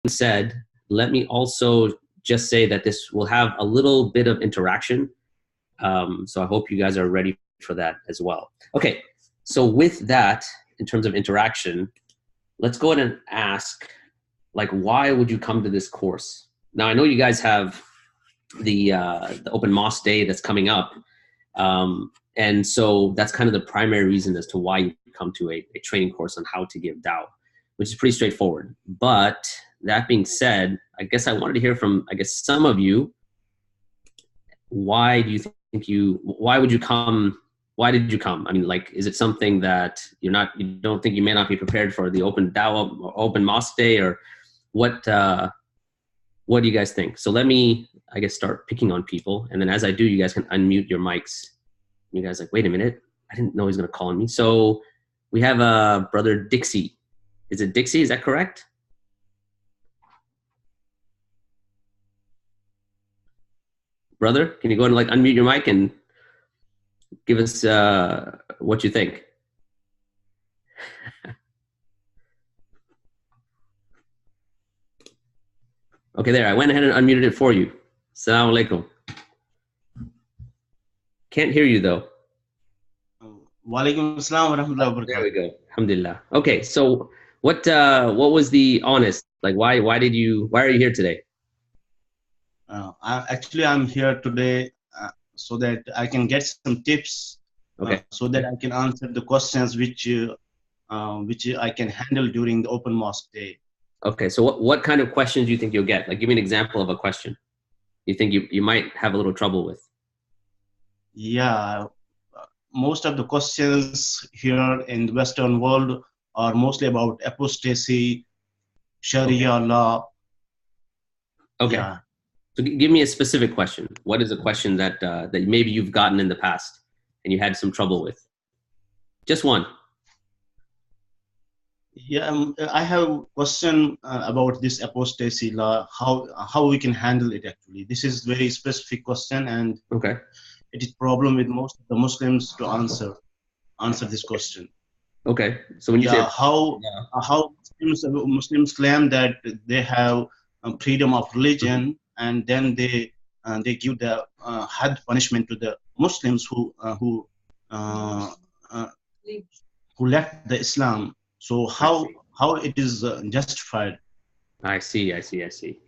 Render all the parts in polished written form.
said, let me also just say that this will have a little bit of interaction. So I hope you guys are ready for that as well. Okay, so with that, in terms of interaction, let's go ahead and ask, like, why would you come to this course? Now, I know you guys have the Open Mosque Day that's coming up. And so that's kind of the primary reason as to why you come to a training course on how to give dawah, which is pretty straightforward. But that being said, I guess I wanted to hear from, I guess, some of you. Why do you think why would you come? Why did you come? I mean, like, is it something that you don't think you may not be prepared for the Open Dawah or Open Mosque Day, or what do you guys think? So let me, I guess, start picking on people. And then as I do, you guys can unmute your mics. You guys like, wait a minute, I didn't know he was going to call on me. So we have brother Dixie. Is it Dixie? Is that correct? Brother, can you go ahead and like unmute your mic and give us what you think? Okay, there, I went ahead and unmuted it for you. Assalamu alaikum. Can't hear you though. Walaikum assalam wa rahmatullahi wa barakatuh. There we go. Alhamdulillah. Okay, so what was the honest, like, why are you here today? I'm here today so that I can get some tips, okay, so that I can answer the questions which I can handle during the Open Mosque Day. Okay, so what kind of questions do you think you'll get? Like, give me an example of a question you think you might have a little trouble with. Yeah, most of the questions here in the Western world are mostly about apostasy, Sharia law. Okay. Yeah. So give me a specific question. What is a question that that maybe you've gotten in the past and you had some trouble with? Just one. Yeah, I have a question about this apostasy law. How we can handle it actually? This is very specific question, and okay, it is problem with most of the Muslims to answer this question. Okay, so when you say how Muslims claim that they have freedom of religion, and then they give the had punishment to the Muslims who left the Islam. So how it is justified? I see.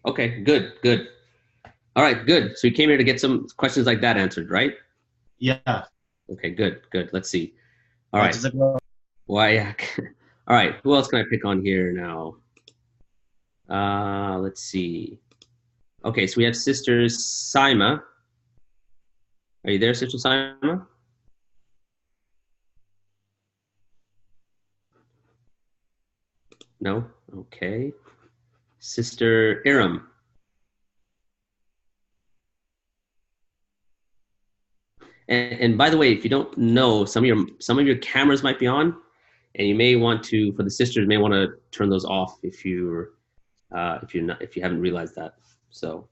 Okay, good. All right, good. So you came here to get some questions like that answered, right? Yeah. Okay, good. Let's see. All right. Why? All right. Who else can I pick on here now? Let's see. Okay, so we have Sister Saima. Are you there, Sister Saima? No? Okay. Sister Iram. And by the way, if you don't know, some of your cameras might be on, and you may want to, for the sisters, may want to turn those off if you haven't realized that. So,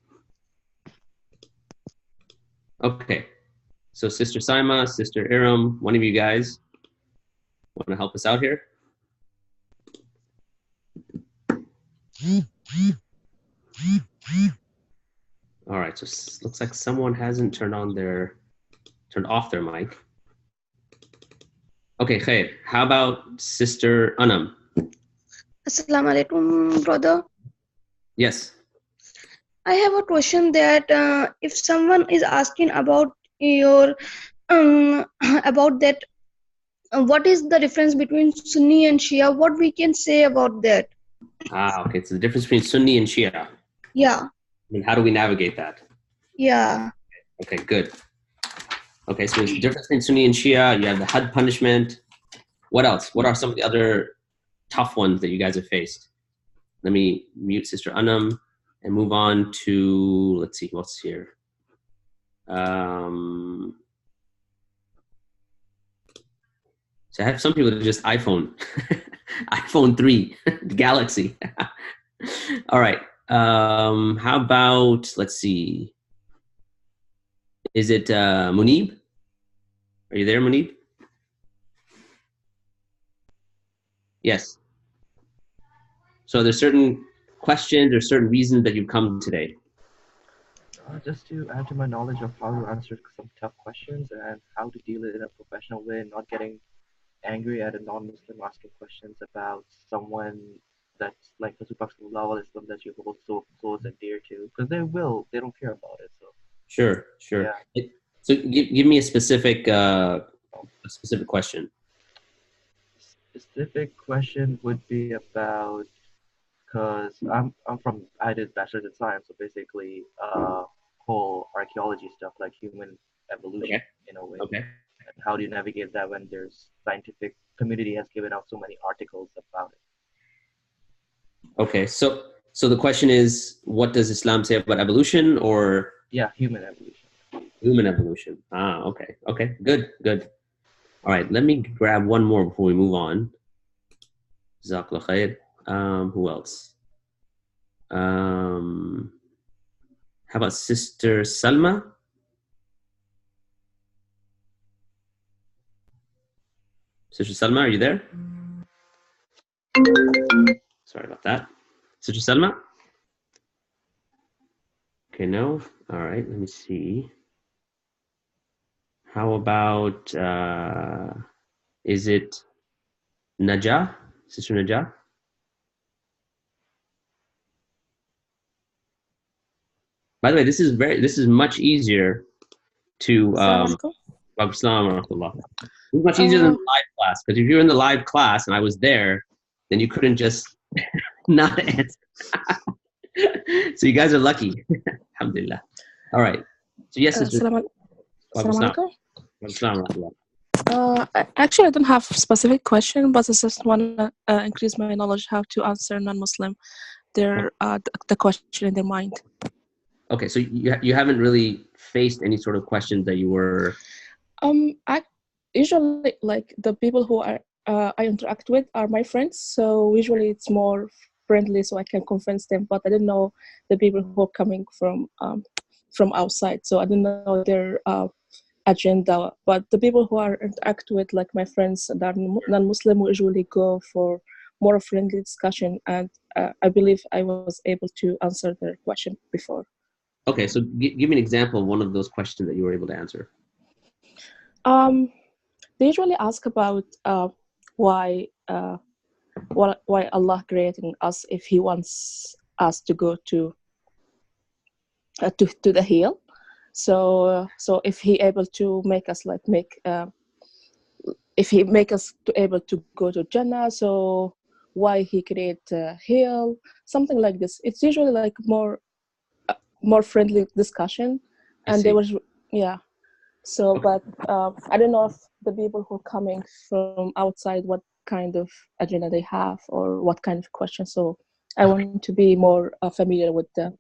okay. So Sister Saima, Sister Iram, one of you guys want to help us out here? All right, so looks like someone hasn't turned off their mic. Okay, Khair. How about Sister Anam? Assalamu alaikum, brother. Yes. I have a question that if someone is asking about your about that, what is the difference between Sunni and Shia? What we can say about that? Okay. So the difference between Sunni and Shia. Yeah. And how do we navigate that? Yeah. Okay, good. Okay, so there's the difference between Sunni and Shia. You have the had punishment. What else? What are some of the other tough ones that you guys have faced? Let me mute Sister Anam and move on to, let's see, what's here. So I have some people that are just iPhone, iPhone 3, Galaxy. All right. How about, let's see. Is it Munib? Are you there, Munib? Yes. So there's certain questions or certain reasons that you've come today? Just to add to my knowledge of how to answer some tough questions and how to deal it in a professional way, not getting angry at a non-Muslim asking questions about someone that's like the Sallallahu that you hold so close and dear to, because they don't care about it. So Sure. yeah, So give me a specific question. specific question would be about, because I did bachelor's in science, so basically whole archaeology stuff like human evolution Okay. in a way. Okay. And how do you navigate that when there's scientific community has given out so many articles about it? Okay. So the question is, what does Islam say about evolution, or Yeah, human evolution. human evolution? Okay. Okay. Good. All right. Let me grab one more before we move on. Jazakallah khair. Who else? How about Sister Salma? Sister Salma, are you there? Sorry about that. Sister Salma? Okay, no. All right, let me see. How about, is it Najah? Sister Najah? By the way, this is much easier to, This is much easier than the live class, because if you're in the live class and I was there, then you couldn't just not answer. So you guys are lucky. Alhamdulillah. All right. So yes, sister. Assalamu alaikum. Actually, I don't have a specific question, but I just want to increase my knowledge how to answer non-Muslim the question in their mind. Okay, so you haven't really faced any sort of questions that you were. I usually like the people who I interact with are my friends, so usually it's more friendly, so I can convince them. But I didn't know the people who are coming from outside, so I didn't know their agenda. But the people who I interact with, like my friends that are non-Muslim, we usually go for more friendly discussion, and I believe I was able to answer their question before. Okay, so give me an example of one of those questions that you were able to answer. They usually ask about why Allah creating us if He wants us to go to the hill. So if He able to make us if He make us to able to go to Jannah, so why He create a hill, something like this. It's usually like more friendly discussion, and there was So, but I don't know if the people who are coming from outside, what kind of agenda they have or what kind of questions. So I want to be more familiar with the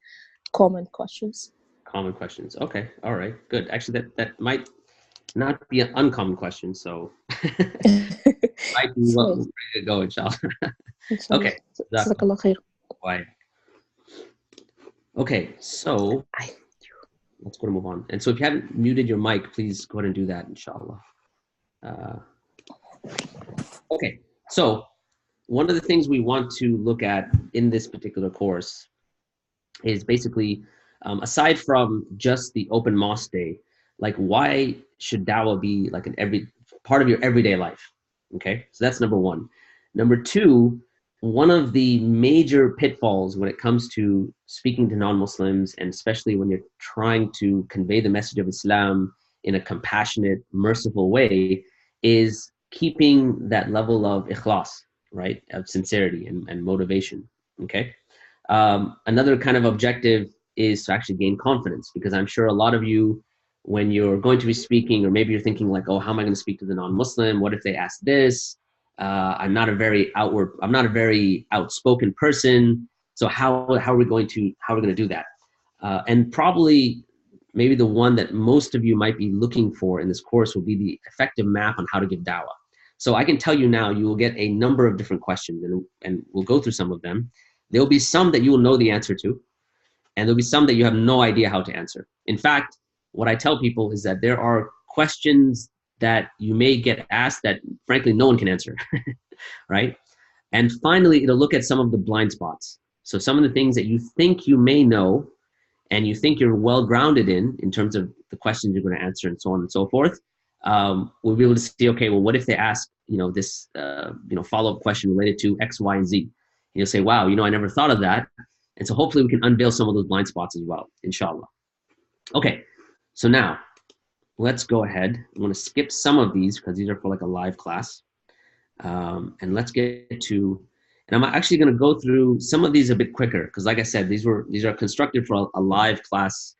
common questions. Common questions. Okay. All right. Good. Actually, that might not be an uncommon question. So might be ready to go, inshallah. Okay. Why? Okay. So let's go to move on. And so if you haven't muted your mic, please go ahead and do that, inshallah. Okay, so one of the things we want to look at in this particular course is basically, aside from just the open mosque day, like why should dawah be like part of your everyday life? Okay, so that's number one. Number two, one of the major pitfalls when it comes to speaking to non-Muslims, and especially when you're trying to convey the message of Islam in a compassionate, merciful way, is keeping that level of ikhlas, right, of sincerity and motivation, okay? Another kind of objective is to actually gain confidence, because I'm sure a lot of you, when you're going to be speaking, or maybe you're thinking like, oh, how am I going to speak to the non-Muslim? What if they ask this? I'm not a very outspoken person. So how are we going to do that? And probably maybe the one that most of you might be looking for in this course will be the effective map on how to give dawah. So I can tell you now, you will get a number of different questions, and we'll go through some of them. There'll be some that you will know the answer to, and there'll be some that you have no idea how to answer. In fact, what I tell people is that there are questions that you may get asked that frankly no one can answer, right? And finally, it'll look at some of the blind spots. So some of the things that you think you may know and you think you're well grounded in terms of the questions you're going to answer and so on and so forth, we'll be able to see, okay, well, what if they ask, this, follow-up question related to X, Y, and Z? And you'll say, wow, I never thought of that. And so hopefully we can unveil some of those blind spots as well, inshallah. Okay, so now let's go ahead. I'm going to skip some of these because these are for like a live class. And let's get to, and I'm actually going to go through some of these a bit quicker because, like I said, these are constructed for a live class,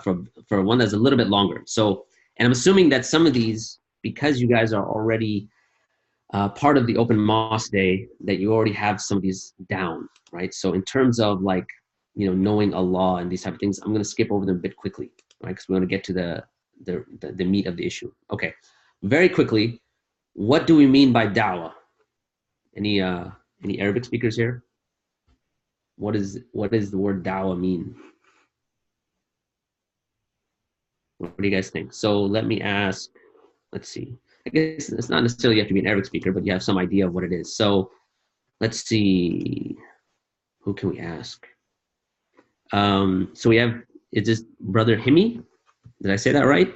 for one that's a little bit longer. So, and I'm assuming that some of these, because you guys are already part of the Open Mosque Day, that you already have some of these down, right? So in terms of like, knowing Allah and these type of things, I'm going to skip over them a bit quickly, right? Because we want to get to the meat of the issue. Okay, very quickly, what do we mean by dawah? Any Arabic speakers here? What does the word dawah mean? What do you guys think? So let me ask, let's see. I guess it's not necessarily you have to be an Arabic speaker, but you have some idea of what it is. So let's see, who can we ask? So we have, is this Brother Himi? Did I say that right?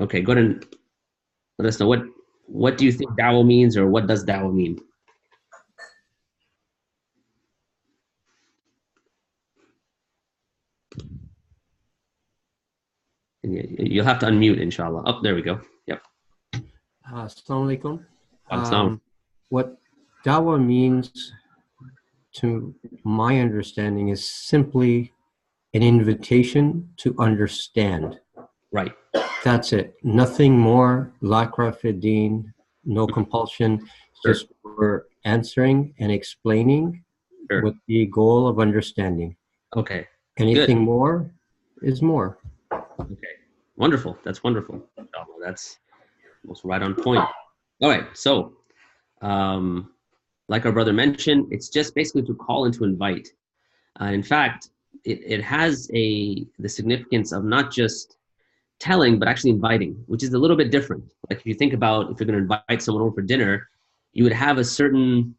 Okay, go ahead and let us know what do you think dawah means, or what does dawah mean? And you'll have to unmute, inshallah. Oh, there we go. Yep. Assalamu alaikum. Salam. What dawah means, to my understanding, is simply an invitation to understand. Right. That's it. Nothing more. La ikraha fi din, no compulsion. Sure. Just we're answering and explaining with the goal of understanding. Okay. Anything Good. more is more. Okay. Wonderful. That's wonderful. That's almost right on point. All right. So, like our brother mentioned, it's just basically to call and to invite. In fact, it has the significance of not just telling, but actually inviting, which is a little bit different. Like if you think about, if you're going to invite someone over for dinner, you would have a certain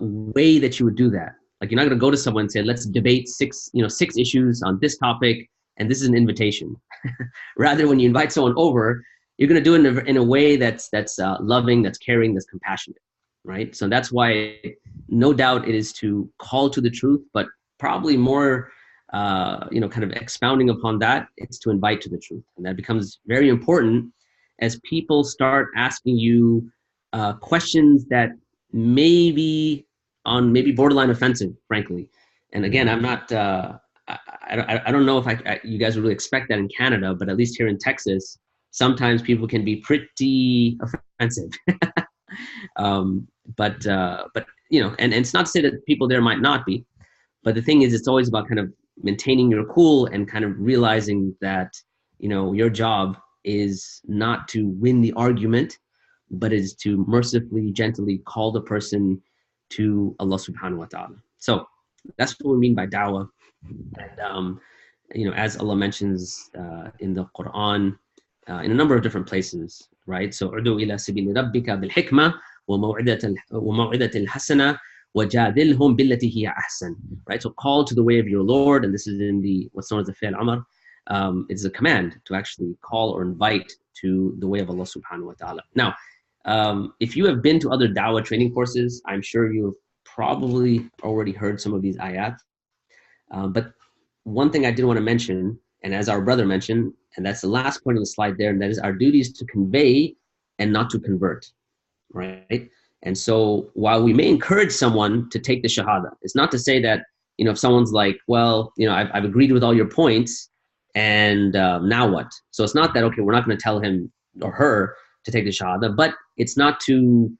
way that you would do that. Like you're not going to go to someone and say, let's debate six issues on this topic, and this is an invitation. Rather, when you invite someone over, you're going to do it in a way that's loving, that's caring, that's compassionate, right? So that's why, no doubt, it is to call to the truth, but probably more, kind of expounding upon that, it's to invite to the truth. And that becomes very important as people start asking you questions that may be borderline offensive, frankly. And again, I'm not, I don't know if you guys would really expect that in Canada, but at least here in Texas, sometimes people can be pretty offensive. But and it's not to say that people there might not be, but the thing is, it's always about kind of maintaining your cool and kind of realizing that, your job is not to win the argument, but is to mercifully, gently call the person to Allah subhanahu wa ta'ala. So that's what we mean by dawah. And, as Allah mentions in the Quran, in a number of different places, right? So, "Udu ila sabili rabbika bil hikmah wa maw'idatil hasana wajadilhum billati hiya ahsan." Right? So, call to the way of your Lord, and this is in what's known as the fi'l amr. It's a command to actually call or invite to the way of Allah subhanahu wa ta'ala. Now, if you have been to other dawah training courses, I'm sure you've probably already heard some of these ayat. But one thing I did want to mention, and as our brother mentioned, and that's the last point on the slide there, and that is our duty is to convey and not to convert, right? And so while we may encourage someone to take the shahada, it's not to say that, if someone's like, well, I've agreed with all your points, and now what? So it's not that, okay, we're not going to tell him or her to take the shahada, but it's not to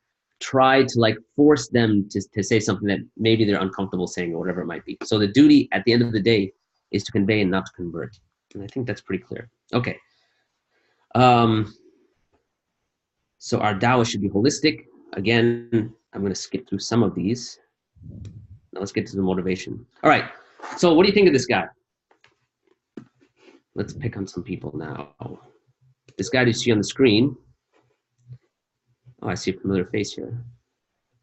try to force them to say something that maybe they're uncomfortable saying or whatever it might be. So the duty at the end of the day is to convey and not to convert. And I think that's pretty clear. Okay. So our dawah should be holistic. Again, I'm going to skip through some of these. Now let's get to the motivation. All right. So what do you think of this guy? Let's pick on some people now. This guy you see on the screen. Oh, I see a familiar face here.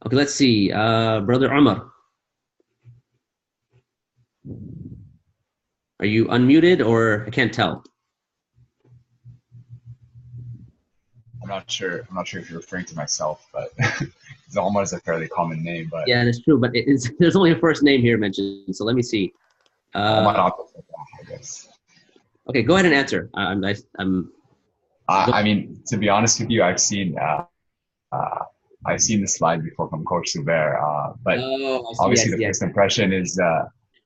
Okay, let's see. Brother Umar. Are you unmuted, or I can't tell? I'm not sure if you're referring to myself, but Zalmar is a fairly common name. But yeah, that's true. But there's only a first name here mentioned. So let me see. I guess. Okay, go ahead and answer. I mean, to be honest with you, I've seen the slide before from Coach Zubair, but obviously the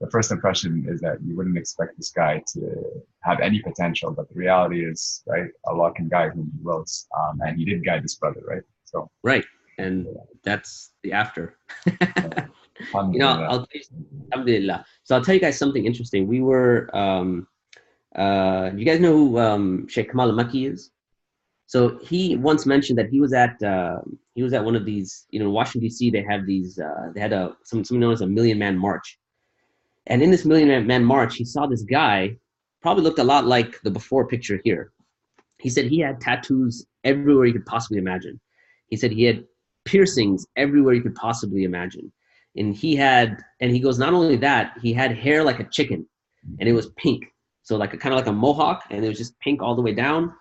first impression is that you wouldn't expect this guy to have any potential, but the reality is, right, Allah can guide whom He wills, and He did guide this brother, right? So right, and that's the after. You know, Alhamdulillah. So I'll tell you guys something interesting. We were, you guys know who Sheikh Kamal al-Makki is? So he once mentioned that he was at one of these, you know, Washington D.C. They have these, they had something known as a Million Man March, and in this Million Man March, he saw this guy, probably looked a lot like the before picture here. He said he had tattoos everywhere you could possibly imagine. He said he had piercings everywhere you could possibly imagine. And he goes, not only that, he had hair like a chicken, and it was pink. So like kind of like a mohawk, and it was just pink all the way down.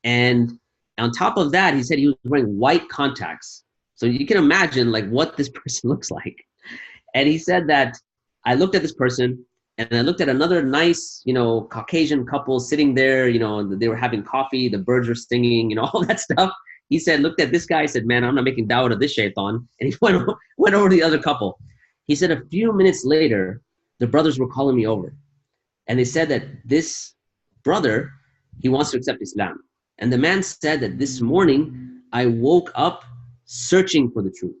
And on top of that, he said he was wearing white contacts. So you can imagine like what this person looks like. And he said that I looked at this person, and I looked at another nice, you know, Caucasian couple sitting there, you know, they were having coffee, the birds were singing, you know, all that stuff. He said, looked at this guy, said, man, I'm not making dawah to this shaitan. And he went over to the other couple. He said a few minutes later, the brothers were calling me over. And they said that this brother, he wants to accept Islam. And the man said that this morning, I woke up searching for the truth.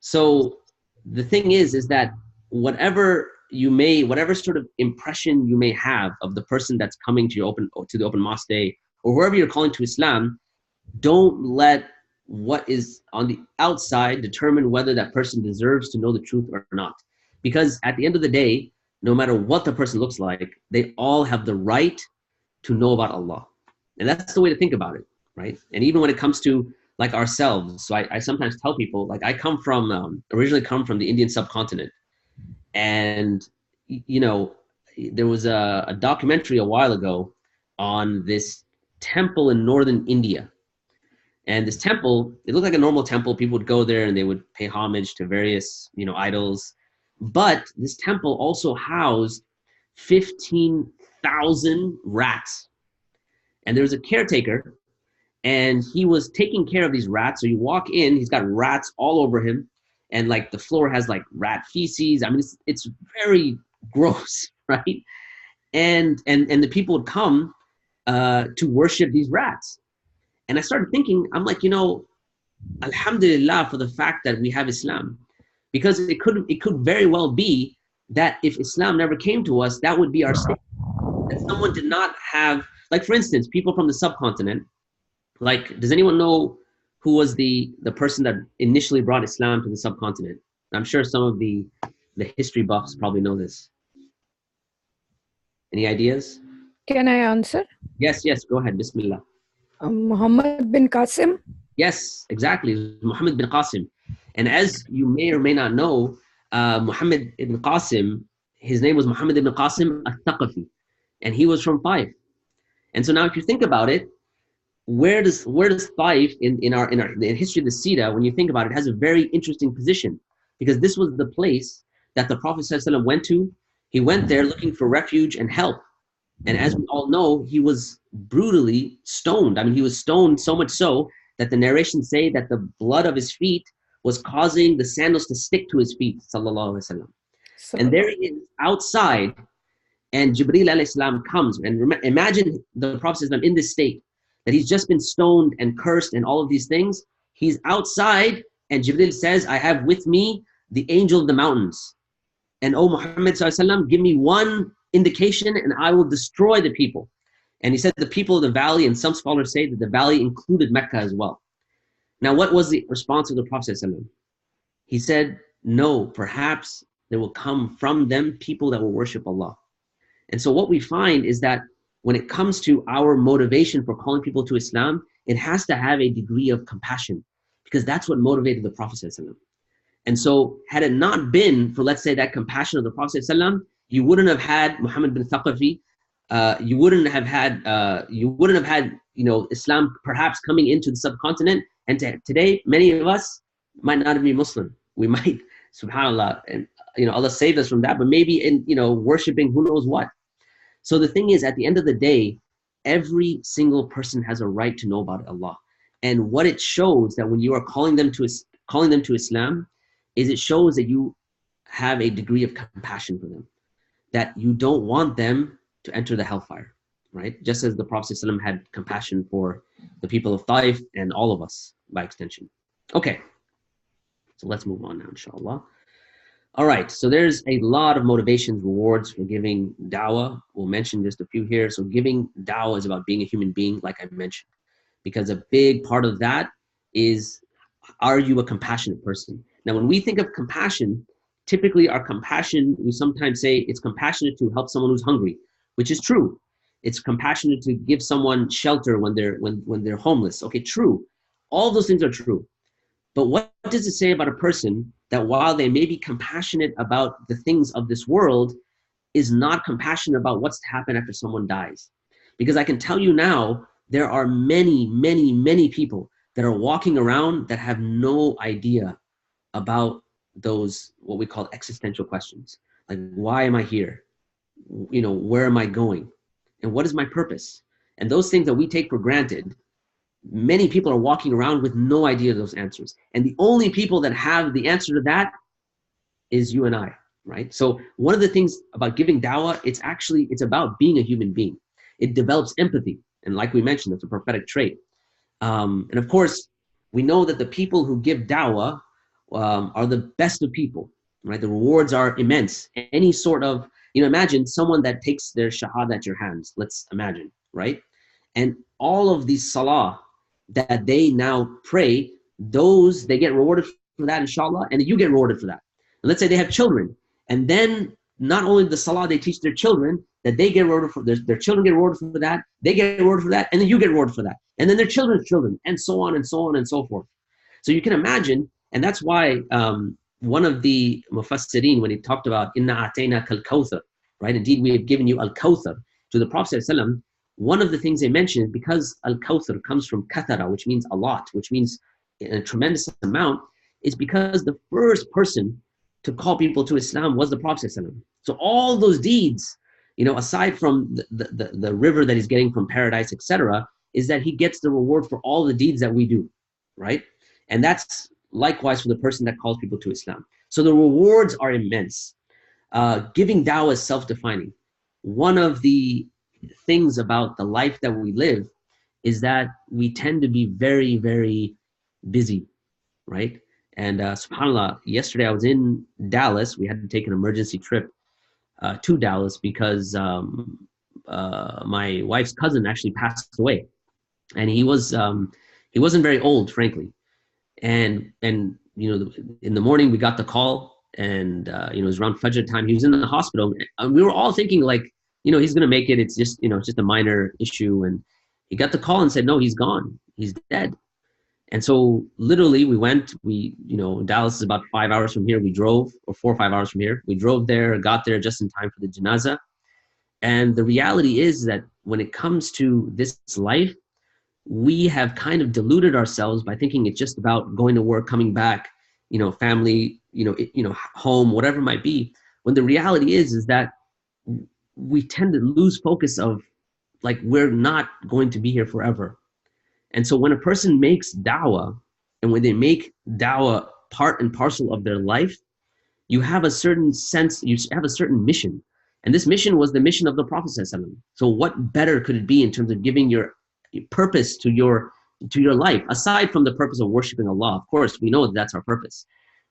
So the thing is that whatever sort of impression you may have of the person that's coming to the open mosque day, or wherever you're calling to Islam, don't let what is on the outside determine whether that person deserves to know the truth or not. Because at the end of the day, no matter what the person looks like, they all have the right to know about Allah. And that's the way to think about it, right? And even when it comes to like ourselves, so I sometimes tell people, like I originally come from the Indian subcontinent. And, you know, there was a documentary a while ago on this temple in northern India. And this temple, it looked like a normal temple. People would go there and they would pay homage to various, you know, idols. But this temple also housed 15,000 rats. And there was a caretaker, and he was taking care of these rats. So you walk in, he's got rats all over him. And like the floor has like rat feces. I mean, it's very gross, right? And the people would come to worship these rats. And I started thinking, I'm like, you know, alhamdulillah for the fact that we have Islam. Because it could very well be that if Islam never came to us, that would be our state. That someone did not have, like for instance, people from the subcontinent, like, does anyone know who was the person that initially brought Islam to the subcontinent? I'm sure some of the history buffs probably know this. Any ideas? Can I answer? Yes, go ahead, Bismillah. Muhammad bin Qasim? Yes, exactly, Muhammad bin Qasim. And as you may or may not know, Muhammad ibn Qasim, his name was Muhammad ibn Qasim al-Thaqafi, and he was from Taif. And so now if you think about it, where does Taif in the history of the Sira, when you think about it, has a very interesting position, because this was the place that the Prophet ﷺ went to. He went there looking for refuge and help. And as we all know, he was brutally stoned. I mean, he was stoned so much so that the narrations say that the blood of his feet was causing the sandals to stick to his feet, sallallahu alaihi wasallam. And there he is outside, and Jibreel alayhi salam comes. And imagine the Prophet in this state, that he's just been stoned and cursed and all of these things. He's outside, and Jibreel says, I have with me the angel of the mountains. And O Muhammad sallallahu alaihi wasallam, give me one indication and I will destroy the people. And he said the people of the valley, and some scholars say that the valley included Mecca as well. Now, what was the response of the Prophet ﷺ? He said, no, perhaps there will come from them people that will worship Allah. And so what we find is that when it comes to our motivation for calling people to Islam, it has to have a degree of compassion, because that's what motivated the Prophet ﷺ. And so had it not been for, let's say, that compassion of the Prophet ﷺ, you wouldn't have had Muhammad bin Thaqafi. You wouldn't have had Islam perhaps coming into the subcontinent. And today, many of us might not be Muslim. We might, subhanAllah, and Allah saved us from that, but maybe in worshiping who knows what. So the thing is, at the end of the day, every single person has a right to know about Allah. And what it shows that when you are calling them to Islam, is it shows that you have a degree of compassion for them, that you don't want them to enter the hellfire, right? Just as the Prophet ﷺ had compassion for the people of Taif and all of us by extension. Okay, so let's move on now, inshallah. All right, so there's a lot of motivations, rewards for giving dawah. We'll mention just a few here. So giving dawah is about being a human being, like I mentioned, because a big part of that is, are you a compassionate person? Now, when we think of compassion, typically our compassion, we sometimes say it's compassionate to help someone who's hungry, which is true. It's compassionate to give someone shelter when they're homeless. Okay, true. All those things are true. But what does it say about a person that while they may be compassionate about the things of this world, is not compassionate about what's to happen after someone dies? Because I can tell you now, there are many, many, many people that are walking around that have no idea about those, what we call existential questions. Like, why am I here? Where am I going? And what is my purpose? And those things that we take for granted, many people are walking around with no idea of those answers. And the only people that have the answer to that is you and I, right? So one of the things about giving dawah, it's about being a human being. It develops empathy. And like we mentioned, it's a prophetic trait. And of course, we know that the people who give dawah are the best of people, right? The rewards are immense. Any sort of, imagine someone that takes their shahada at your hands, let's imagine, right? And all of these salah that they now pray, they get rewarded for that, inshallah, and you get rewarded for that. And let's say they have children, and then not only the salah they teach their children, that they get rewarded for, their children get rewarded for that, they get rewarded for that, and then you get rewarded for that. And then their children's children, and so on and so on and so forth. So you can imagine, and that's why one of the mufassirin, when he talked about inna atayna kal kawthar, right? Indeed, we have given you al kawthar to the Prophet ﷺ. One of the things they mentioned, because al kawthar comes from kathara, which means a lot, which means a tremendous amount, is because the first person to call people to Islam was the Prophet ﷺ. So all those deeds, aside from the river that he's getting from paradise, etc., is that he gets the reward for all the deeds that we do, right? And that's likewise for the person that calls people to Islam. So the rewards are immense. Giving dawah is self-defining. One of the things about the life that we live is that we tend to be very, very busy, right? And subhanAllah, yesterday I was in Dallas. We had to take an emergency trip to Dallas because my wife's cousin actually passed away. And he wasn't very old, frankly. And in the morning we got the call, and it was around Fajr time. He was in the hospital, and we were all thinking like, he's gonna make it. It's just a minor issue. And he got the call and said, no, he's gone. He's dead. And so literally Dallas is about 5 hours from here. We drove, or 4 or 5 hours from here. We drove there, got there just in time for the janazah. And the reality is that when it comes to this life, we have kind of deluded ourselves by thinking it's just about going to work, coming back, family, home, whatever it might be. When the reality is that we tend to lose focus of like, we're not going to be here forever. And so when a person makes dawah, and when they make dawah part and parcel of their life, you have a certain sense, you have a certain mission. And this mission was the mission of the Prophet ﷺ. So what better could it be in terms of giving your purpose to your life, aside from the purpose of worshiping Allah? Of course, we know that that's our purpose.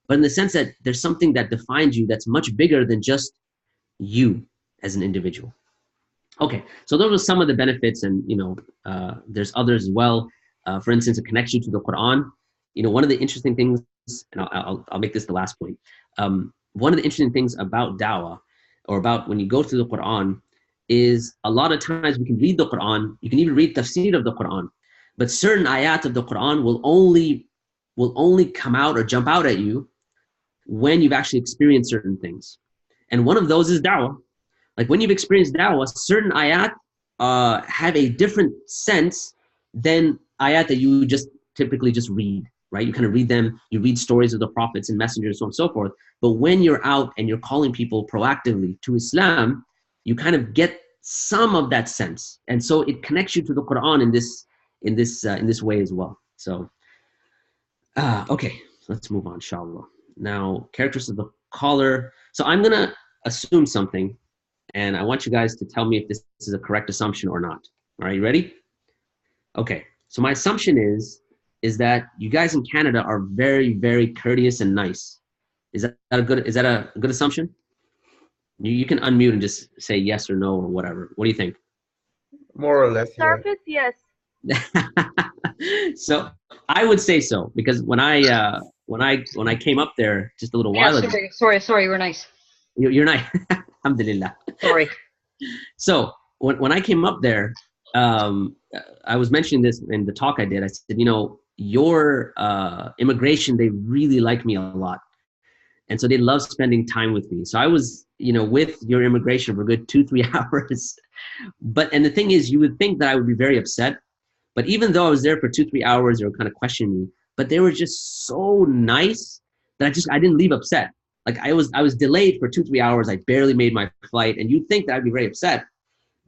But in the sense that there's something that defines you that's much bigger than just you as an individual. Okay, so those are some of the benefits, and there's others as well. For instance, it connects you to the Quran. One of the interesting things, and I'll make this the last point. One of the interesting things about dawah, or about when you go through the Quran, is a lot of times we can read the Quran, you can even read tafsir of the Quran, but certain ayat of the Quran will only come out or jump out at you when you've actually experienced certain things. And one of those is dawah, Like when you've experienced dawah, certain ayat have a different sense than ayat that you just typically just read, right? You kind of read them, you read stories of the prophets and messengers, so on and so forth. But when you're out and you're calling people proactively to Islam, you kind of get some of that sense, and so it connects you to the Quran in this way as well. So, okay, let's move on, inshallah. Now, characteristics of the caller. So I'm gonna assume something, and I want you guys to tell me if this is a correct assumption or not. All right, you ready? Okay, so my assumption is that you guys in Canada are very, very courteous and nice. Is that a good assumption? You can unmute and just say yes or no or whatever. What do you think? More or less. Surface, yes. So I would say so, because when I came up there just a little while ago. Sorry, we're nice. You're nice. Alhamdulillah. Sorry. So when I came up there, I was mentioning this in the talk I did. I said, your immigration, they really like me a lot. And so they love spending time with me. So I was, with your immigration for a good 2-3 hours. And the thing is, you would think that I would be very upset. But even though I was there for 2-3 hours, they were kind of questioning me. But they were just so nice that I didn't leave upset. Like I was delayed for 2-3 hours. I barely made my flight. And you'd think that I'd be very upset.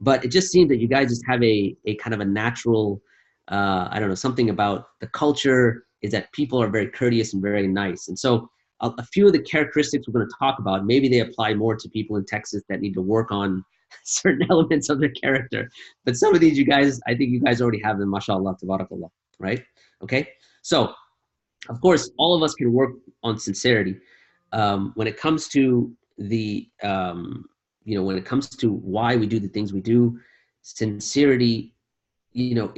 But it just seemed that you guys just have a kind of a natural, I don't know, something about the culture is that people are very courteous and very nice. And so a few of the characteristics we're going to talk about, maybe they apply more to people in Texas that need to work on certain elements of their character. But some of these I think you guys already have them, mashallah, tabarakallah, right? Okay. So, of course, all of us can work on sincerity. When it comes to when it comes to why we do the things we do, sincerity, you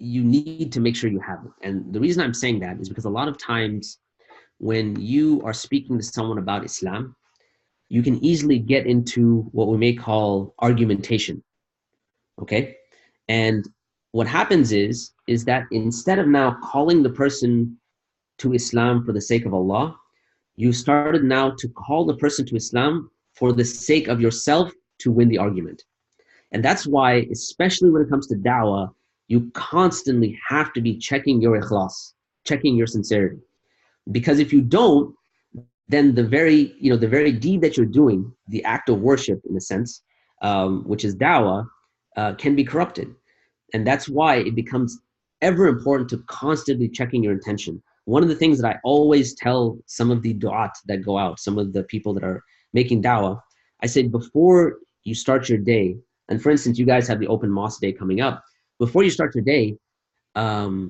need to make sure you have it. And the reason I'm saying that is because a lot of times when you are speaking to someone about Islam, you can easily get into what we may call argumentation, okay? And what happens is that instead of now calling the person to Islam for the sake of Allah, you started now to call the person to Islam for the sake of yourself to win the argument. And that's why, especially when it comes to da'wah, you constantly have to be checking your ikhlas, checking your sincerity. Because if you don't, then the very deed that you're doing, the act of worship in a sense, which is da'wah, can be corrupted. And that's why it becomes ever important to constantly checking your intention. One of the things that I always tell some of the du'at that go out, some of the people that are making da'wah, I say before you start your day, and for instance, you guys have the open mosque day coming up, before you start your day,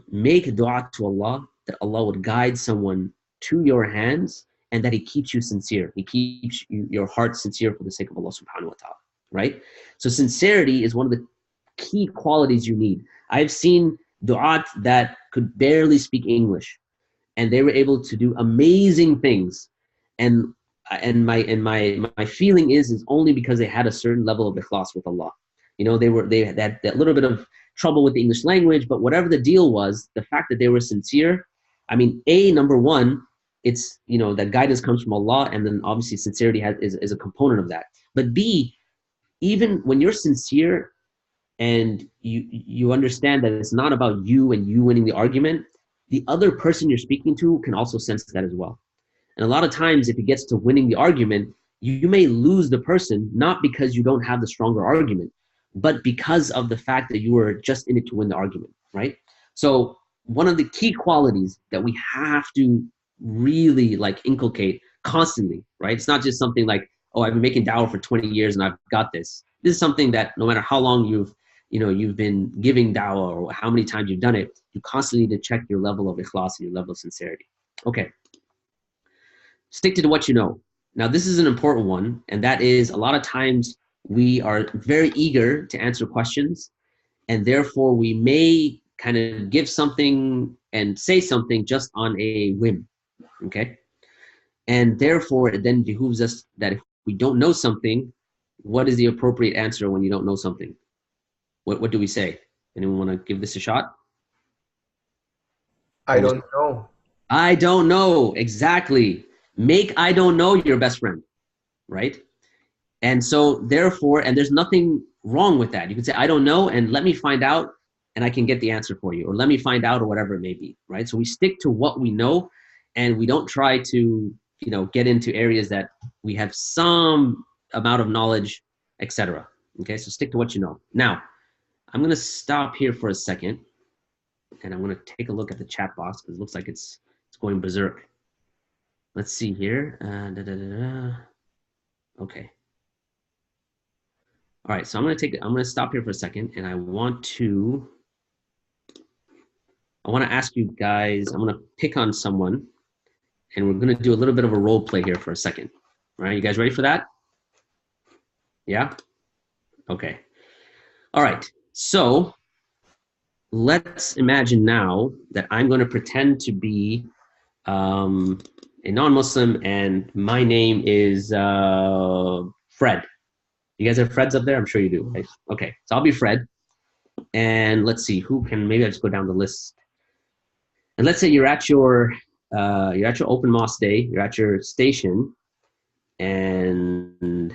make dua to Allah that Allah would guide someone to your hands and that He keeps you sincere. He keeps your heart sincere for the sake of Allah subhanahu wa ta'ala, right? So sincerity is one of the key qualities you need. I've seen du'at that could barely speak English and they were able to do amazing things. And my feeling is only because they had a certain level of ikhlas with Allah. They had that little bit of trouble with the English language, but whatever the deal was, the fact that they were sincere, number one, it's, that guidance comes from Allah, and then obviously sincerity is a component of that. But B, even when you're sincere and you understand that it's not about you and you winning the argument, the other person you're speaking to can also sense that as well. And a lot of times, if it gets to winning the argument, you may lose the person, not because you don't have the stronger argument, but because of the fact that you were just in it to win the argument, right? So one of the key qualities that we have to really inculcate constantly, right? It's not just something like, oh, I've been making dawah for 20 years and I've got this. This is something that no matter how long you've been giving dawah or how many times you've done it, you constantly need to check your level of ikhlas and your level of sincerity. Okay. Stick to what you know. Now, this is an important one, and that is a lot of times we are very eager to answer questions, and therefore we may kind of give something and say something just on a whim, okay? And therefore, it then behooves us that if we don't know something, what is the appropriate answer when you don't know something? What do we say? Anyone want to give this a shot? I don't know. I don't know, exactly. Make I don't know your best friend, right? And so therefore, and there's nothing wrong with that. You can say, I don't know, and let me find out, and I can get the answer for you, or let me find out, or whatever it may be, right? So we stick to what we know, and we don't try to, get into areas that we have some amount of knowledge, etc. Okay, so stick to what you know. Now, I'm going to stop here for a second, and I'm going to take a look at the chat box because it looks like it's going berserk. Let's see here. Okay. All right, so I'm going to stop here for a second, and I want to ask you guys, I'm going to pick on someone, and we're going to do a little bit of a role play here for a second. All right, you guys ready for that? Yeah? Okay. All right, so let's imagine now that I'm going to pretend to be a non-Muslim, and my name is Fred. You guys have Freds up there? I'm sure you do, right? Okay, so I'll be Fred. And let's see, maybe I'll just go down the list. And let's say you're at your open mosque day, you're at your station, and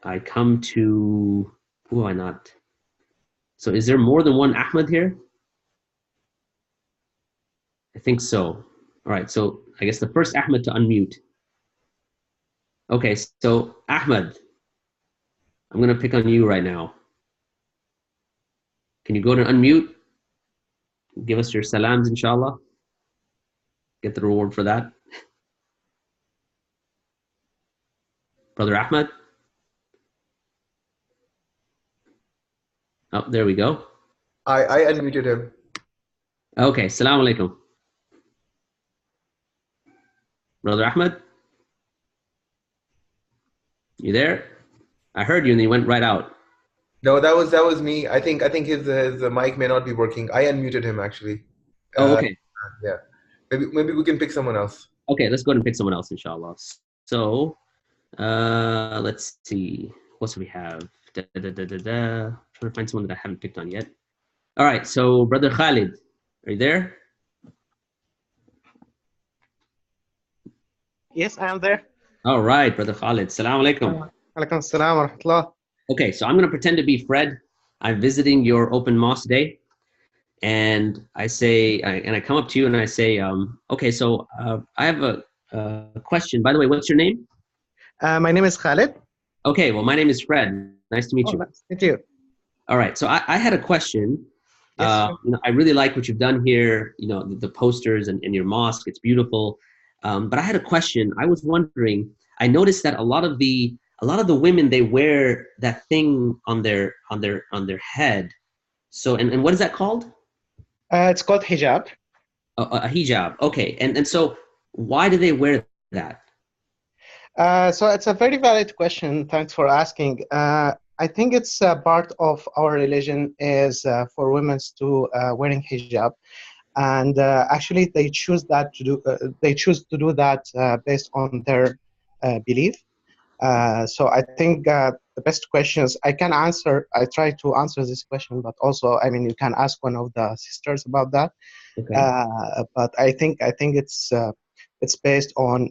I come to, who am I not? So is there more than one Ahmed here? I think so. All right, so I guess the first Ahmed to unmute. Okay, so Ahmed, I'm gonna pick on you right now. Can you go to unmute? Give us your salams, inshallah. Get the reward for that. Brother Ahmed? Oh, there we go. I unmuted him. Okay, salam alaikum. Brother Ahmed? You there? I heard you and you went right out. No, that was me. I think his mic may not be working. I unmuted him actually. Oh, okay. Yeah. Maybe we can pick someone else. Okay, let's go ahead and pick someone else, inshallah. So, let's see. What do we have? Trying to find someone that I haven't picked on yet. All right, so Brother Khalid, are you there? Yes, I am there. All right, Brother Khalid. Salam alaikum. Alaikum salam wa rahmatullah. Okay, so I'm going to pretend to be Fred. I'm visiting your open mosque day. And I say, and I come up to you and I say, okay, so I have a question. By the way, what's your name? My name is Khalid. Okay, well, my name is Fred. Nice to meet you. Nice to meet you. All right, so I had a question. Yes, I really like what you've done here, the posters and your mosque. It's beautiful. But I had a question. I was wondering, I noticed that a lot of the women, they wear that thing on their head. So, and what is that called? it's called hijab. A hijab. Okay. And so why do they wear that? So it's a very valid question. Thanks for asking. I think it's part of our religion is for women to wearing hijab, and actually they choose to do that based on their belief. So I think the best questions I can answer. I try to answer this question, but also, I mean, you can ask one of the sisters about that. Okay. But I think it's based on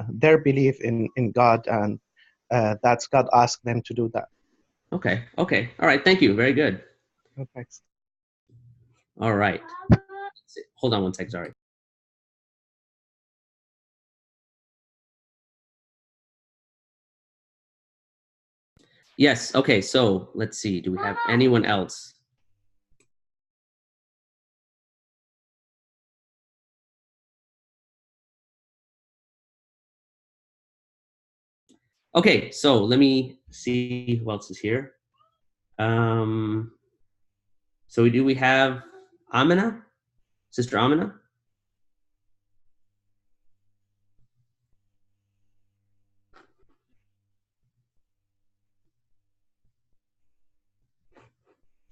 their belief in God, and that's God asked them to do that. Okay. Okay. All right. Thank you. Very good. Oh, thanks. All right. Hold on one second. Sorry. Yes. Okay. So let's see. Do we have anyone else? Okay. So let me see who else is here. So we have Amina, Sister Amina?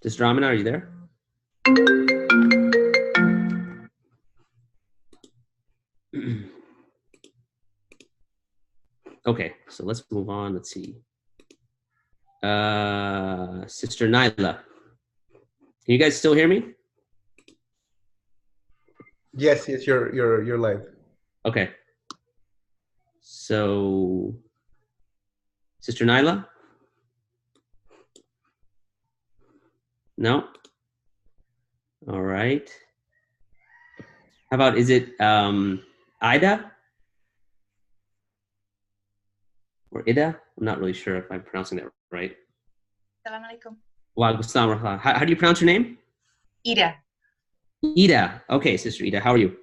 Sister Amina, are you there? Okay, so let's move on. Let's see. Sister Nyla. Can you guys still hear me? Yes, you're live. Okay. So Sister Nyla? No? All right. How about, is it Ida? Or Ida? I'm not really sure if I'm pronouncing that right. Assalamu alaikum. Wa alaikum assalam wa rahmatullah. How do you pronounce your name? Ida. Ida. Okay, Sister Ida, how are you?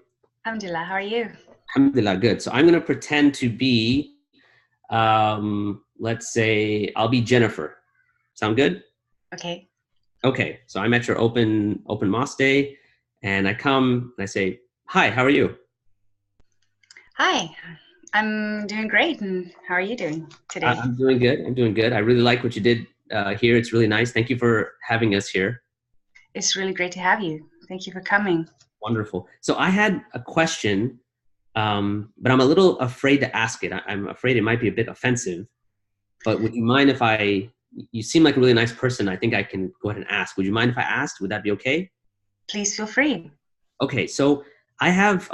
Alhamdulillah, how are you? Alhamdulillah, good. So I'm going to pretend to be, let's say, I'll be Jennifer. Sound good? Okay. Okay, so I'm at your open mosque day, and I come and I say, hi, how are you? Hi, I'm doing great. And how are you doing today? I'm doing good. I'm doing good. I really like what you did here. It's really nice. Thank you for having us here. It's really great to have you. Thank you for coming. Wonderful. So I had a question, but I'm a little afraid to ask it. I'm afraid it might be a bit offensive, but would you mind if you seem like a really nice person. I think I can go ahead and ask. Would you mind if I asked? Would that be okay? Please feel free. Okay, so I have,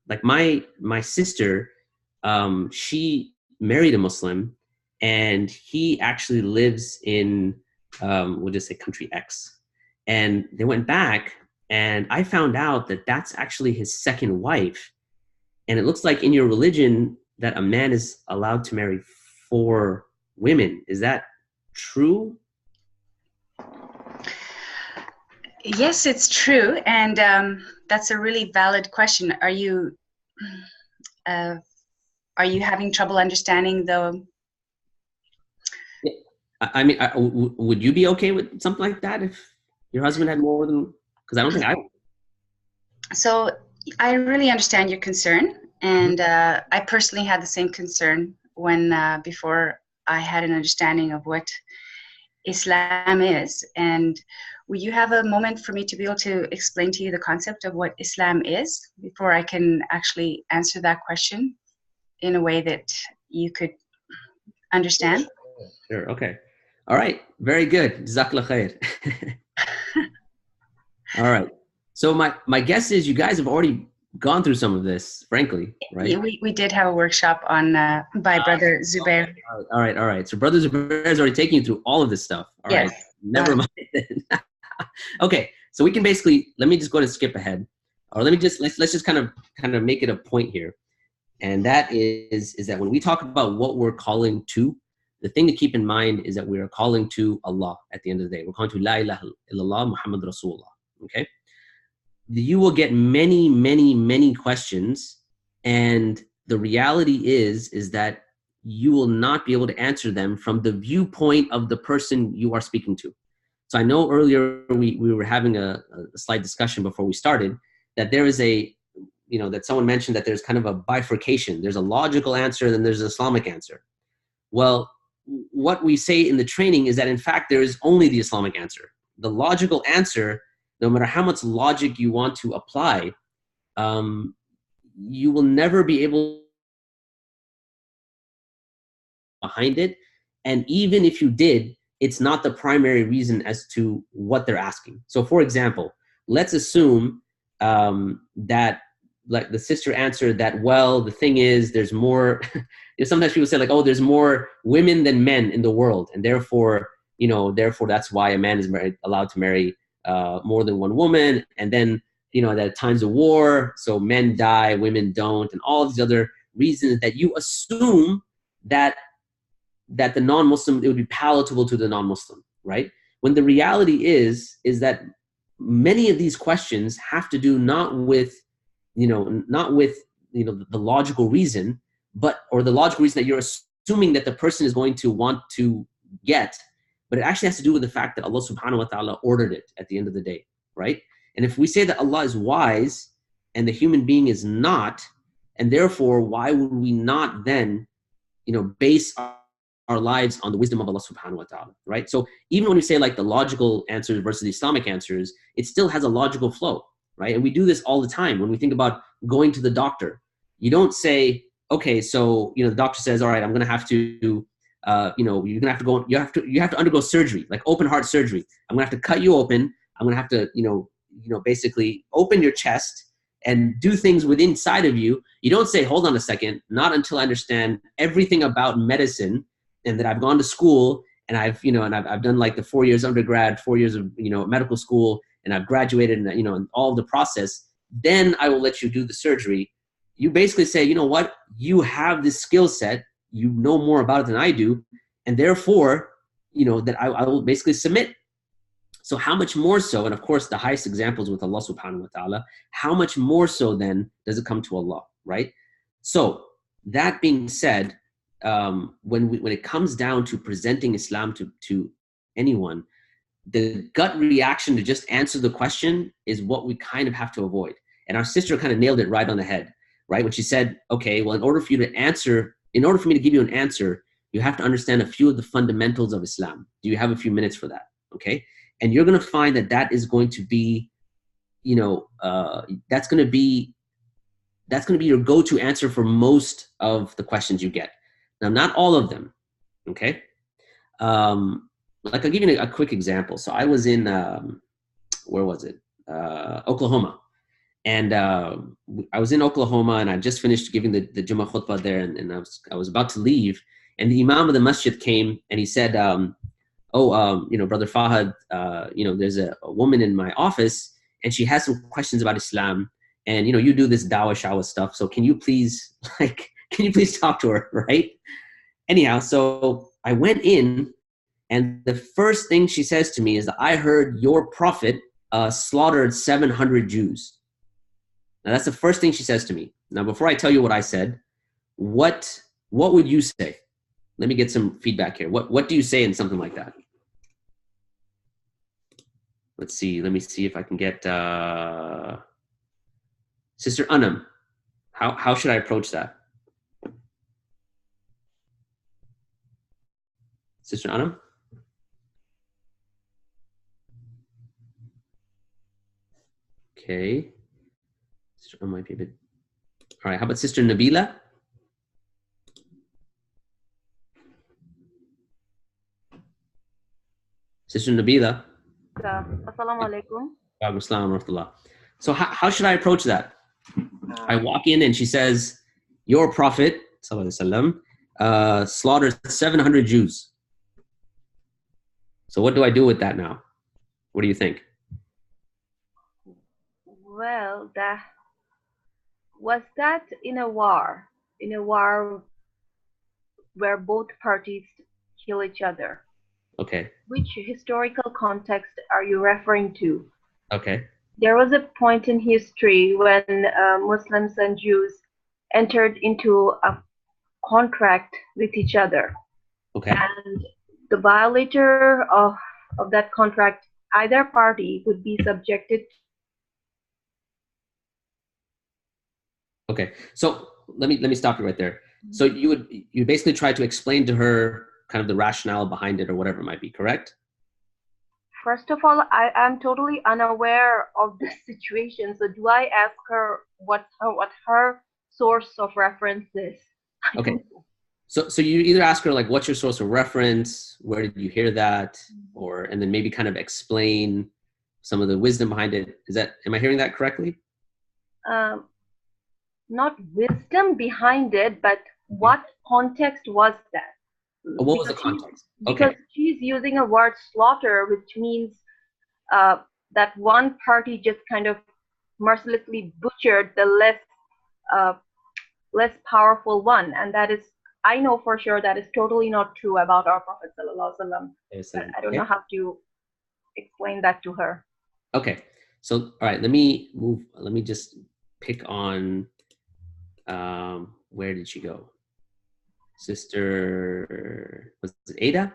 like my sister, she married a Muslim, and he actually lives in, we'll just say country X. And they went back, and I found out that that's actually his second wife. And it looks like in your religion that a man is allowed to marry 4 women. Is that true? Yes, it's true. And that's a really valid question. Are you having trouble understanding the... Yeah. I mean, would you be okay with something like that if your husband had more than... Because I don't think I would. So I really understand your concern. And I personally had the same concern when before I had an understanding of what Islam is. And will you have a moment for me to be able to explain to you the concept of what Islam is before I can actually answer that question in a way that you could understand? Sure, okay. All right, very good. Jazakallah khair. All right. So my guess is you guys have already gone through some of this, frankly, right? Yeah, we did have a workshop on by Brother Zubair. All right. So Brother Zubair is already taking you through all of this stuff. All right. Never mind. Okay, so we can basically, let me just go ahead and skip ahead, or let's just kind of make it a point here, and that is that when we talk about what we're calling to, the thing to keep in mind is that we are calling to Allah at the end of the day. We're calling to La ilaha illallah Muhammad Rasulullah. Okay. You will get many, many, many questions, and the reality is that you will not be able to answer them from the viewpoint of the person you are speaking to. So I know earlier we were having a slight discussion before we started that there is that someone mentioned that there's kind of a bifurcation. There's a logical answer, then there's an Islamic answer. Well, what we say in the training is that in fact there is only the Islamic answer. The logical answer, no matter how much logic you want to apply, you will never be able behind it. And even if you did, it's not the primary reason as to what they're asking. So for example, let's assume that like the sister answered that, well, the thing is there's more, sometimes people say like, oh, there's more women than men in the world. And therefore that's why a man is allowed to marry more than one woman. And then, that at times of war, so men die, women don't, and all these other reasons that you assume that the non-Muslim, it would be palatable to the non-Muslim, right? When the reality is that many of these questions have to do not with the logical reason, or the logical reason that you're assuming that the person is going to want to get, but it actually has to do with the fact that Allah subhanahu wa ta'ala ordered it at the end of the day, right? And if we say that Allah is wise and the human being is not, and therefore why would we not then, base our lives on the wisdom of Allah subhanahu wa ta'ala, right? So even when we say like the logical answers versus the Islamic answers, it still has a logical flow, right? And we do this all the time when we think about going to the doctor. You don't say, okay, so, the doctor says, all right, I'm going to have to, you're going to have to go, you have to undergo surgery, like open heart surgery. I'm going to have to cut you open. I'm going to have to, basically open your chest and do things within inside of you. You don't say, hold on a second, not until I understand everything about medicine and that I've gone to school and I've done like the 4 years undergrad, 4 years of, medical school, and I've graduated and, and all of the process, then I will let you do the surgery. You basically say, you know what, you have this skill set, you know more about it than I do, and therefore, that I will basically submit. So how much more so, and of course the highest examples with Allah subhanahu wa ta'ala, how much more so then does it come to Allah, right? So that being said, when it comes down to presenting Islam to anyone, the gut reaction to just answer the question is what we kind of have to avoid. And our sister kind of nailed it right on the head, right? When she said, okay, well, in order for me to give you an answer, you have to understand a few of the fundamentals of Islam. Do you have a few minutes for that? Okay. And you're going to find that is going to be, that's going to be your go-to answer for most of the questions you get. Now, not all of them. Okay. Like I'll give you a quick example. So I was in, where was it? Oklahoma. And I was in Oklahoma and I just finished giving the Jummah khutbah there, and I was about to leave, and the Imam of the masjid came and he said, Brother Fahad, there's a woman in my office and she has some questions about Islam, and you do this Dawah Shawa stuff, so can you please talk to her, right? Anyhow, so I went in, and the first thing she says to me is that I heard your prophet slaughtered 700 Jews. Now that's the first thing she says to me. Now, before I tell you what I said, what would you say? Let me get some feedback here. What do you say in something like that? Let's see. Let me see if I can get Sister Anam. How should I approach that? Sister Anam? Okay. Sister Anam might be a bit. All right. How about Sister Nabila? Sister Nabila. Assalamu alaikum. Wa alaikum assalam wa rahmatullah. So how should I approach that? I walk in and she says, your prophet, sallallahu alaihi wasallam, slaughtered 700 Jews. So what do I do with that now? What do you think? Well, was that in a war where both parties kill each other? Okay. Which historical context are you referring to? Okay. There was a point in history when Muslims and Jews entered into a contract with each other. Okay. And the violator of that contract, either party, would be subjected. Okay. So let me stop you right there. So you basically try to explain to her kind of the rationale behind it or whatever it might be, correct? First of all, I am totally unaware of the situation. So do I ask her what her source of reference is? Okay. So you either ask her like, what's your source of reference? Where did you hear that? And then maybe kind of explain some of the wisdom behind it. Am I hearing that correctly? Not wisdom behind it, but what context was that? What was the context? Because she's using a word slaughter, which means that one party just kind of mercilessly butchered the less powerful one, and that is, I know for sure that is totally not true about our Prophet sallallahu alaihi wasallam. I don't know how to explain that to her. Okay, so all right, let me just pick on where did she go? Sister, was it Ada?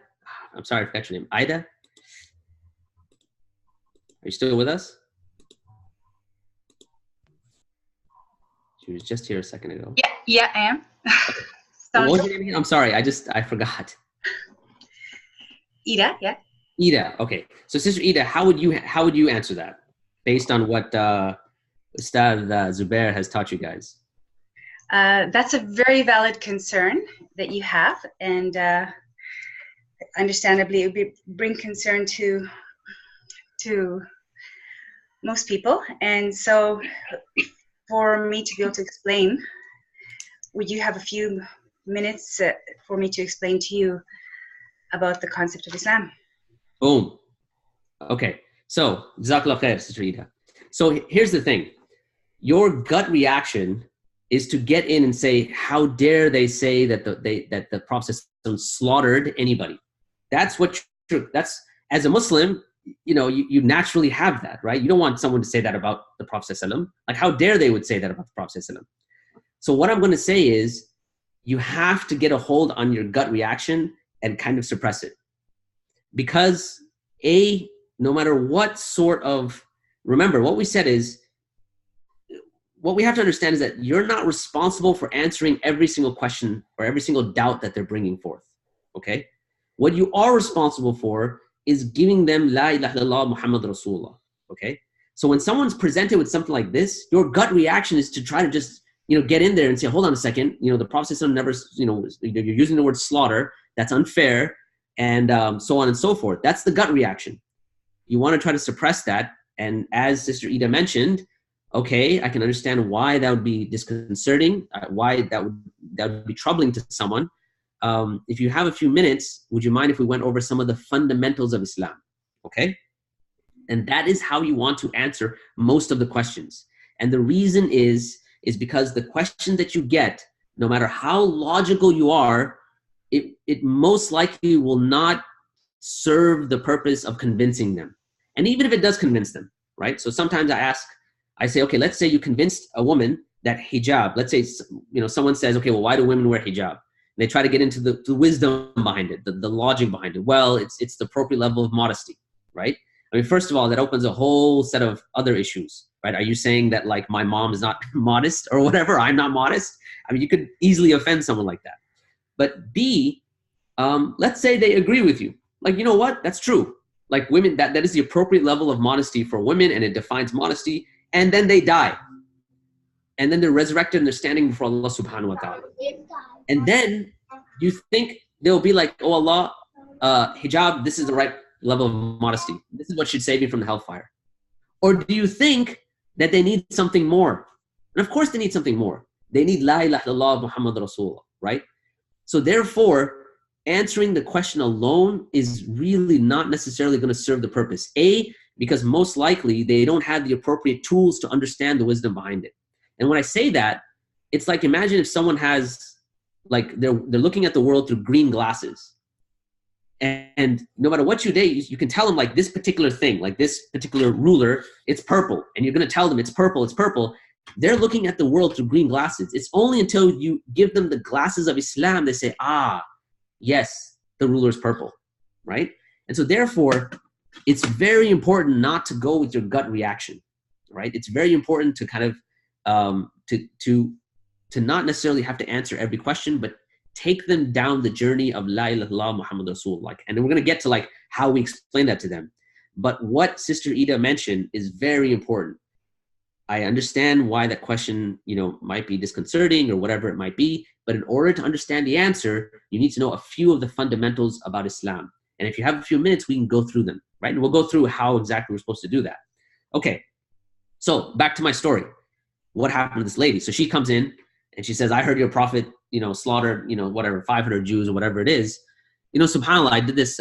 I'm sorry, I forgot your name. Ida? Are you still with us? She was just here a second ago. Yeah, I am. What was your name again? I'm sorry, I forgot. Ida, yeah. Ida, okay. So Sister Ida, how would you answer that based on what Ustad Zubair has taught you guys? That's a very valid concern that you have, and understandably it would bring concern to most people. And so for me to be able to explain, would you have a few minutes for me to explain to you about the concept of Islam. Boom. Okay. So, Jazakallah khair, Sister Ida. So here's the thing. Your gut reaction is to get in and say, how dare they say that the Prophet slaughtered anybody? That's that's, as a Muslim, you naturally have that, right? You don't want someone to say that about the Prophet. Like, how dare they would say that about the Prophet. So what I'm going to say is, you have to get a hold on your gut reaction and kind of suppress it. Because no matter what sort of, remember what we said is, what we have to understand is that you're not responsible for answering every single question or every single doubt that they're bringing forth, okay? What you are responsible for is giving them La ilaha illallah Muhammad Rasulullah, okay? So when someone's presented with something like this, your gut reaction is to try to just, get in there and say, hold on a second, the Prophet never, you're using the word slaughter, that's unfair, and so on and so forth. That's the gut reaction. You want to try to suppress that, and as Sister Ida mentioned, okay, I can understand why that would be disconcerting, why that would be troubling to someone. If you have a few minutes, would you mind if we went over some of the fundamentals of Islam? Okay? And that is how you want to answer most of the questions. And the reason is because the question that you get, no matter how logical you are, it most likely will not serve the purpose of convincing them. And even if it does convince them, right? So sometimes I say, okay, let's say you convinced a woman that hijab, let's say, someone says, okay, well, why do women wear hijab? And they try to get into the wisdom behind it, the logic behind it. Well, it's the appropriate level of modesty, right? I mean, first of all, that opens a whole set of other issues, right? Are you saying that, like, my mom is not modest or whatever, I'm not modest? I mean, you could easily offend someone like that. But B, let's say they agree with you. Like, you know what? That's true. Like, women, that is the appropriate level of modesty for women, and it defines modesty. And then they die. And then they're resurrected and they're standing before Allah subhanahu wa ta'ala. And then you think they'll be like, oh Allah, hijab, this is the right level of modesty. This is what should save me from the hellfire. Or do you think that they need something more? And of course they need something more. They need La ilaha illallah Muhammad Rasulullah, right? So therefore, answering the question alone is really not necessarily going to serve the purpose. Because most likely they don't have the appropriate tools to understand the wisdom behind it. And when I say that, it's like, imagine if someone has, like, they're looking at the world through green glasses. And no matter what you can tell them, like, this particular thing, like this particular ruler, it's purple. And you're going to tell them it's purple. They're looking at the world through green glasses. It's only until you give them the glasses of Islam, they say, yes, the ruler is purple, right? And so therefore, it's very important not to go with your gut reaction, right? It's very important to kind of, to not necessarily have to answer every question, but take them down the journey of La ilaha illallah Muhammad Rasulullah. And then we're going to get to, like, how we explain that to them. But what Sister Ida mentioned is very important. I understand why that question, might be disconcerting or whatever it might be, but in order to understand the answer, you need to know a few of the fundamentals about Islam. And if you have a few minutes, we can go through them, right? And we'll go through how exactly we're supposed to do that. Okay, so back to my story. What happened to this lady? So she comes in and she says, I heard your prophet, slaughtered, whatever, 500 Jews or whatever it is. SubhanAllah, I did this,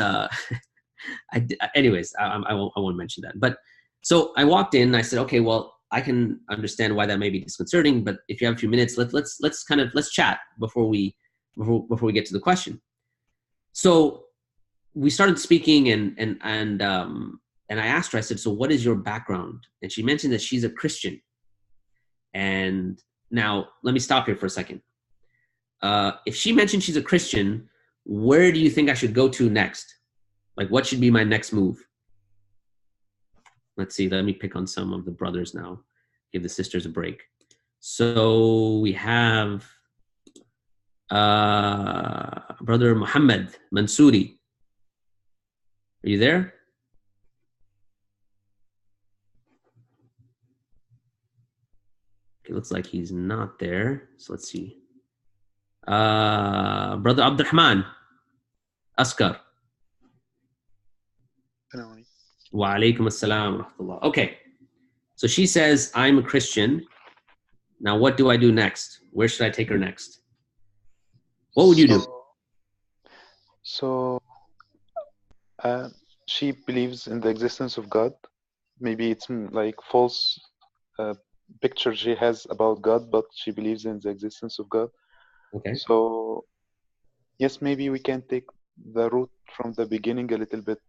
anyways, I won't mention that. But so I walked in and I said, okay, well, I can understand why that may be disconcerting, but if you have a few minutes, let's chat before we get to the question. So we started speaking and I asked her, I said, so what is your background? And she mentioned that she's a Christian. And now let me stop here for a second. If she mentioned she's a Christian, where do you think I should go to next? Like, what should be my next move? Let's see, let me pick on some of the brothers now. Give the sisters a break. So we have Brother Muhammad Mansouri. Are you there? It looks like he's not there. So let's see. Brother Abdurrahman Askar. Wa alaikum assalam wa rahmatullah. Okay. So she says, I'm a Christian. Now what do I do next? Where should I take her next? What would you do? So She believes in the existence of God. Maybe it's like false picture she has about God, but she believes in the existence of God. Okay. So yes, maybe we can take the root from the beginning a little bit,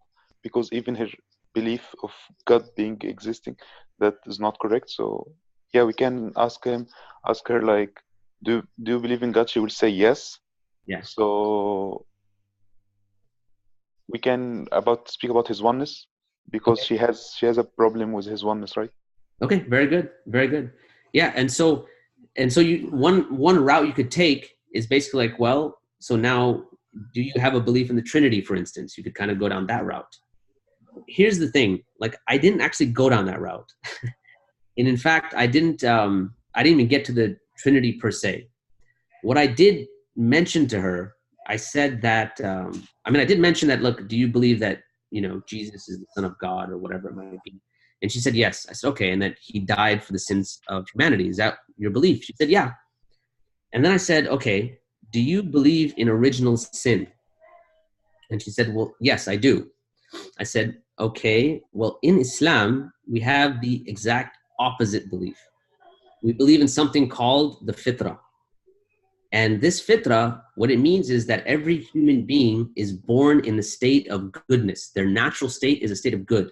because even her belief of God being existing, that is not correct. So yeah, we can ask her like, do you believe in God? She will say yes. Yeah. So we can speak about his oneness, because she has a problem with his oneness, right? Okay, very good, very good. Yeah, and so you one route you could take is basically like, well, so now do you have a belief in the Trinity, for instance? You could kind of go down that route. Here's the thing, like I didn't actually go down that route. And in fact, I didn't even get to the Trinity per se. What I did mention to her, I said that, I did mention that, look, do you believe that, Jesus is the Son of God or whatever it might be? And she said, yes. I said, okay. And that he died for the sins of humanity. Is that your belief? She said, yeah. And then I said, okay, do you believe in original sin? And she said, well, yes, I do. I said, okay, well, in Islam, we have the exact opposite belief. We believe in something called the fitrah. And this fitrah, what it means is that every human being is born in the state of goodness. Their natural state is a state of good,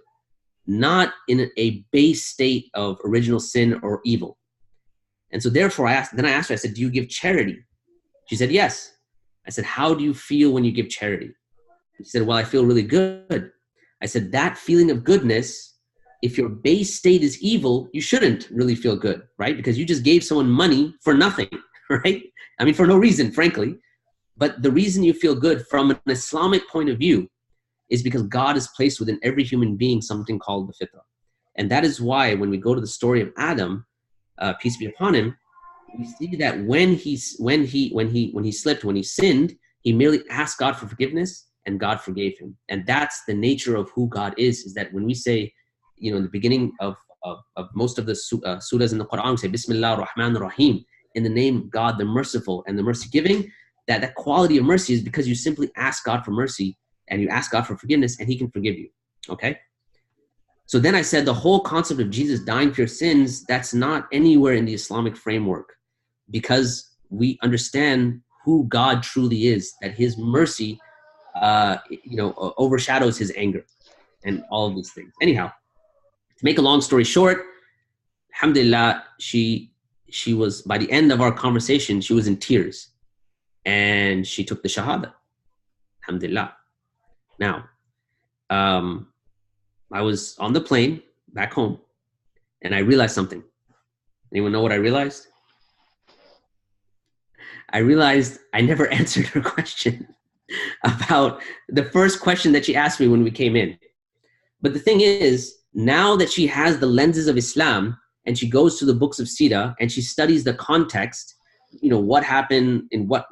not in a base state of original sin or evil. And so therefore I asked her, I said, do you give charity? She said, yes. I said, how do you feel when you give charity? She said, well, I feel really good. I said, that feeling of goodness, if your base state is evil, you shouldn't really feel good, right? Because you just gave someone money for nothing, right? For no reason, frankly. But the reason you feel good from an Islamic point of view is because God has placed within every human being something called the fitrah. And that is why when we go to the story of Adam, peace be upon him, we see that when he slipped, when he sinned, he merely asked God for forgiveness and God forgave him. And that's the nature of who God is that when we say, in the beginning of most of the surahs in the Quran, we say, Bismillah ar-Rahman ar-Rahim, in the name of God, the merciful and the mercy giving, that quality of mercy is because you simply ask God for mercy and you ask God for forgiveness and he can forgive you, okay? So then I said the whole concept of Jesus dying for your sins, that's not anywhere in the Islamic framework because we understand who God truly is, that his mercy, overshadows his anger and all of these things. Anyhow, to make a long story short, alhamdulillah, she was, by the end of our conversation, she was in tears and she took the shahada, alhamdulillah. Now, I was on the plane back home and I realized something. Anyone know what I realized? I realized I never answered her question about the first question that she asked me when we came in. But the thing is, now that she has the lenses of Islam and she goes to the books of Sira and she studies the context, what happened and what,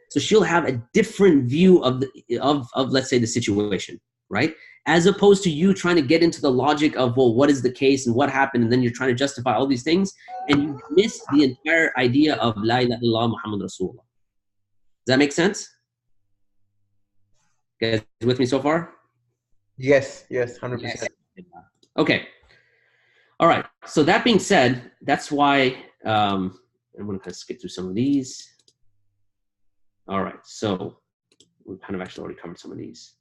so she'll have a different view of let's say the situation, right? As opposed to you trying to get into the logic of, well, what is the case and what happened? And then you're trying to justify all these things and you miss the entire idea of La ilaha illallah Muhammad Rasulullah. Does that make sense? You guys with me so far? Yes, 100%. Yes. Okay. All right. So that being said, that's why I'm going to skip through some of these. All right. So we kind of actually already covered some of these.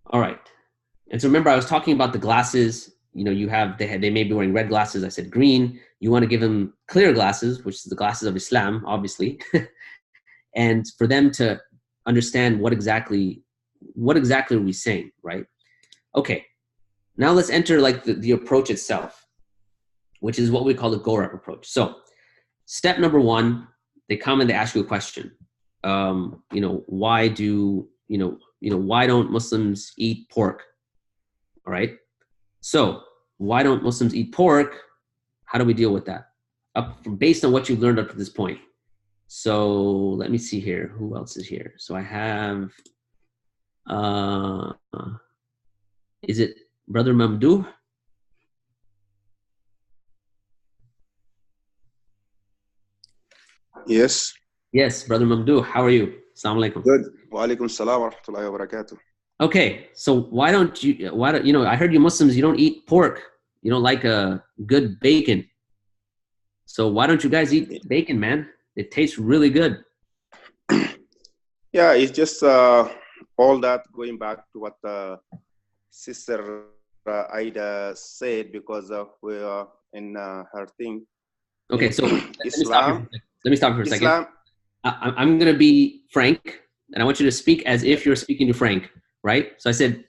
All right. And so remember, I was talking about the glasses. They may be wearing red glasses. I said green. You want to give them clear glasses, which is the glasses of Islam, obviously, and for them to understand what exactly are we saying, right? Okay. Now let's enter like the approach itself, which is what we call the Gorab approach. So step number one, they come and they ask you a question. Why don't Muslims eat pork? All right. So why don't Muslims eat pork? How do we deal with that? Based on what you've learned up to this point. So let me see here. Who else is here? So I have, is it Brother Mamdouh? Yes. Yes, Brother Mamdouh. How are you? Assalamu alaikum. Good. Wa alaikum salam wa rahmatullahi wa barakatuh. Okay, so why don't I heard you Muslims, you don't eat pork. You don't like a good bacon. So why don't you guys eat bacon, man? It tastes really good. Yeah, it's just all that going back to what Sister Aida said, because we are in her thing. Okay, so Islam. Let me stop you for a second. I'm going to be Frank, and I want you to speak as if you're speaking to Frank, right? So I said,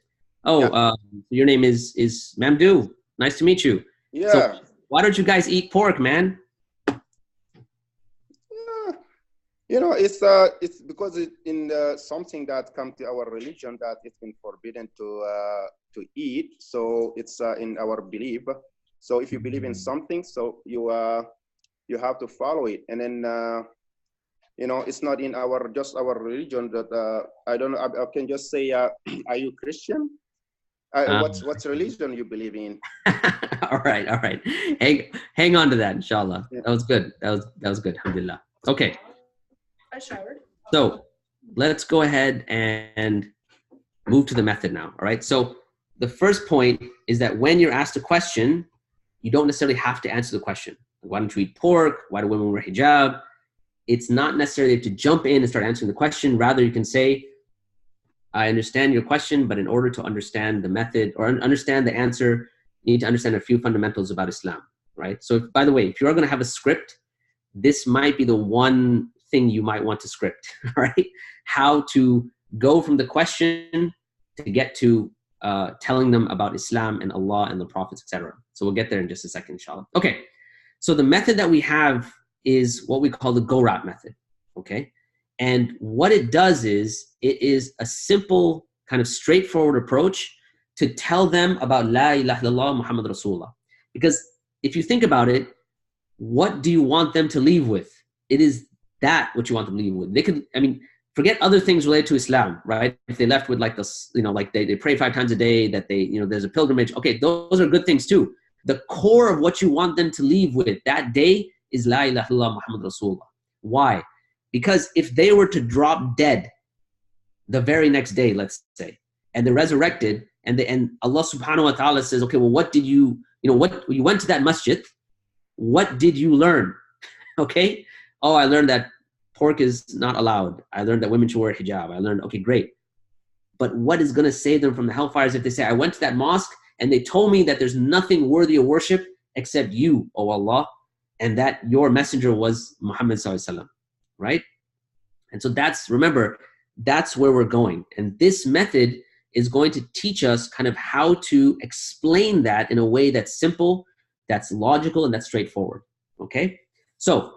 your name is Mamdou. Nice to meet you. Yeah. So why don't you guys eat pork, man? You know, it's because in something that come to our religion that it's been forbidden to eat. So it's in our belief. So if you believe in something, so you have to follow it. And then you know, it's not in our religion that I don't know. I can just say, are you Christian? What's religion you believe in? all right. Hang on to that, inshallah. Yeah. That was good. That was good. Alhamdulillah. Okay. I showered. So let's go ahead and move to the method now. All right. So the first point is that when you're asked a question, you don't necessarily have to answer the question. Why don't you eat pork? Why do women wear hijab? It's not necessarily to jump in and start answering the question. Rather, you can say, I understand your question, but in order to understand the method or understand the answer, you need to understand a few fundamentals about Islam, right? So, by the way, if you are going to have a script, this might be the one thing you might want to script, right? How to go from the question to get to telling them about Islam and Allah and the prophets, etc. So we'll get there in just a second, inshallah. Okay, so the method that we have is what we call the GORAT method, okay? And what it does is, it is a simple, kind of straightforward approach to tell them about La ilaha illallah Muhammad Rasulullah. Because if you think about it, what do you want them to leave with? It is that what you want them to leave with. They could, I mean, forget other things related to Islam, right? If they left with like this, you know, like they pray 5 times a day, that they, you know, there's a pilgrimage. Okay, those are good things too. The core of what you want them to leave with that day is La ilaha illallah Muhammad Rasulullah. Why? Because if they were to drop dead the very next day, let's say, and they're resurrected, and Allah subhanahu wa ta'ala says, okay, well, what did you went to that masjid, what did you learn? Okay? Oh, I learned that pork is not allowed. I learned that women should wear hijab. I learned, okay, great. But what is going to save them from the hellfires if they say, I went to that mosque and they told me that there's nothing worthy of worship except you, O Allah, and that your messenger was Muhammad sallallahu alaihi wasallam, right? And so remember, that's where we're going. And this method is going to teach us kind of how to explain that in a way that's simple, that's logical, and that's straightforward, okay? So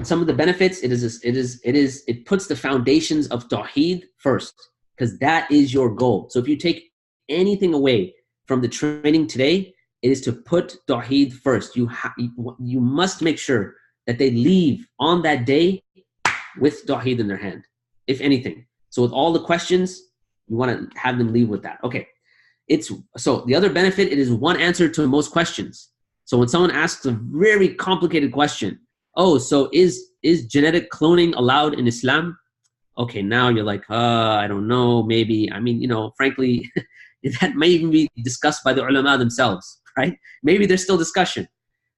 some of the benefits, it puts the foundations of Tawheed first, because that is your goal. So if you take anything away from the training today, it is to put Tawheed first. You must make sure that they leave on that day with Tawheed in their hand, if anything. So with all the questions, you want to have them leave with that. Okay. So the other benefit, it is one answer to most questions. So when someone asks a very complicated question, oh, so is genetic cloning allowed in Islam? Okay, now you're like, I don't know, maybe. I mean, you know, frankly, that may even be discussed by the ulama themselves, right? Maybe there's still discussion.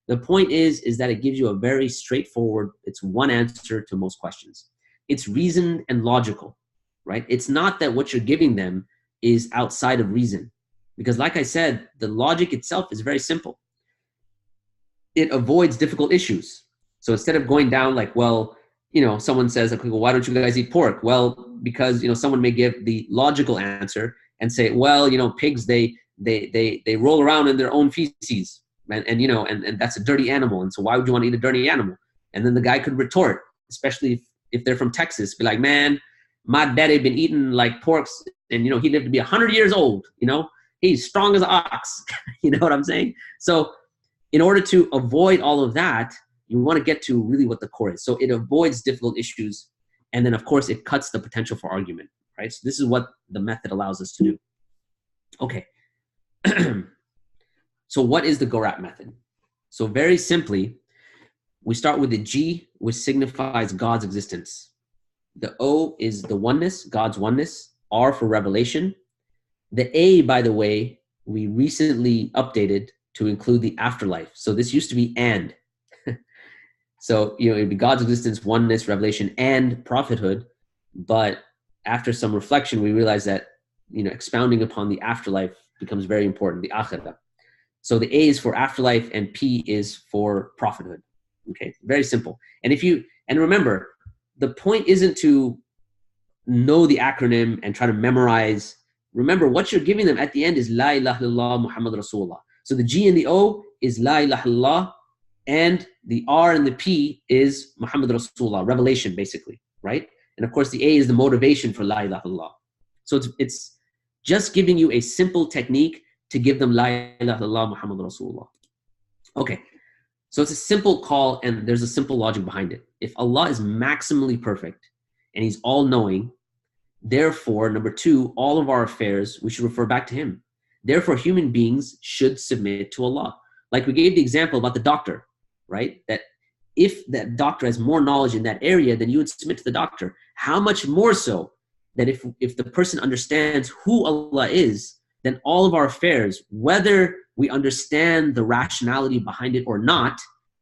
The point is that it gives you a very straightforward, it's one answer to most questions. It's reasoned and logical, right? It's not that what you're giving them is outside of reason. Because like I said, the logic itself is very simple. It avoids difficult issues. So instead of going down like, well, you know, someone says, okay, well, why don't you guys eat pork? Well, because, you know, someone may give the logical answer and say, well, you know, pigs, they roll around in their own feces. And you know, and that's a dirty animal. And so why would you want to eat a dirty animal? And then the guy could retort, especially if they're from Texas, be like, man, my daddy been eating like porks and, you know, he lived to be 100 years old, you know, he's strong as an ox. You know what I'm saying? So in order to avoid all of that, you want to get to really what the core is. So it avoids difficult issues. And then of course it cuts the potential for argument, right? So this is what the method allows us to do. Okay. So what is the GORAT method? So very simply, we start with the G, which signifies God's existence. The O is the oneness, God's oneness. R for revelation. The A, by the way, we recently updated to include the afterlife. So this used to be and. So, it'd be God's existence, oneness, revelation, and prophethood. But after some reflection, we realized that, expounding upon the afterlife becomes very important, the akhirah. So the A is for afterlife and P is for prophethood. Okay, very simple. And remember, the point isn't to know the acronym and try to memorize. Remember, what you're giving them at the end is La ilaha illallah Muhammad Rasulullah. So the G and the O is La ilaha illallah, and the R and the P is Muhammad Rasulullah, revelation basically, right? And of course the A is the motivation for La ilaha illallah. So it's just giving you a simple technique to give them La ilaha illallah Muhammad Rasulullah. Okay, so it's a simple call and there's a simple logic behind it. If Allah is maximally perfect and He's all-knowing, therefore, number two, all of our affairs, we should refer back to Him. Therefore, human beings should submit to Allah. Like we gave the example about the doctor, right? That if that doctor has more knowledge in that area, then you would submit to the doctor. How much more so that if the person understands who Allah is, then all of our affairs, whether we understand the rationality behind it or not,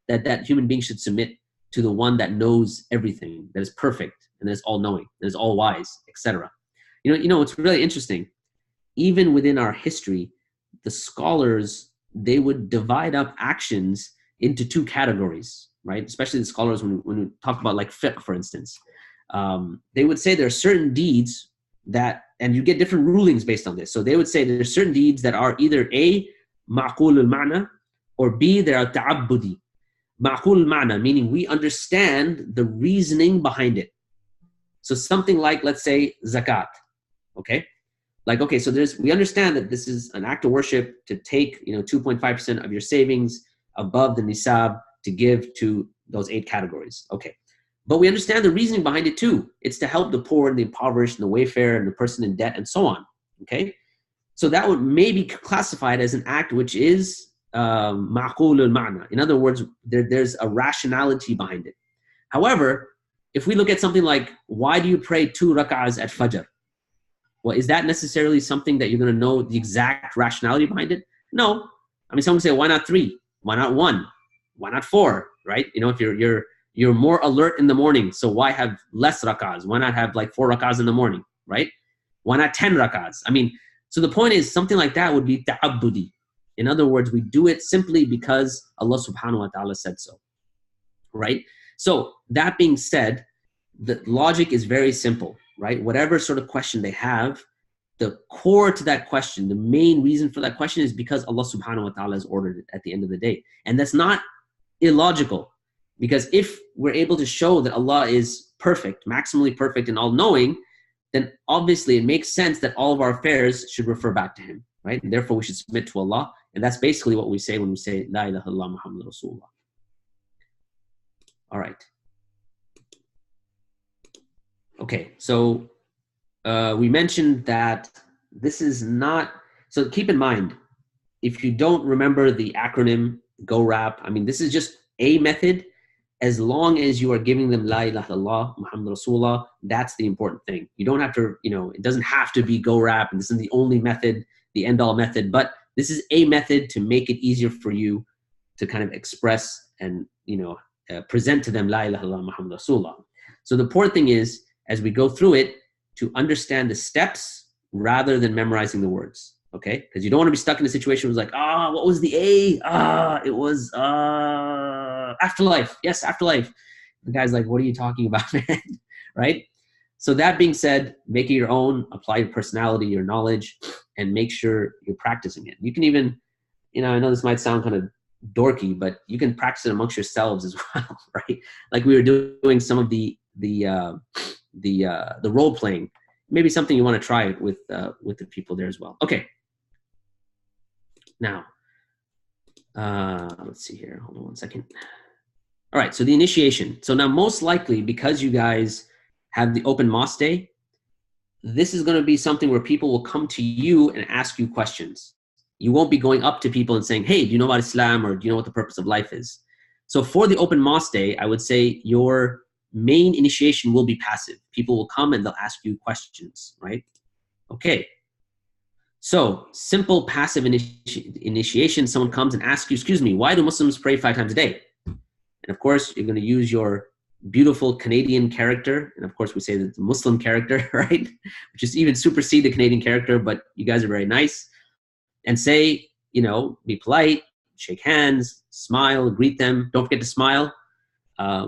that human being should submit to the one that knows everything, that is perfect, and that is all-knowing, that is all-wise, etc. It's really interesting. Even within our history, the scholars, they would divide up actions into two categories, right? Especially the scholars, when we talk about like fiqh, for instance. They would say there are certain deeds that, and you get different rulings based on this. So they would say there are certain deeds that are either A, ma'qul al-ma'na, or B, they are ta'abbudi. Ma'qul al-ma'na, meaning we understand the reasoning behind it. So something like, let's say, zakat, okay? Like, okay, so we understand that this is an act of worship to take, 2.5% of your savings above the nisab to give to those 8 categories. Okay. But we understand the reasoning behind it too. It's to help the poor and the impoverished and the wayfarer and the person in debt and so on. Okay. So that would maybe classified as an act which is ma'qul al-ma'na. In other words, there's a rationality behind it. However, if we look at something like, why do you pray 2 rak'ahs at Fajr? Well, is that necessarily something that you're going to know the exact rationality behind it? No. I mean, someone say, why not 3? Why not 1? Why not 4? Right? If you're more alert in the morning, so why have less rak'ahs? Why not have like 4 rak'ahs in the morning? Right? Why not 10 rak'ahs? I mean, so the point is something like that would be ta'abbudi. In other words, we do it simply because Allah subhanahu wa ta'ala said so. Right? So that being said, the logic is very simple. Right? Whatever sort of question they have, the core to that question, the main reason for that question is because Allah subhanahu wa ta'ala has ordered it at the end of the day. And that's not illogical, because if we're able to show that Allah is perfect, maximally perfect and all-knowing, then obviously it makes sense that all of our affairs should refer back to Him, right? And therefore we should submit to Allah. And that's basically what we say when we say La ilaha illallah Muhammad Rasulullah. All right. Okay, so we mentioned that this is not, so keep in mind, if you don't remember the acronym GoRap, I mean, this is just a method. As long as you are giving them La ilaha illallah Muhammad Rasulullah, that's the important thing. You don't have to, it doesn't have to be GoRap, and this isn't the only method, the end-all method, but this is a method to make it easier for you to kind of express and, present to them La ilaha illallah Muhammad Rasulullah. So the important thing is, as we go through it, to understand the steps rather than memorizing the words, okay? Because you don't want to be stuck in a situation where it's like, what was the A? It was afterlife. Yes, afterlife. The guy's like, what are you talking about, man? Right? So that being said, make it your own, apply your personality, your knowledge, and make sure you're practicing it. You can even, I know this might sound kind of dorky, but you can practice it amongst yourselves as well, right? Like we were doing some of the role playing, maybe something you want to try with the people there as well. Okay. Now, let's see here. Hold on one second. All right. So the initiation. So now most likely, because you guys have the open mosque day, this is going to be something where people will come to you and ask you questions. You won't be going up to people and saying, hey, do you know about Islam, or do you know what the purpose of life is? So for the open mosque day, I would say your main initiation will be passive. People will come and they'll ask you questions, right? Okay. So simple passive initiation, someone comes and asks you, excuse me, why do Muslims pray 5 times a day? And of course, you're going to use your beautiful Canadian character. And of course, we say that the Muslim character, right? Which is even supersede the Canadian character, but you guys are very nice. And say, you know, be polite, shake hands, smile, greet them. Don't forget to smile.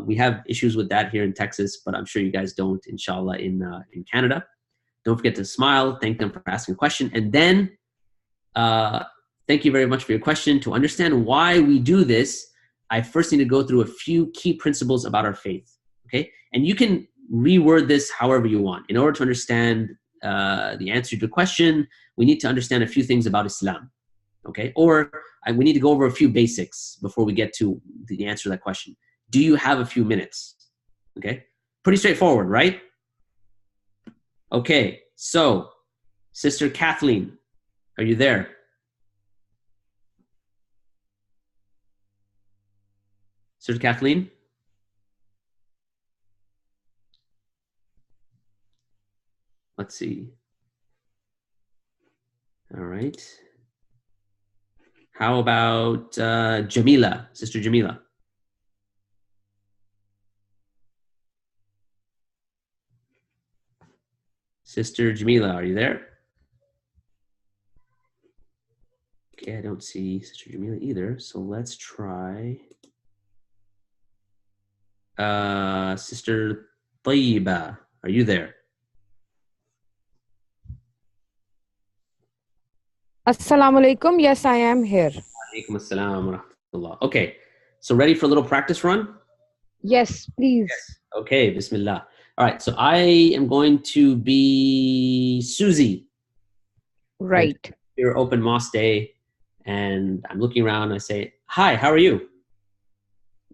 We have issues with that here in Texas, but I'm sure you guys don't, inshallah, in Canada. Don't forget to smile, thank them for asking a question. And then, thank you very much for your question. To understand why we do this, I first need to go through a few key principles about our faith, okay? And you can reword this however you want. In order to understand the answer to the question, we need to understand a few things about Islam, okay? Or we need to go over a few basics before we get to the answer to that question. Do you have a few minutes? Okay, pretty straightforward, right? Okay, so Sister Kathleen, are you there? Sister Kathleen? Let's see. All right. How about Jamila, Sister Jamila? Sister Jamila, are you there? Okay, I don't see Sister Jamila either, so let's try Sister Tayyiba, are you there? Assalamu alaikum. Yes, I am here. Alaikum assalam wa rahmatullah. Okay, so ready for a little practice run? Yes, please. Yes. Okay, bismillah. All right, so I am going to be Susie. Right. Your open mosque day, and I'm looking around and I say, hi, how are you?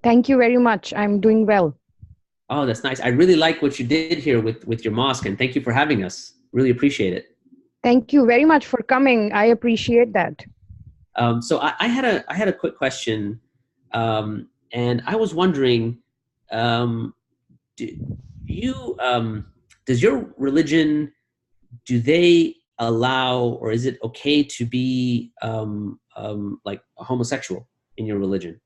Thank you very much. I'm doing well. Oh, that's nice. I really like what you did here with your mosque, and thank you for having us. Really appreciate it. Thank you very much for coming. I appreciate that. So I had a quick question, and I was wondering, does your religion, do they allow, or is it okay to be like a homosexual in your religion?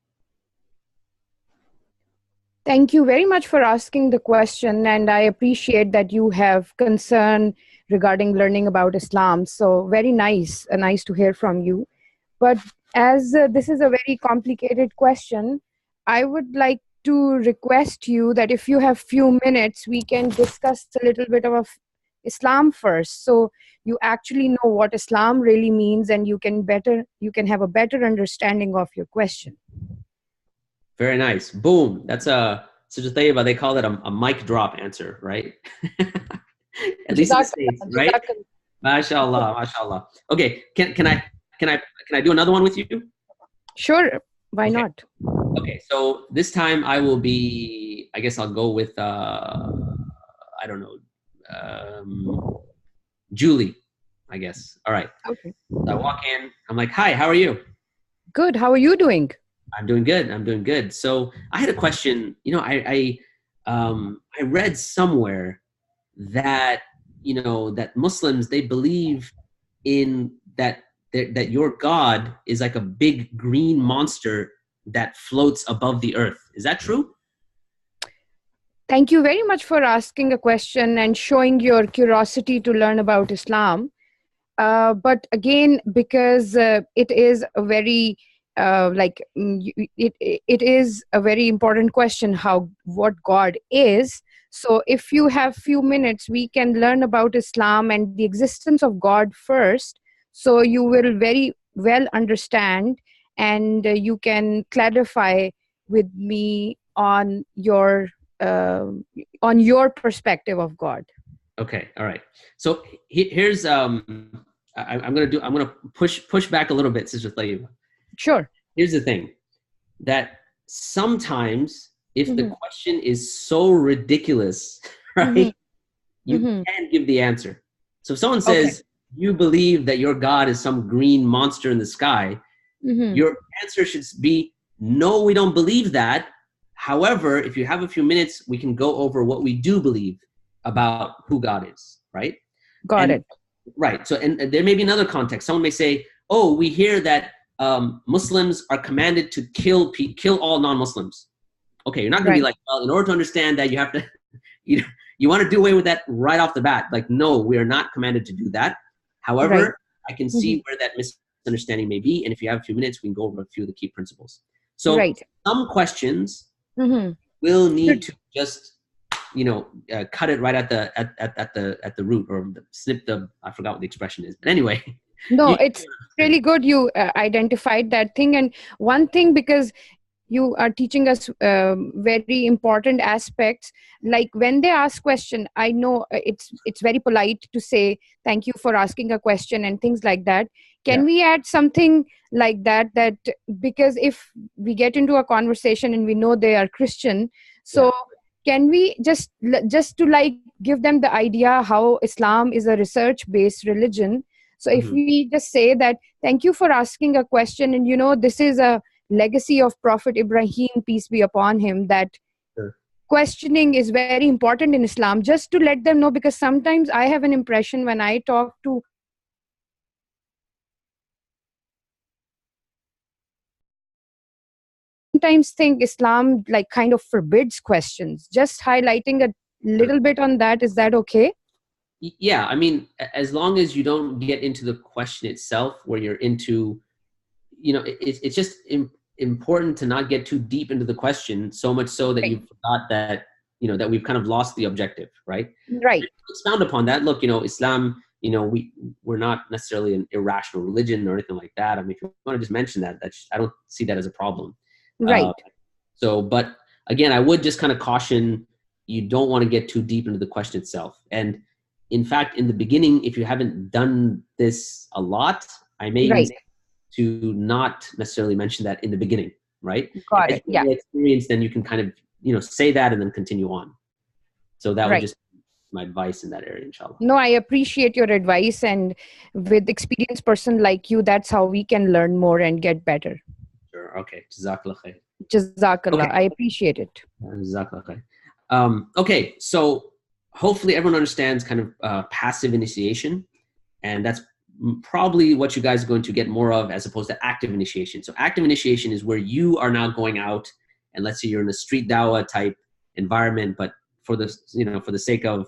Thank you very much for asking the question, and I appreciate that you have concern regarding learning about Islam. So very nice, nice to hear from you. But as this is a very complicated question, I would like to request you that if you have few minutes, we can discuss a little bit of Islam first, so you actually know what Islam really means, and you can have a better understanding of your question. Very nice. Boom. That's Sister Tayyiba, they call that a mic drop answer, right? At least in the States, right? MashaAllah, MashaAllah. Okay, can I do another one with you? Sure. Why not? Okay, so this time I will be, I guess I'll go with I don't know, Julie, I guess. All right. Okay. So I walk in, I'm like, hi, how are you? Good. How are you doing? I'm doing good. I'm doing good. So I had a question. You know, I read somewhere that, you know, that Muslims, they believe in that your God is like a big green monster that floats above the earth. Is that true? Thank you very much for asking a question and showing your curiosity to learn about Islam. But again, because it is a very it is a very important question, what God is. So if you have few minutes, we can learn about Islam and the existence of God first, so you will very well understand, and you can clarify with me on your perspective of God. Okay, all right. So here's I'm gonna push back a little bit, Sister Tayyiba. Sure. Here's the thing, that sometimes if the question is so ridiculous, right, you can't give the answer. So if someone says, you believe that your God is some green monster in the sky, your answer should be, no, we don't believe that. However, if you have a few minutes, we can go over what we do believe about who God is, right? Got it. Right. So, and there may be another context. Someone may say, oh, we hear that Muslims are commanded to kill all non-Muslims. Okay, you're not going to be like, well, in order to understand that, you have to, you want to do away with that right off the bat. Like, no, we are not commanded to do that. However, I can see where that misunderstanding may be. And if you have a few minutes, we can go over a few of the key principles. So some questions will need to just, cut it right at the root, or snip the, I forgot what the expression is. But anyway. No, it's really good you identified that thing. And one thing, because you are teaching us very important aspects, like when they ask question, I know it's very polite to say thank you for asking a question and things like that. Can we add something like that because if we get into a conversation and we know they are Christian, so can we just to like give them the idea how Islam is a research based religion? So if we just say that thank you for asking a question, and this is a legacy of Prophet Ibrahim, peace be upon him, that questioning is very important in Islam, just to let them know, because sometimes I have an impression when I talk to sometimes think Islam like kind of forbids questions. Just highlighting a little bit on that, is that okay? Yeah, I mean, as long as you don't get into the question itself, where you're into, it's just important to not get too deep into the question, so much so that you forgot that, that we've kind of lost the objective, right? Right. Expound upon that. Look, Islam, we're not necessarily an irrational religion or anything like that. I mean, if you want to just mention that, I don't see that as a problem. Right. But again, I would just kind of caution, you don't want to get too deep into the question itself. And in fact, in the beginning, if you haven't done this a lot, I may even to not necessarily mention that in the beginning, right? Got it. Yeah. Experience, then you can kind of, say that and then continue on. So that would just be my advice in that area, inshallah. No, I appreciate your advice, and with experienced person like you, that's how we can learn more and get better. Sure. Okay. Jazakallah khair. Jazakallah. I appreciate it. Jazakallah khair. Okay. So hopefully everyone understands kind of passive initiation, and that's probably what you guys are going to get more of, as opposed to active initiation. So active initiation is where you are now going out, and let's say you're in a street dawah type environment, but for the sake of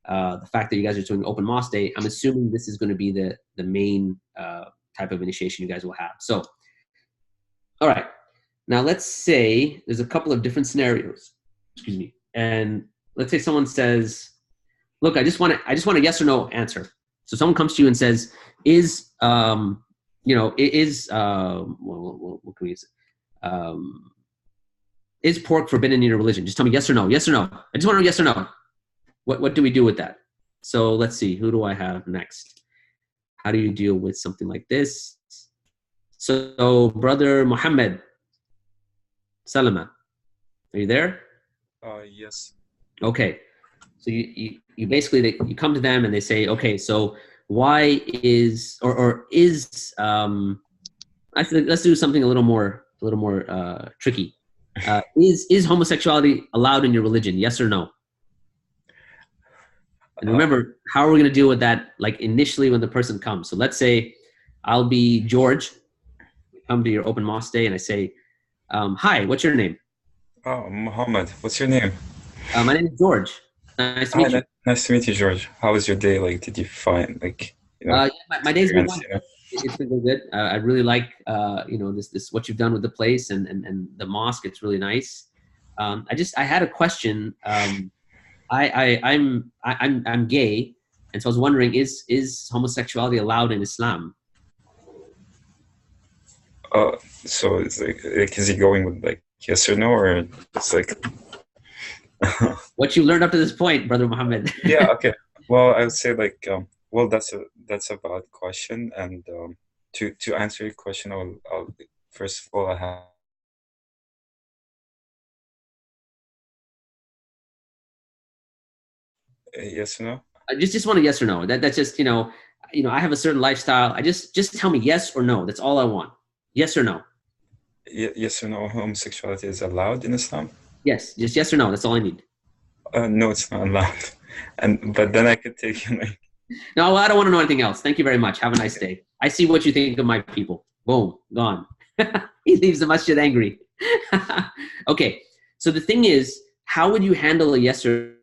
the fact that you guys are doing open mosque day, I'm assuming this is going to be the main type of initiation you guys will have. So, all right, now let's say there's a couple of different scenarios. Excuse me, and let's say someone says, "Look, I just want a yes or no answer." So someone comes to you and says, "Is what can we use? Is pork forbidden in your religion?" Just tell me yes or no. Yes or no. I just want to know yes or no. What do we do with that? So let's see. Who do I have next? How do you deal with something like this? So brother Muhammad Salama, are you there? Yes. Okay. So you basically, you come to them and they say, okay, so why is, or is, actually, let's do something a little more tricky. Is homosexuality allowed in your religion? Yes or no? And remember, how are we going to deal with that? Like initially when the person comes. So let's say I'll be George, come to your open mosque day, and I say, hi, what's your name? Oh, Muhammad. What's your name? My name is George. Nice to meet you. Nice to meet you, George. How was your day? Like, did you find my day's been good. It's been good. I really like this what you've done with the place and the mosque. It's really nice. I had a question. I'm gay, and so I was wondering, is homosexuality allowed in Islam? So it's like is he going with like yes or no, or it's like what you learned up to this point, brother Muhammad? Yeah. Okay. Well, I would say like well, that's a valid question, and to answer your question, I'll first of all I have. Yes or no? I just want a yes or no. That's just I have a certain lifestyle. I just tell me yes or no. That's all I want. Yes or no? Yes or no? Homosexuality is allowed in Islam? Yes, just yes or no. That's all I need. No, it's not allowed. But then I could take your mic. No, I don't want to know anything else. Thank you very much. Have a nice day. I see what you think of my people. Boom, gone. He leaves the masjid angry. Okay, so the thing is, how would you handle a yes or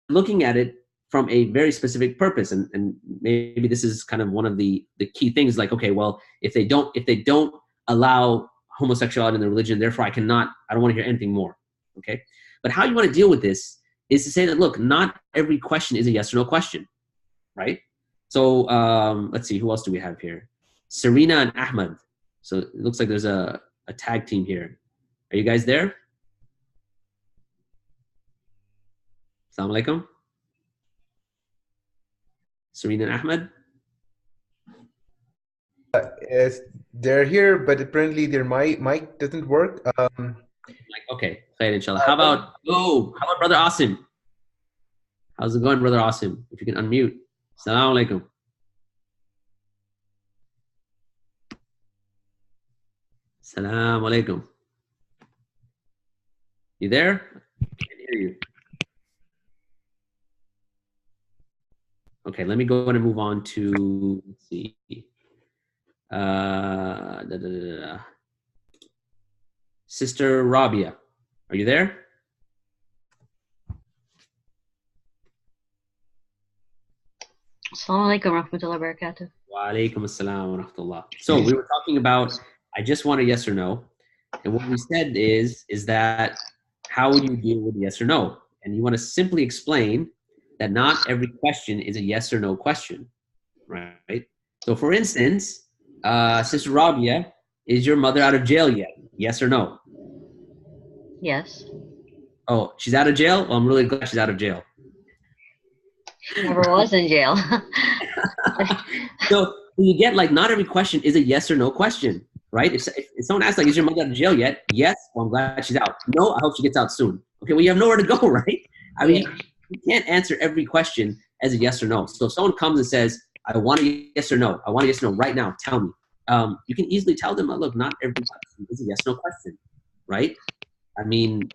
looking at it from a very specific purpose, and maybe this is kind of one of the key things, like, okay, well, if they don't allow homosexuality in the religion, therefore I don't want to hear anything more. Okay, but how you want to deal with this is to say that, look, not every question is a yes or no question, right? So let's see, who else do we have here? Serena and Ahmed. So it looks like there's a tag team here. Are you guys there? Assalamu alaikum. Serena and Ahmed? Yes, they're here, but apparently their mic doesn't work. Okay, khair, inshallah. How about Brother Asim? How's it going, Brother Asim? If you can unmute. Assalamu alaikum. Assalamu alaikum. You there? I can't hear you. Okay, let me go ahead and move on to, let's see. Sister Rabia, are you there? Assalamu alaikum warahmatullahi wabarakatuh. Wa alaikum assalam wa rahmatullah. So we were talking about, I just want a yes or no. And what we said is that how would you deal with yes or no? And you want to simply explain that not every question is a yes or no question, right? So for instance, Sister Rabia, is your mother out of jail yet? Yes or no? Yes. Oh, she's out of jail? Well, I'm really glad she's out of jail. She never was in jail. So you get, like, not every question is a yes or no question, right? If someone asks, like, is your mother out of jail yet? Yes, well, I'm glad she's out. No, I hope she gets out soon. Okay, well, you have nowhere to go, right? I mean, you can't answer every question as a yes or no. So if someone comes and says, I want a yes or no, I want a yes or no right now, tell me. You can easily tell them, look, not every question is a yes or no question, right? I mean,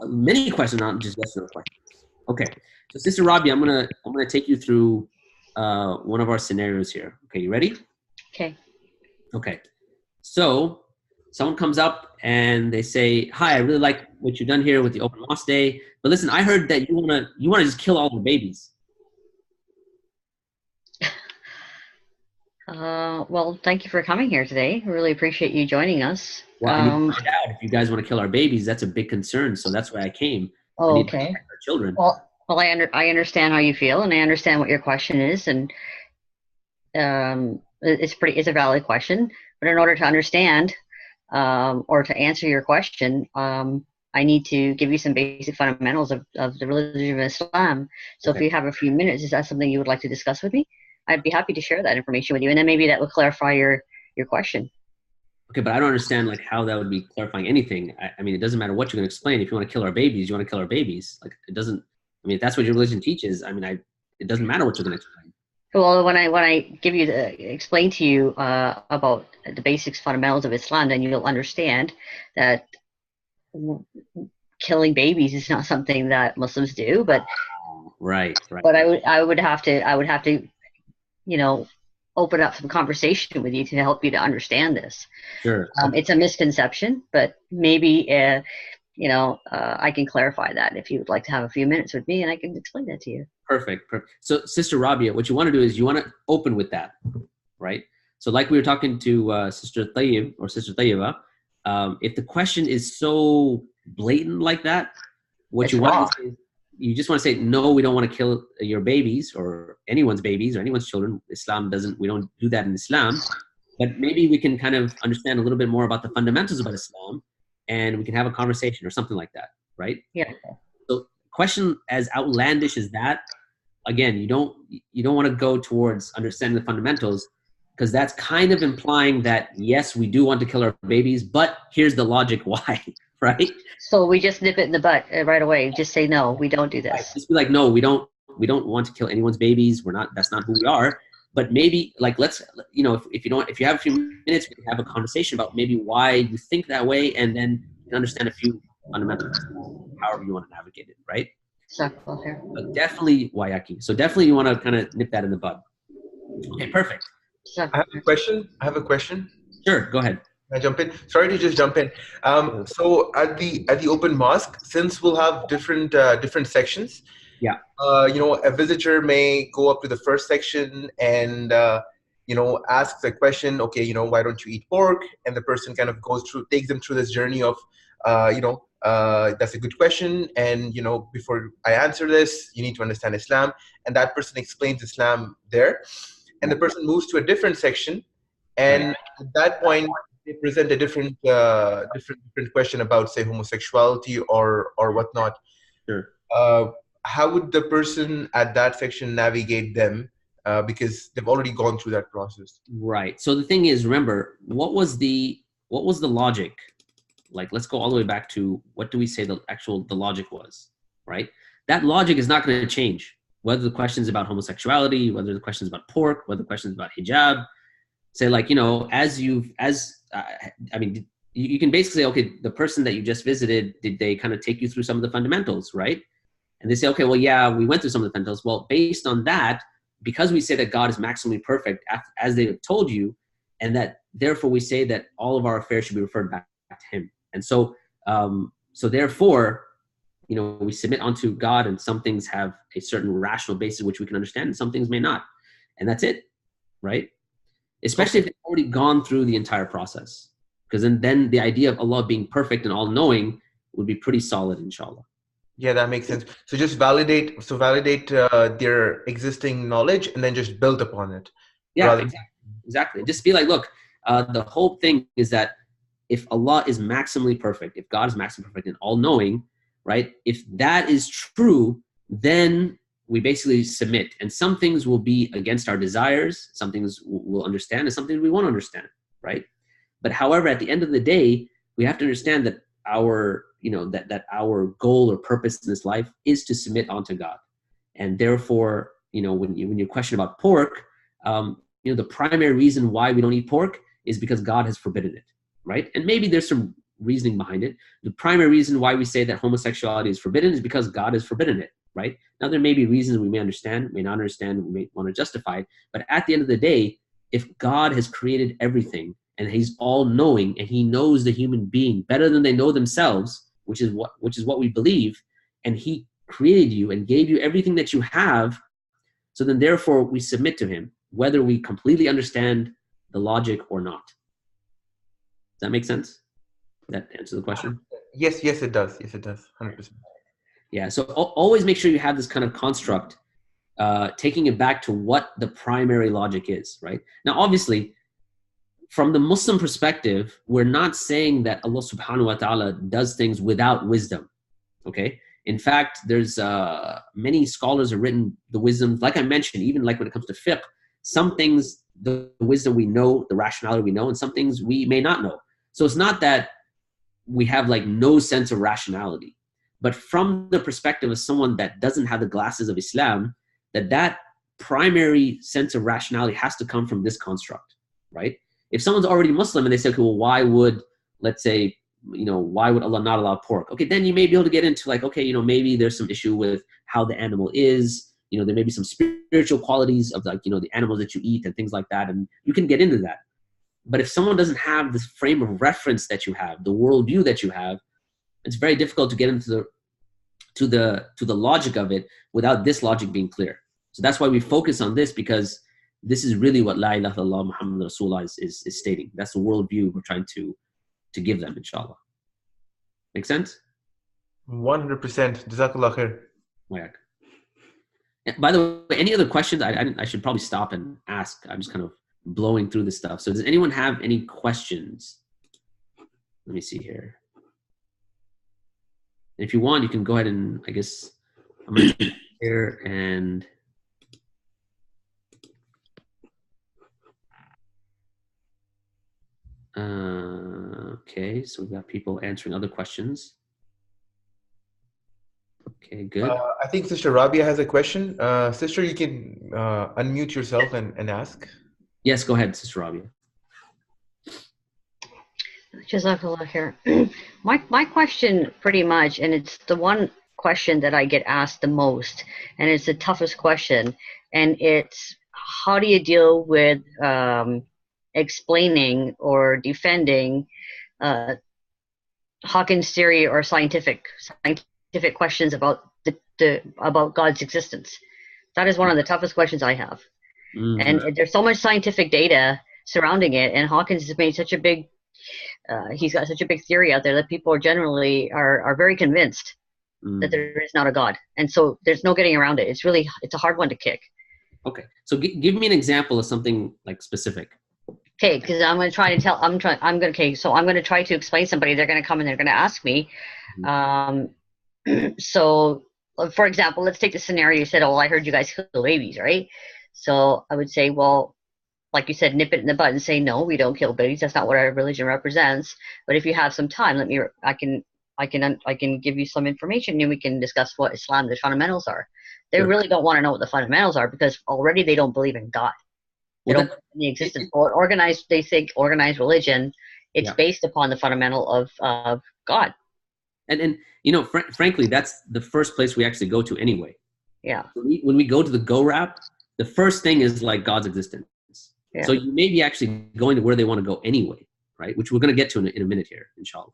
many questions aren't just yes or no questions. Okay, so Sister Rabia, I'm gonna take you through one of our scenarios here. Okay, you ready? Okay. Okay, so someone comes up and they say, hi, I really like what you've done here with the Open Mosque Day, but listen, I heard that you wanna just kill all the babies. Well, thank you for coming here today. I really appreciate you joining us. Well, I need to find out if you guys want to kill our babies. That's a big concern, so that's why I came. Oh, I need to okay. protect our children. Well, I understand how you feel, and I understand what your question is, and it's a valid question. But in order to understand or to answer your question, I need to give you some basic fundamentals of the religion of Islam. So if you have a few minutes, is that something you would like to discuss with me? I'd be happy to share that information with you, and then maybe that will clarify your question. Okay, but I don't understand, like, how that would be clarifying anything. I mean, it doesn't matter what you're going to explain. If you want to kill our babies, you want to kill our babies. Like, it doesn't. I mean, if that's what your religion teaches, I mean, it doesn't matter what you're going to explain. Well, when I explain to you about the basics, fundamentals of Islam, then you'll understand that killing babies is not something that Muslims do. But right. But I would have to, open up some conversation with you to help you to understand this. Sure. It's a misconception, but maybe I can clarify that if you would like to have a few minutes with me, and I can explain that to you. Perfect. So, Sister Rabia, what you want to do is you want to open with that, right? So, like we were talking to Sister Tayyib or Sister Tayyiba, if the question is so blatant like that, what you want to say is, you just want to say, no, we don't want to kill your babies or anyone's babies or anyone's children. We don't do that in Islam. But maybe we can kind of understand a little bit more about the fundamentals about Islam, and we can have a conversation or something like that, right? Yeah. So, question as outlandish as that, again, you don't want to go towards understanding the fundamentals, because that's kind of implying that, yes, we do want to kill our babies, but here's the logic why, right? So we just nip it in the butt right away. Just say, no, we don't do this. Right. Just be like, no, we don't want to kill anyone's babies. That's not who we are. But maybe like let's, you know, if you have a few minutes, we can have a conversation about maybe why you think that way, and then you can understand a few fundamentals, however you want to navigate it, right? But definitely Wayaki. So definitely you want to kind of nip that in the bud. Okay, perfect. I have a question. Sure, go ahead. Can I jump in? Sorry to just jump in. So at the open mosque, since we'll have different sections, yeah, you know, a visitor may go up to the first section and you know, ask the question, okay, you know, why don't you eat pork? And the person kind of takes them through this journey of, you know, that's a good question, and you know, before I answer this, you need to understand Islam, and that person explains Islam there, and the person moves to a different section, and at that point they present a different question about, say, homosexuality or whatnot. Sure. How would the person at that section navigate them, because they've already gone through that process? Right. So the thing is, remember, what was the logic? Like, let's go all the way back to what do we say the logic was, right? That logic is not going to change, whether the question's about homosexuality, whether the question's about pork, whether the question's about hijab. Say, like, you know, I mean, you can basically say, okay, the person that you just visited, did they kind of take you through some of the fundamentals, right? And they say, okay, well, yeah, we went through some of the fundamentals. Well, based on that, because we say that God is maximally perfect, as they have told you, and that therefore we say that all of our affairs should be referred back to him. And so, so therefore, you know, we submit onto God, and some things have a certain rational basis which we can understand, and some things may not. And that's it, right? Especially if they've already gone through the entire process. Because then the idea of Allah being perfect and all-knowing would be pretty solid, inshallah. Yeah, that makes sense. So just validate their existing knowledge and then just build upon it. Yeah, exactly. Just be like, look, the whole thing is that if Allah is maximally perfect, if God is maximally perfect and all-knowing, right? If that is true, then we basically submit. And some things will be against our desires, some things we'll understand, and some things we won't understand, right? But however, at the end of the day, we have to understand that our, you know, that our goal or purpose in this life is to submit onto God. And therefore, you know, when you question about pork, you know, the primary reason why we don't eat pork is because God has forbidden it, right? And maybe there's some reasoning behind it. The primary reason why we say that homosexuality is forbidden is because God has forbidden it, right? Now, there may be reasons we may understand, may not understand, we may want to justify it, but at the end of the day, if God has created everything and he's all-knowing and he knows the human being better than they know themselves, which is what we believe, and he created you and gave you everything that you have, so then therefore we submit to him, whether we completely understand the logic or not. Does that make sense? That answer the question? Yes, it does. Yes, it does. 100%. Yeah, so always make sure you have this kind of construct, taking it back to what the primary logic is, right? Now, obviously, from the Muslim perspective, we're not saying that Allah subhanahu wa ta'ala does things without wisdom, okay? In fact, there's many scholars have written the wisdom, like I mentioned, even like when it comes to fiqh, some things, the wisdom we know, the rationality we know, and some things we may not know. So it's not that we have like no sense of rationality, but from the perspective of someone that doesn't have the glasses of Islam, that primary sense of rationality has to come from this construct, right? If someone's already Muslim and they say, okay, well, why would, let's say, you know, why would Allah not allow pork? Okay, then you may be able to get into like, okay, you know, maybe there's some issue with how the animal is, you know, there may be some spiritual qualities of like, you know, the animals that you eat and things like that, and you can get into that. But if someone doesn't have this frame of reference that you have, the worldview that you have, it's very difficult to get into the logic of it without this logic being clear. So that's why we focus on this, because this is really what La ilaha illallah Muhammad Rasulullah is stating. That's the worldview we're trying to give them, inshallah. Make sense? 100%. Jazakallah khair. By the way, any other questions? I should probably stop and ask. I'm just kind of blowing through this stuff. So does anyone have any questions? Let me see here. And if you want, you can go ahead and, I guess, I'm going to here and okay, so we've got people answering other questions. Okay, good. I think Sister Rabia has a question. Sister, you can unmute yourself and ask. Yes, go ahead, Sister Rabia. Jazakallah here. My question pretty much, and it's the one question that I get asked the most, and it's the toughest question, and it's how do you deal with explaining or defending Hawkins' theory or scientific questions about about God's existence? That is one of the toughest questions I have. Mm-hmm. And there's so much scientific data surrounding it, and Hawkins has made such a big he's got such a big theory out there that people generally are very convinced that there is not a God, and so there's no getting around it. It's a hard one to kick. Okay, so give me an example of something like specific. Okay, because I'm going to try to tell. So I'm going to try to explain somebody. They're going to come and they're going to ask me. So, for example, let's take the scenario. You said, "Oh, well, I heard you guys kill babies, right?" So I would say, well, like you said, nip it in the bud and say, no, we don't kill babies. That's not what our religion represents. But if you have some time, I can give you some information and we can discuss what Islam, the fundamentals are. They really don't want to know what the fundamentals are because already they don't believe in God. They don't believe in the existence or organized. They think organized religion. It's based upon the fundamental of God. And you know, frankly, that's the first place we actually go to anyway. Yeah. When we go to the Go Rap, the first thing is like God's existence. Yeah. So you may be actually going to where they want to go anyway, right? Which we're going to get to in a minute here, inshallah.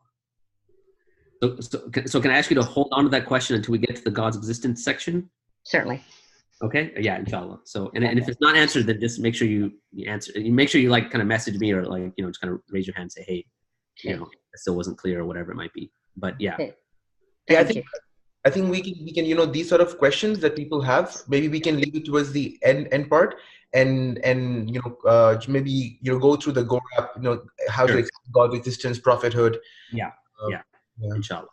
So can I ask you to hold on to that question until we get to the God's existence section? Certainly. Okay. Yeah, inshallah. So and if it's not answered, then just make sure you answer. You make sure you like kind of message me or like just kind of raise your hand and say, hey, it still wasn't clear or whatever it might be. But yeah. Okay. Yeah, I think we can these sort of questions that people have, maybe we can leave it towards the end part and maybe go through the Go Rap, how to explain God's existence, prophethood. Yeah. Inshallah.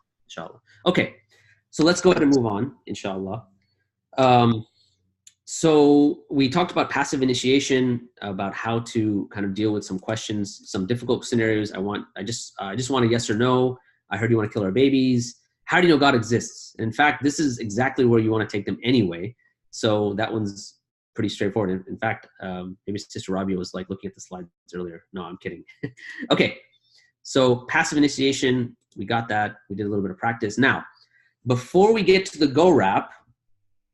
Okay, so let's go ahead and move on, inshallah. So we talked about passive initiation, about how to kind of deal with some questions, some difficult scenarios. I just want a yes or no. I heard you want to kill our babies. How do you know God exists? And in fact, this is exactly where you want to take them anyway. So that one's pretty straightforward. In fact, maybe Sister Rabia was like looking at the slides earlier. No, I'm kidding. Okay, so passive initiation, we got that. We did a little bit of practice. Now, before we get to the Go Rap,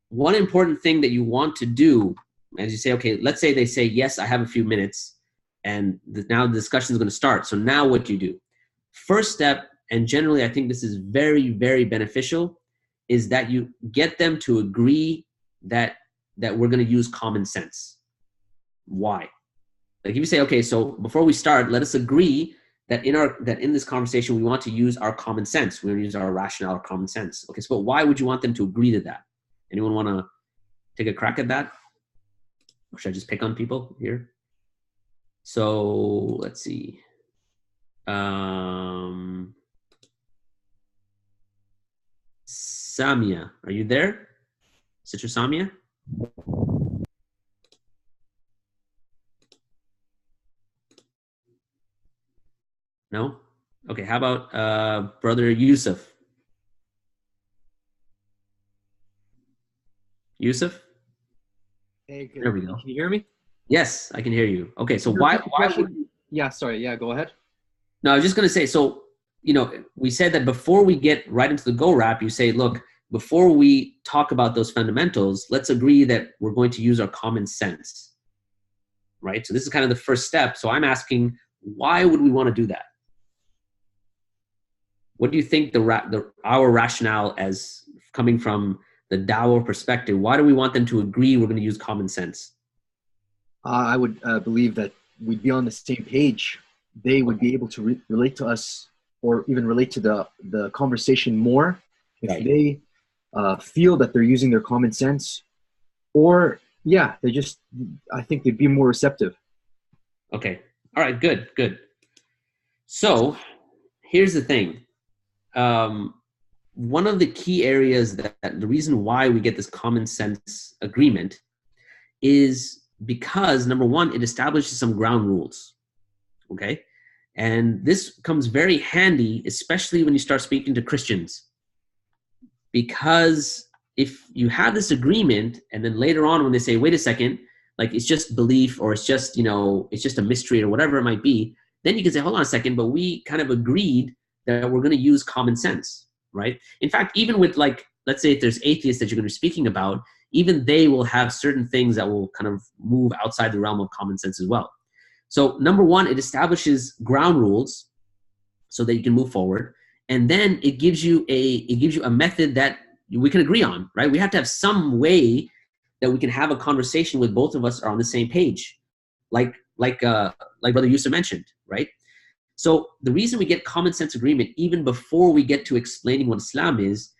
one important thing that you want to do, as you say, okay, let's say they say, yes, I have a few minutes, and now the discussion is going to start. So now what do you do? First step, and generally I think this is very, very beneficial, is that you get them to agree that we're going to use common sense. Why? Like if you say, okay, so before we start, let us agree that in this conversation we want to use our common sense. We're going to use our rationale or common sense. Okay, so why would you want them to agree to that? Anyone want to take a crack at that? Or should I just pick on people here? So let's see. Samia, are you there? Sister Samia? No? Okay, how about Brother Yusuf? Yusuf? Hey, good. There we go. Can you hear me? Yes, I can hear you. Okay, so why would... Yeah, sorry. Yeah, go ahead. No, I was just going to say, so, we said that before we get right into the Go Rap, you say, look, before we talk about those fundamentals, let's agree that we're going to use our common sense, right? So this is kind of the first step. So I'm asking, why would we want to do that? What do you think our rationale as coming from the Dawah perspective, why do we want them to agree we're going to use common sense? I would believe that we'd be on the same page. They would be able to relate to us or even relate to the conversation more if they feel that they're using their common sense, or I think they'd be more receptive. Okay. All right, good. So here's the thing. One of the key areas that the reason why we get this common sense agreement is because, number one, it establishes some ground rules. Okay. And this comes very handy, especially when you start speaking to Christians. because if you have this agreement and then later on when they say, wait a second, like it's just belief or it's just, you know, it's just a mystery or whatever it might be, then you can say, hold on a second, but we kind of agreed that we're going to use common sense, right? In fact, even with like, let's say if there's atheists that you're going to be speaking about, even they will have certain things that will kind of move outside the realm of common sense as well. So number one, it establishes ground rules so that you can move forward. And then it gives you a method that we can agree on, right? We have to have some way that we can have a conversation with both of us are on the same page, like Brother Yusuf mentioned, right? So the reason we get common sense agreement even before we get to explaining what Islam is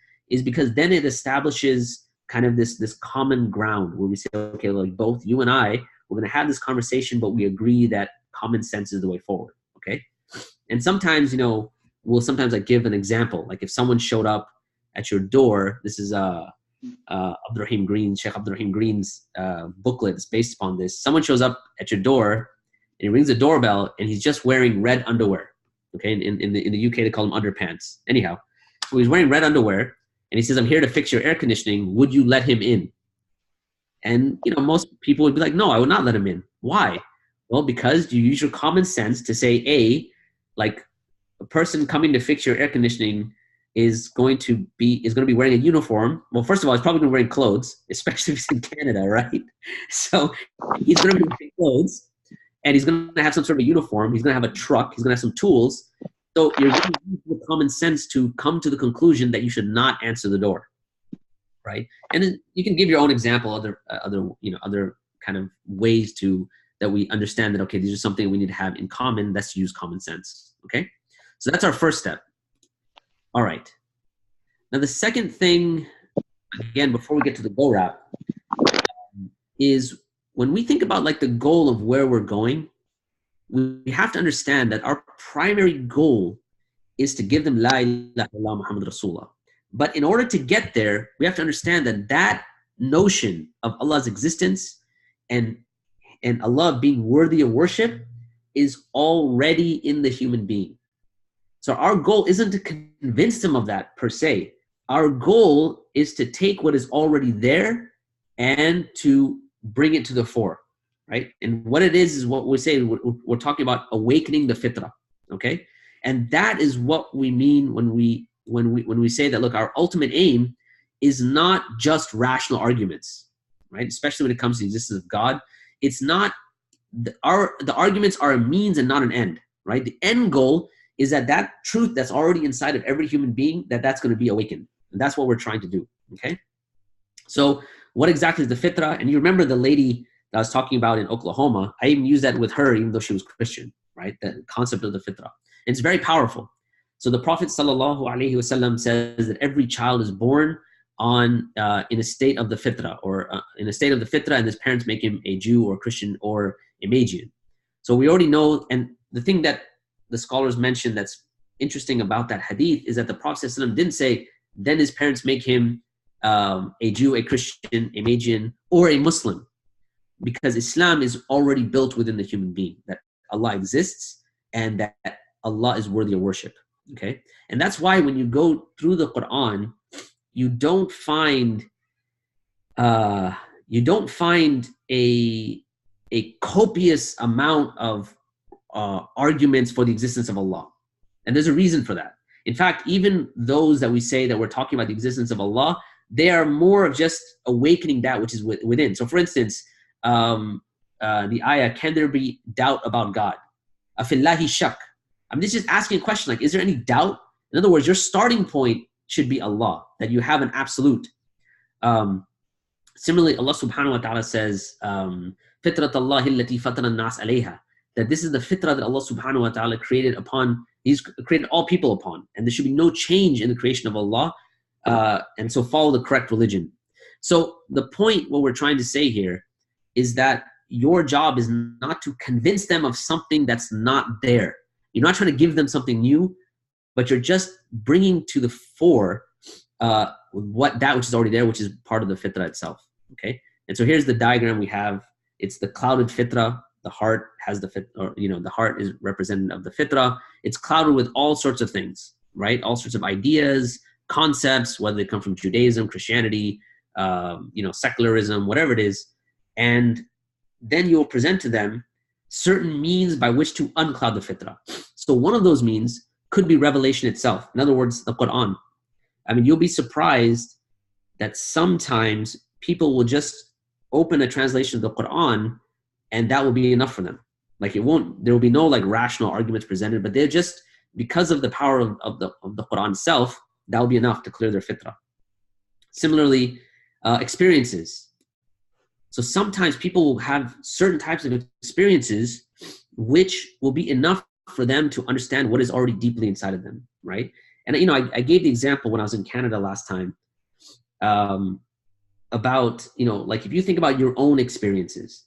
because then it establishes kind of this common ground where we say, okay, like both you and I, we're going to have this conversation, but we agree that common sense is the way forward, okay? And sometimes, you know, we'll sometimes like give an example, like if someone showed up at your door, this is Abdurrahim Green, Sheikh Abdurrahim Green's booklet is based upon this. Someone shows up at your door and he rings the doorbell and he's just wearing red underwear. Okay, in the UK they call them underpants. Anyhow, so he's wearing red underwear and he says, I'm here to fix your air conditioning. Would you let him in? And you know, most people would be like, no, I would not let him in. Why? Well, because you use your common sense to say, A, like a person coming to fix your air conditioning is going to be wearing a uniform. Well, first of all, he's probably going to be wearing clothes, especially if he's in Canada, right? So he's going to be wearing clothes and he's going to have some sort of a uniform. He's going to have a truck. He's going to have some tools. So you're going to use the common sense to come to the conclusion that you should not answer the door, right? And then you can give your own example, other kind of ways that we understand that, okay, these are something we need to have in common. Let's use common sense, okay? So that's our first step. All right. Now the second thing, again, before we get to the go wrap, is when we think about like the goal of where we're going, we have to understand that our primary goal is to give them La ilaha illallah Muhammad Rasulullah. But in order to get there, we have to understand that notion of Allah's existence and Allah being worthy of worship is already in the human being. So our goal isn't to convince them of that per se. Our goal is to take what is already there and to bring it to the fore, right? And what it is what we say, we're talking about awakening the fitrah, okay? And that is what we mean when we say that, look, our ultimate aim is not just rational arguments, right? Especially when it comes to the existence of God. It's not, the arguments are a means and not an end, right? The end goal is that truth that's already inside of every human being, that's going to be awakened. And that's what we're trying to do, okay? So what exactly is the fitrah? And you remember the lady that I was talking about in Oklahoma, I even used that with her even though she was Christian, right? The concept of the fitrah. It's very powerful. So the Prophet ﷺ says that every child is born in a state of the fitrah, or in a state of the fitrah, and his parents make him a Jew or a Christian or a Magian. So we already know, and the thing that the scholars mentioned that's interesting about that hadith is that the Prophet ﷺ didn't say, then his parents make him a Jew, a Christian, a Magian, or a Muslim, because Islam is already built within the human being, that Allah exists and that Allah is worthy of worship, okay? And that's why when you go through the Quran, you don't find a copious amount of arguments for the existence of Allah. And there's a reason for that. In fact, even those that we say that we're talking about the existence of Allah, they are more of just awakening that which is within. So for instance, the ayah, can there be doubt about God? Afillahi shak. I'm just asking a question, like, is there any doubt? In other words, your starting point should be Allah, that you have an absolute. Similarly, Allah subhanahu wa ta'ala says, Fitrat Allahi allati fatana nas alayha, that this is the fitrah that Allah subhanahu wa ta'ala created upon, He's created all people upon, and there should be no change in the creation of Allah, and so follow the correct religion. So the point, what we're trying to say here, is that your job is not to convince them of something that's not there. You're not trying to give them something new, but you're just bringing to the fore that which is already there, which is part of the fitrah itself, okay? And so here's the diagram we have. It's the clouded fitrah. The heart has the heart is representative of the fitrah. It's clouded with all sorts of things, right? All sorts of ideas, concepts, whether they come from Judaism, Christianity, secularism, whatever it is, and then you'll present to them certain means by which to uncloud the fitrah. So one of those means could be revelation itself. In other words, the Quran. I mean, you'll be surprised that sometimes people will just open a translation of the Quran and that will be enough for them. Like there will be no like rational arguments presented, but they're just, because of the power of the Quran itself, that will be enough to clear their fitrah. Similarly, experiences. So sometimes people will have certain types of experiences which will be enough for them to understand what is already deeply inside of them, right? And I gave the example when I was in Canada last time about, like if you think about your own experiences,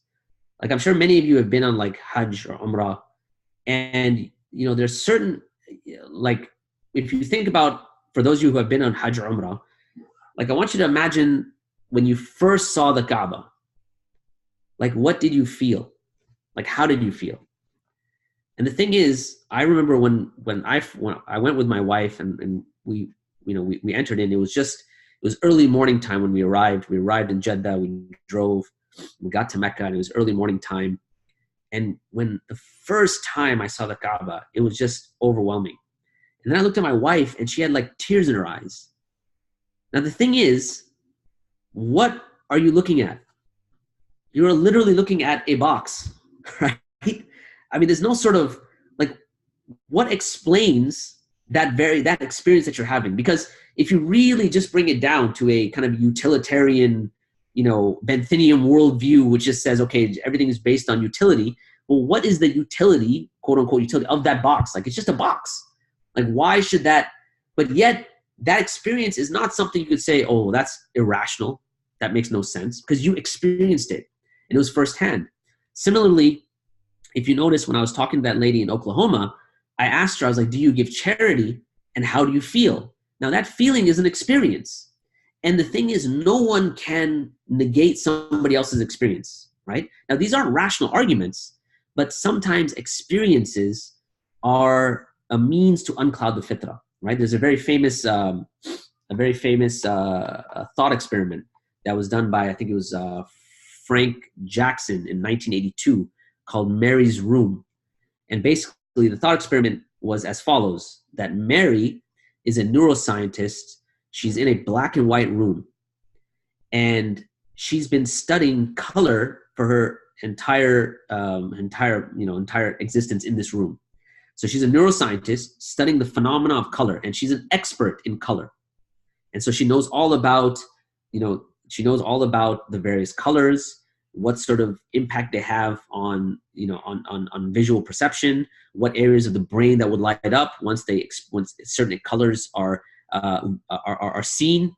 like I'm sure many of you have been on like Hajj or Umrah, and there's certain, like if you think about, for those of you who have been on Hajj or Umrah, like I want you to imagine when you first saw the Kaaba, like what did you feel? Like how did you feel? And the thing is, I remember when I went with my wife and we entered in, it was early morning time when we arrived. We arrived in Jeddah, we drove, we got to Mecca, and it was early morning time. And when the first time I saw the Kaaba, it was just overwhelming. And then I looked at my wife and she had like tears in her eyes. Now the thing is, what are you looking at? You're literally looking at a box, right? I mean, there's no sort of like, what explains that experience that you're having? Because if you really just bring it down to a kind of utilitarian, Benthamian worldview, which just says, okay, everything is based on utility. Well, what is the utility, quote unquote utility, of that box? Like, it's just a box. Like, why should that? But yet, that experience is not something you could say, oh, that's irrational. That makes no sense, because you experienced it and it was firsthand. Similarly, if you notice, when I was talking to that lady in Oklahoma, I asked her, I was like, do you give charity and how do you feel? Now that feeling is an experience. And the thing is, no one can negate somebody else's experience, right? Now these aren't rational arguments, but sometimes experiences are a means to uncloud the fitrah, right? There's a very famous thought experiment that was done by, I think it was Frank Jackson in 1982, called Mary's Room. And basically the thought experiment was as follows, that Mary is a neuroscientist. She's in a black and white room, and she's been studying color for her entire existence in this room. So she's a neuroscientist studying the phenomena of color, and she's an expert in color. And so she knows all about, the various colors, what sort of impact they have on visual perception, what areas of the brain that would light up once certain colors are seen,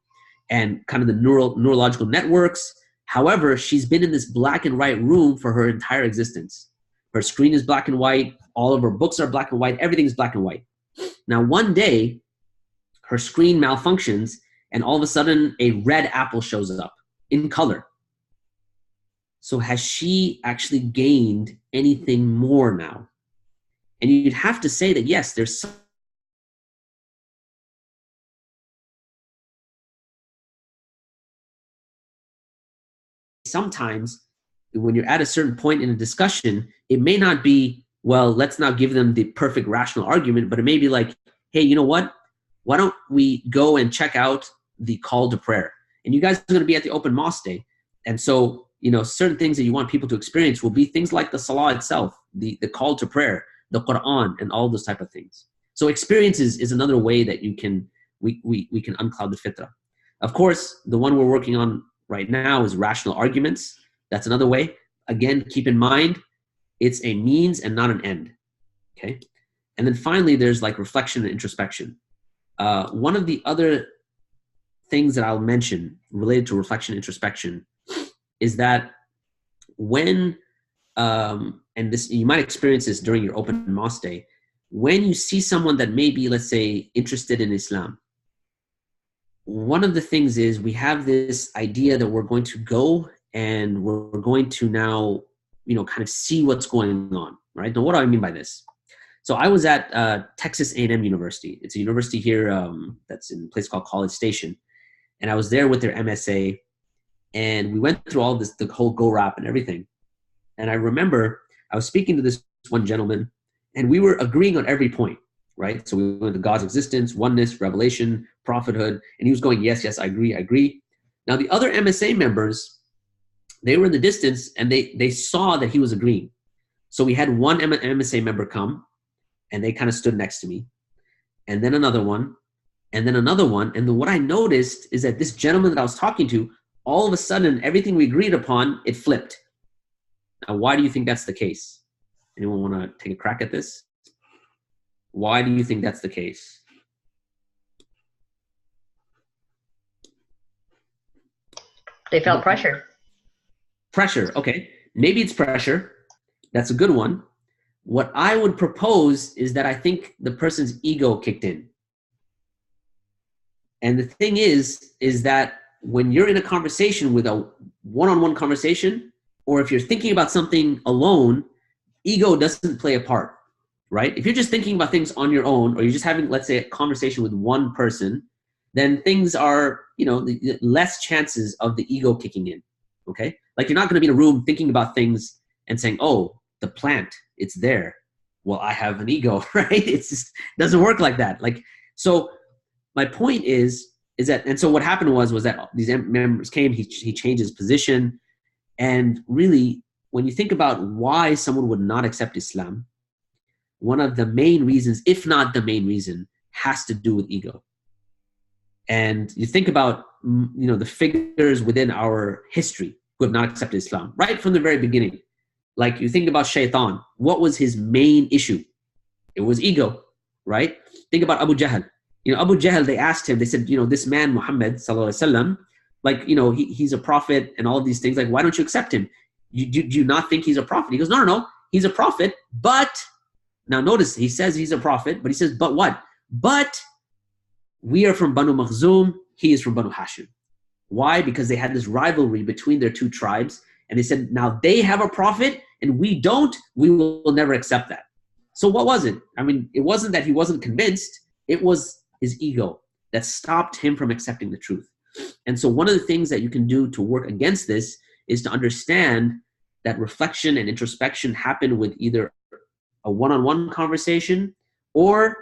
and kind of the neurological networks. However, she's been in this black and white room for her entire existence. Her screen is black and white. All of her books are black and white. Everything is black and white. Now, one day, her screen malfunctions, and all of a sudden, a red apple shows up in color. So has she actually gained anything more now? And you'd have to say that, yes, there's sometimes when you're at a certain point in a discussion, it may not be, well, let's not give them the perfect rational argument, but it may be like, hey, you know what? Why don't we go and check out the call to prayer? And you guys are going to be at the open mosque day. And so, certain things that you want people to experience will be things like the salah itself, the call to prayer, the Quran, and all those type of things. So experiences is another way that we can uncloud the fitrah. Of course, the one we're working on right now is rational arguments. That's another way. Again, keep in mind, it's a means and not an end. Okay. And then finally, there's like reflection and introspection. One of the other things that I'll mention related to reflection and introspection is that when, and this, you might experience this during your open mosque day, when you see someone that may be, let's say, interested in Islam, one of the things is we have this idea that we're going to go and we're going to now, kind of see what's going on, right? Now, what do I mean by this? So I was at Texas A&M University. It's a university here that's in a place called College Station. And I was there with their MSA. And we went through all this, the whole Go Rap and everything. And I remember I was speaking to this one gentleman, and we were agreeing on every point, right? So we went to God's existence, oneness, revelation, prophethood. And he was going, yes, yes, I agree, I agree. Now, the other MSA members, they were in the distance, and they saw that he was agreeing. So we had one MSA member come, and they kind of stood next to me, and then another one, and then another one. And then what I noticed is that this gentleman that I was talking to, all of a sudden, everything we agreed upon, it flipped. Now, why do you think that's the case? Anyone want to take a crack at this? Why do you think that's the case? They felt pressure. Pressure, okay. Maybe it's pressure. That's a good one. What I would propose is that I think the person's ego kicked in. And the thing is that when you're in a conversation with a one-on-one conversation, or if you're thinking about something alone, ego doesn't play a part, right? If you're just thinking about things on your own, or you're just having, let's say, a conversation with one person, then things are, less chances of the ego kicking in, okay? Like you're not gonna be in a room thinking about things and saying, oh, the plant, it's there. Well, I have an ego, right? It's just doesn't work like that. Like, so my point is that, and so what happened was that these members came, he changed his position. And really, when you think about why someone would not accept Islam, one of the main reasons, if not the main reason, has to do with ego. And you think about, the figures within our history who have not accepted Islam, right from the very beginning. Like you think about Shaitan, what was his main issue? It was ego, right? Think about Abu Jahl. Abu Jahl, they asked him, they said, this man, Muhammad, sallallahu alaihi wasallam, like, he's a prophet and all of these things. Like, why don't you accept him? Do you not think he's a prophet? He goes, no, he's a prophet. But, now notice, he says he's a prophet, but he says, but what? But we are from Banu Makhzum, he is from Banu Hashim. Why? Because they had this rivalry between their two tribes. And they said, now they have a prophet and we don't, we will never accept that. So what was it? I mean, it wasn't that he wasn't convinced. It was his ego that stopped him from accepting the truth. And so one of the things that you can do to work against this is to understand that reflection and introspection happen with either a one-on-one conversation or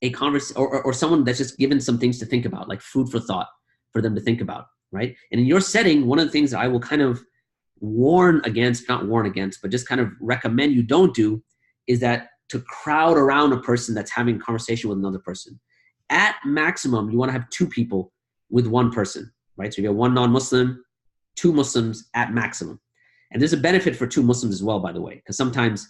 a or someone that's just given some things to think about, like food for thought for them to think about, right? And in your setting, one of the things that I will kind of not warn against, but just kind of recommend you don't do is that to crowd around a person that's having a conversation with another person. At maximum, you want to have two people with one person, right? So you get one non-Muslim, two Muslims at maximum. And there's a benefit for two Muslims as well, by the way, because sometimes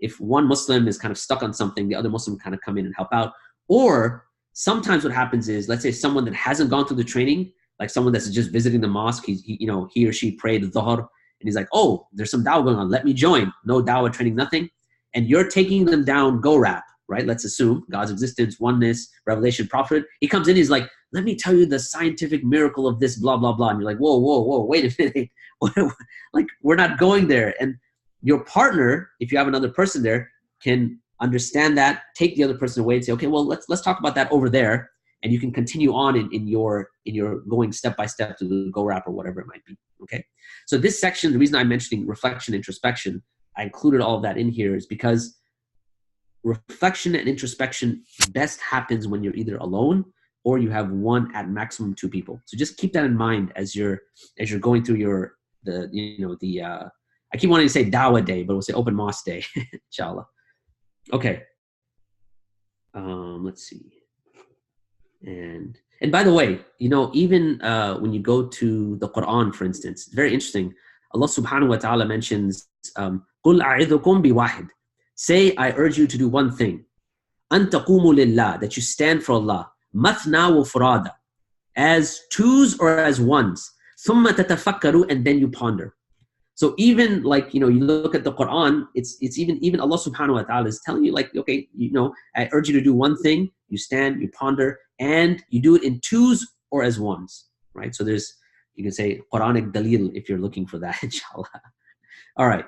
if one Muslim is kind of stuck on something, the other Muslim kind of come in and help out. Or sometimes what happens is, let's say someone that hasn't gone through the training, like someone that's just visiting the mosque, he or she prayed Dhuhr, and he's like, oh, there's some dawah going on, let me join. No dawah training, nothing. And you're taking them down Go Rap, right? Let's assume God's existence, oneness, revelation, prophet. He comes in, he's like, let me tell you the scientific miracle of this, blah, blah, blah. And you're like, whoa, wait a minute. Like, we're not going there. And your partner, if you have another person there, can understand that, take the other person away and say, okay, well, let's talk about that over there. And you can continue on in your going step by step to the Go Rap or whatever it might be, okay? So this section, the reason I'm mentioning reflection, introspection, I included all of that in here is because reflection and introspection best happens when you're either alone or you have one at maximum two people. So just keep that in mind as you're going through I keep wanting to say Dawah Day, but we'll say Open Mosque Day, inshallah. Okay. Let's see. And by the way, even when you go to the Quran, for instance, it's very interesting. Allah subhanahu wa ta'ala mentions, قُلْ أَعِذُكُمْ بِوَاحِدٍ. Say, I urge you to do one thing. أَن تَقُومُوا لِلَّهِ. That you stand for Allah. مَثْنَا وَفُرَادًا. As twos or as ones. ثُمَّ تَتَفَكَّرُوا. And then you ponder. So even you look at the Quran, it's even Allah subhanahu wa ta'ala is telling you okay, I urge you to do one thing. You stand, you ponder, and you do it in twos or as ones, right? So you can say Quranic dalil if you're looking for that, inshallah. All right.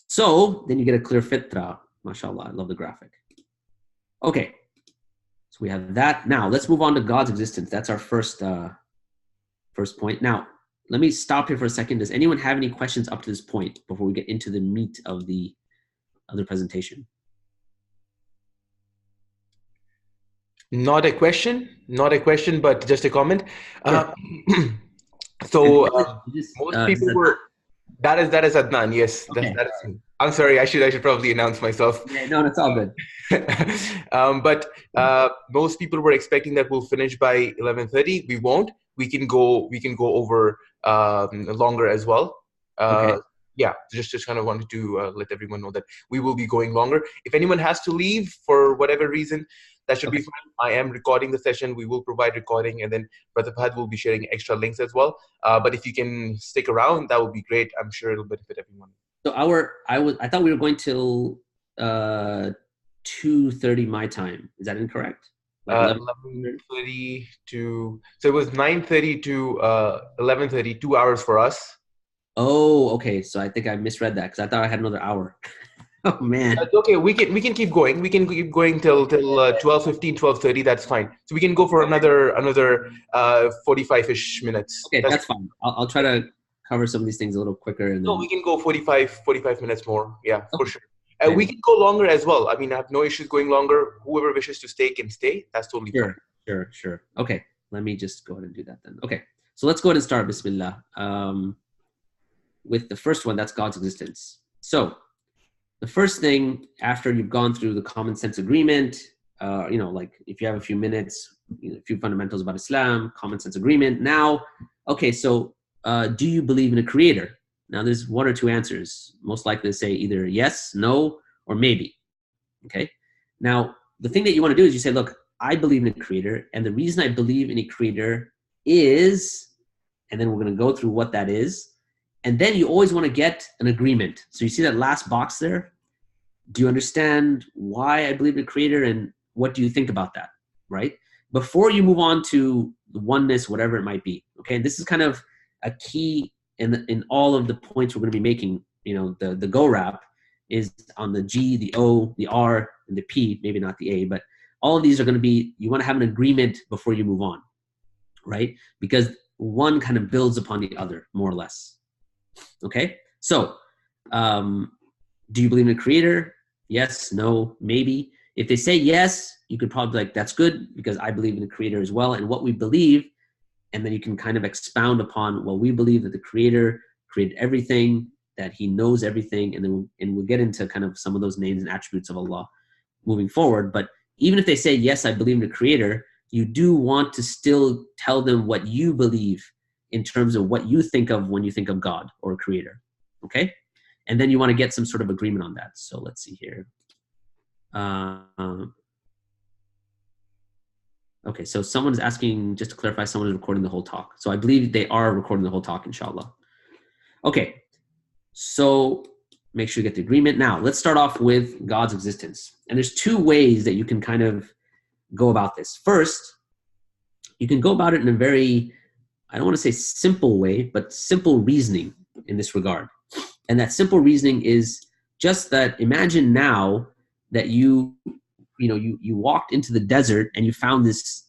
So then you get a clear fitra. MashaAllah, I love the graphic. Okay, so we have that. Now let's move on to God's existence. That's our first point. Now, let me stop here for a second. Does anyone have any questions up to this point before we get into the meat of the presentation? Not a question, but just a comment. Sure. Most people were. That is Adnan. Yes, okay. that is. I'm sorry. I should probably announce myself. Yeah, no, it's all good. But most people were expecting that we'll finish by 11:30. We won't. We can go over longer as well. Okay. Yeah, just kind of wanted to let everyone know that we will be going longer. If anyone has to leave for whatever reason, that should be fine. I am recording the session. We will provide recording, and then Brother Fahad will be sharing extra links as well. But if you can stick around, that would be great. I'm sure it'll benefit everyone. So I thought we were going till 2:30 my time. Is that incorrect? Like 11:30 to, so it was 9:30 to 11:30, 2 hours for us. Oh, okay. So I think I misread that because I thought I had another hour. Oh man. That's okay. We can keep going. We can keep going till 12:15, 12:30. That's fine. So we can go for another 45-ish minutes. Okay, that's fine. I'll try to cover some of these things a little quicker. And no, we can go 45 minutes more. Yeah, for sure. Okay. We can go longer as well. I mean, I have no issues going longer. Whoever wishes to stay can stay. That's totally fine. Sure. Okay, let me just go ahead and do that then. Okay, so let's go ahead and start. Bismillah. With the first one, that's God's existence. So the first thing after you've gone through the common sense agreement, like if you have a few minutes, a few fundamentals about Islam, common sense agreement. Now, okay, so do you believe in a creator? Now there's one or two answers. Most likely to say either yes, no, or maybe. Okay. Now the thing that you want to do is you say, look, I believe in a creator, and the reason I believe in a creator is, and then we're going to go through what that is. And then you always want to get an agreement. So you see that last box there? Do you understand why I believe in a creator and what do you think about that, right? Before you move on to the oneness, whatever it might be, okay? And this is kind of a key in all of the points we're going to be making. The Go wrap is on the G, the O, the R, and the P, maybe not the A, but all of these are going to be, you want to have an agreement before you move on, right? Because one kind of builds upon the other, more or less. Okay, so do you believe in a creator? Yes, no, maybe. If they say yes, you could probably be like, that's good because I believe in the creator as well and what we believe. And then you can kind of expound upon, well, we believe that the creator created everything, that he knows everything. And then we'll get into kind of some of those names and attributes of Allah moving forward. But even if they say, yes, I believe in the creator, you do want to still tell them what you believe in terms of what you think of when you think of God or creator, okay? And then you want to get some sort of agreement on that. So let's see here. Okay, so someone is asking, just to clarify, someone is recording the whole talk. So I believe they are recording the whole talk, inshallah. Okay, so make sure you get the agreement. Now, let's start off with God's existence. And there's two ways that you can kind of go about this. First, you can go about it in a very, I don't want to say simple way, but simple reasoning in this regard. And that simple reasoning is just that imagine now that you walked into the desert and you found this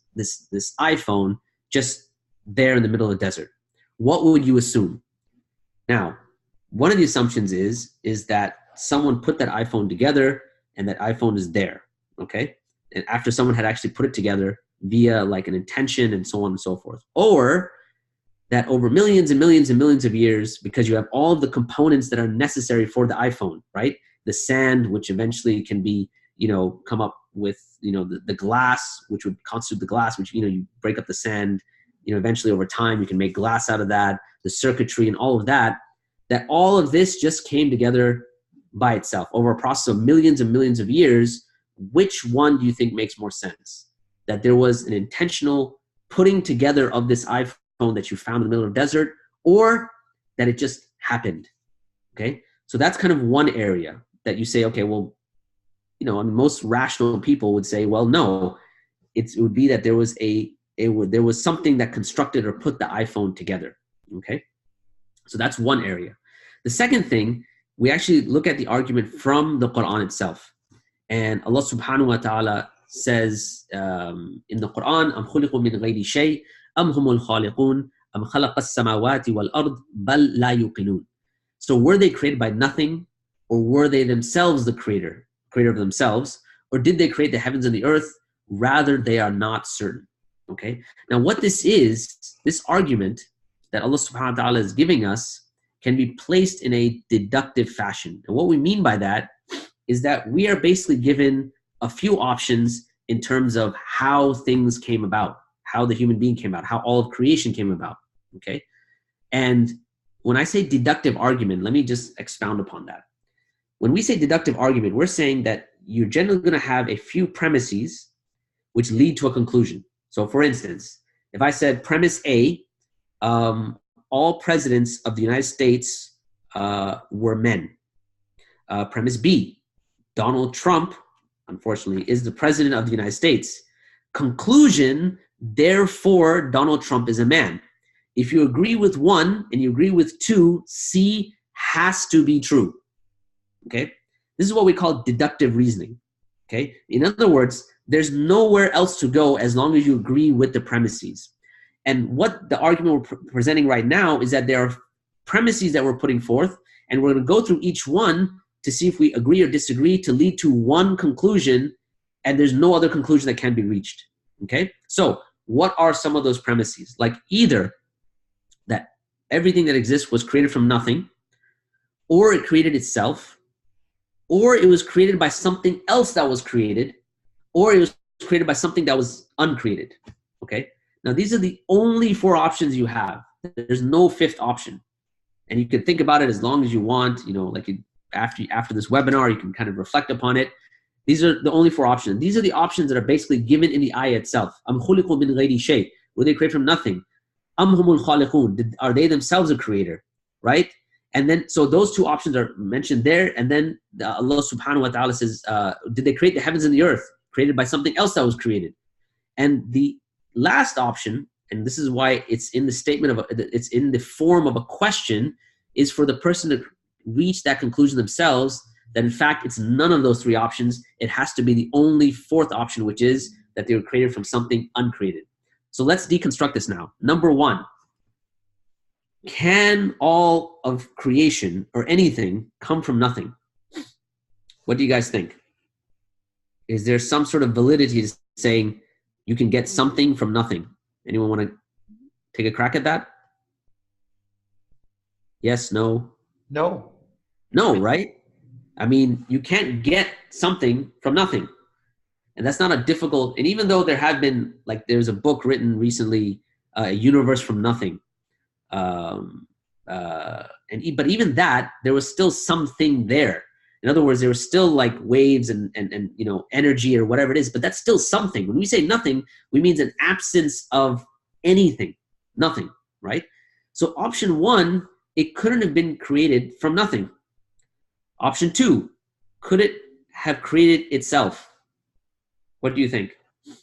iPhone just there in the middle of the desert. What would you assume? Now, one of the assumptions is that someone put that iPhone together and that iPhone is there, okay? And after someone had actually put it together via like an intention and so on and so forth. Or that over millions and millions and millions of years, because you have all of the components that are necessary for the iPhone, right? The sand, which eventually can be, come up with, the glass, which would constitute the glass, which, you break up the sand, eventually over time, you can make glass out of that, the circuitry and all of that all of this just came together by itself over a process of millions and millions of years. Which one do you think makes more sense? That there was an intentional putting together of this iPhone that you found in the middle of the desert, or that it just happened, okay? So that's kind of one area that you say, okay, well, most rational people would say, well, no, it would be that there was something that constructed or put the iPhone together, okay? So that's one area. The second thing, we actually look at the argument from the Quran itself. And Allah subhanahu wa ta'ala says in the Quran, أَمْ خُلِقُوا مِنْ غَيْرِ شَيْءٍ أَمْ هُمُ الْخَالِقُونَ أَمْ خَلَقَ السَّمَاوَاتِ وَالْأَرْضِ بَلْ لَا يُوقِنُونَ. So were they created by nothing, or were they themselves the creator of themselves, or did they create the heavens and the earth? Rather, they are not certain. Okay. Now, what this is, this argument that Allah subhanahu wa ta'ala is giving us can be placed in a deductive fashion. And what we mean by that is that we are basically given a few options in terms of how things came about, how the human being came about, how all of creation came about. Okay. And when I say deductive argument, let me just expound upon that. When we say deductive argument, we're saying that you're generally going to have a few premises which lead to a conclusion. So for instance, if I said premise A, all presidents of the United States were men. Premise B, Donald Trump, unfortunately, is the president of the United States. Conclusion, therefore, Donald Trump is a man. If you agree with one and you agree with two, C has to be true. Okay? This is what we call deductive reasoning. Okay? In other words, there's nowhere else to go as long as you agree with the premises. And what the argument we're presenting right now is that there are premises that we're putting forth, and we're going to go through each one to see if we agree or disagree to lead to one conclusion, and there's no other conclusion that can be reached. Okay? So what are some of those premises? Like either that everything that exists was created from nothing, or it created itself, or it was created by something else that was created, or it was created by something that was uncreated. Okay? Now, these are the only four options you have. There's no fifth option. And you can think about it as long as you want, you know, like after this webinar, you can kind of reflect upon it. These are the only four options. These are the options that are basically given in the ayah itself. Am khuliqu min ghayri shay. Were they created from nothing? Am humul khaliqun. Are they themselves a creator? Right? And then, so those two options are mentioned there. And then Allah subhanahu wa ta'ala says, did they create the heavens and the earth? Created by something else that was created. And the last option, and this is why it's in the statement of, it's in the form of a question, is for the person to reach that conclusion themselves, that in fact it's none of those three options. It has to be the only fourth option, which is that they were created from something uncreated. So let's deconstruct this now. Number one, can all of creation or anything come from nothing? What do you guys think? Is there some sort of validity to saying you can get something from nothing? Anyone want to take a crack at that? Yes, no? No. No, right? I mean, you can't get something from nothing. And that's not a difficult, and even though there have been, like there's a book written recently, A Universe from Nothing. But even that, there was still something there. In other words, there was still like waves and you know, energy or whatever it is, but that's still something. When we say nothing, we mean an absence of anything, nothing, right? So option one, it couldn't have been created from nothing. Option two, could it have created itself? What do you think? You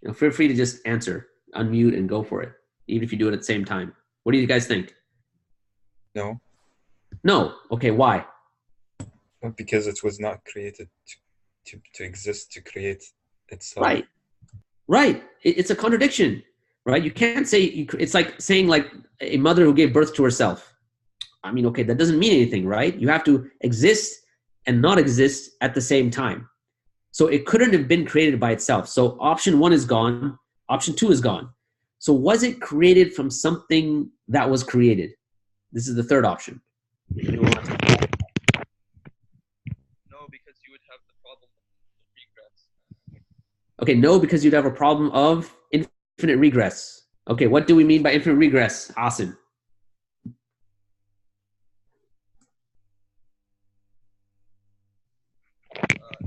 know, feel free to just answer, unmute and go for it, even if you do it at the same time. What do you guys think? No. No. Okay, why? Because it was not created to exist, to create itself. Right. Right. It's a contradiction, right? You can't say, it's like saying like a mother who gave birth to herself. I mean, okay, that doesn't mean anything, right? You have to exist and not exist at the same time. So it couldn't have been created by itself. So option one is gone. Option two is gone. So was it created from something that was created? This is the third option. No, because you would have the problem of regress. Okay, no, because you'd have a problem of infinite regress. Okay, what do we mean by infinite regress, Asim?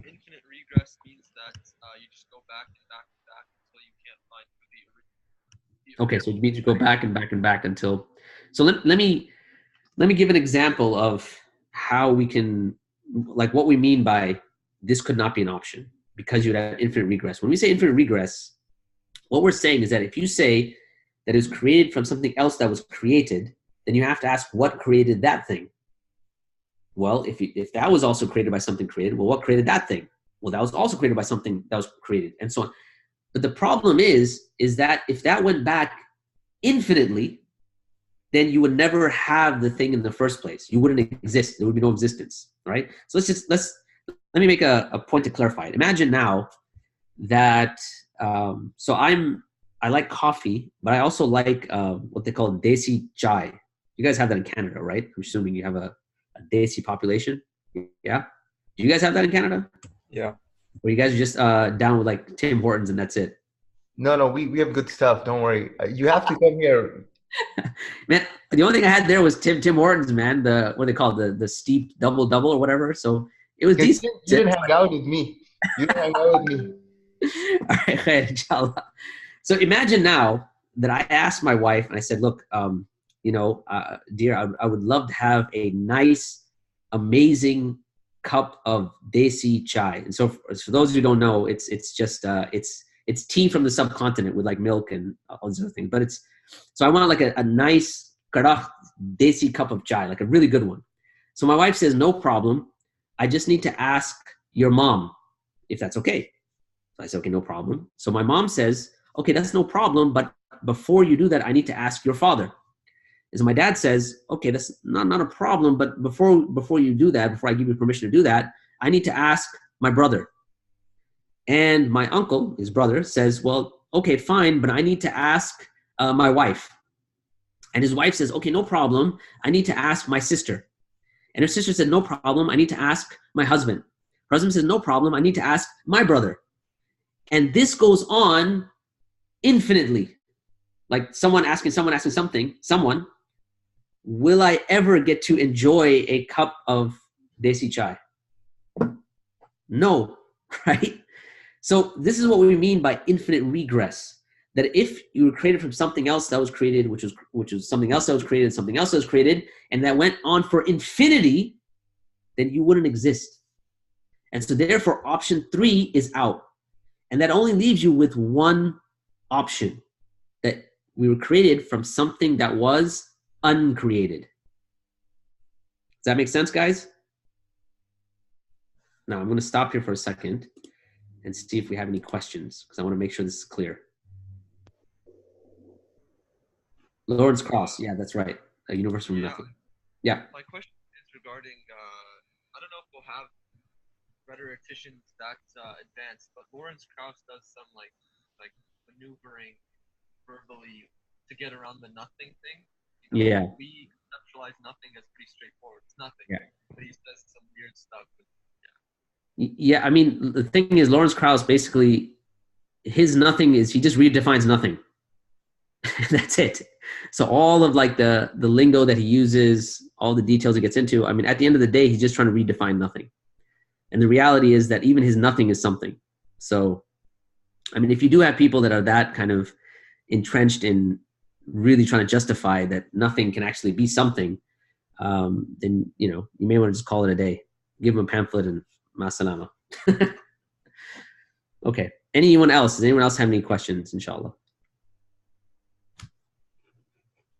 Infinite regress means that you just go back and back and back until you can't find the Okay, so it means you go back and back and back until. So let me give an example of how we can, like what we mean by this could not be an option because you'd have infinite regress. When we say infinite regress, what we're saying is that if you say that it was created from something else that was created, then you have to ask what created that thing. Well, if that was also created by something created, well, what created that thing? Well, that was also created by something that was created, and so on. But the problem is that if that went back infinitely, then you would never have the thing in the first place. You wouldn't exist. There would be no existence, right? So let me make a point to clarify it. Imagine now that I like coffee, but I also like what they call desi chai. You guys have that in Canada, right? I'm assuming you have a desi population. Yeah. Do you guys have that in Canada? Yeah. Or you guys are just down with like Tim Hortons and that's it? No, we have good stuff. Don't worry. You have to come here. Man, the only thing I had there was Tim Hortons, man. What they call the steep double or whatever. So it was decent. You didn't hang out with me. You didn't hang out with me. All right, khair, inshallah. So imagine now that I asked my wife and I said, look, dear, I would love to have a nice, amazing cup of desi chai. And so for those who don't know, it's just it's tea from the subcontinent with like milk and all these other things. But so I want like a nice kadah desi cup of chai, like a really good one. So my wife says, no problem. I just need to ask your mom if that's okay. So I said, okay, no problem. So my mom says, okay, that's no problem. But before you do that, I need to ask your father. And so my dad says, okay, that's not a problem. But before you do that, before I give you permission to do that, I need to ask my brother. And my uncle, his brother, says, well, okay, fine. But I need to ask my wife. And his wife says, okay, no problem. I need to ask my sister. And her sister said, no problem. I need to ask my husband. Her husband says, no problem. I need to ask my brother. And this goes on infinitely. Like someone asking someone, will I ever get to enjoy a cup of desi chai? No, right? So this is what we mean by infinite regress. That if you were created from something else that was created, which was something else that was created, something else that was created, and that went on for infinity, then you wouldn't exist. And so therefore, option 3 is out. And that only leaves you with one option, that we were created from something that was uncreated. Does that make sense, guys? Now I'm going to stop here for a second and see if we have any questions, because I want to make sure this is clear. Lord's Cross, yeah, that's right. A universe from nothing. Yeah. My question is regarding, I don't know if we'll have rhetoricians that advanced, but Lawrence Krauss does some like maneuvering verbally to get around the nothing thing. Yeah. We conceptualize nothing as pretty straightforward. It's nothing. Yeah. But he says some weird stuff. Yeah, I mean, the thing is, Lawrence Krauss basically, his nothing is, he just redefines nothing. That's it. So all of like the lingo that he uses, all the details he gets into, I mean, at the end of the day, he's just trying to redefine nothing. And the reality is that even his nothing is something. So, I mean, if you do have people that are that kind of entrenched in really trying to justify that nothing can actually be something, then, you may want to just call it a day. Give them a pamphlet and masalama. Okay. Anyone else? Does anyone else have any questions, inshallah?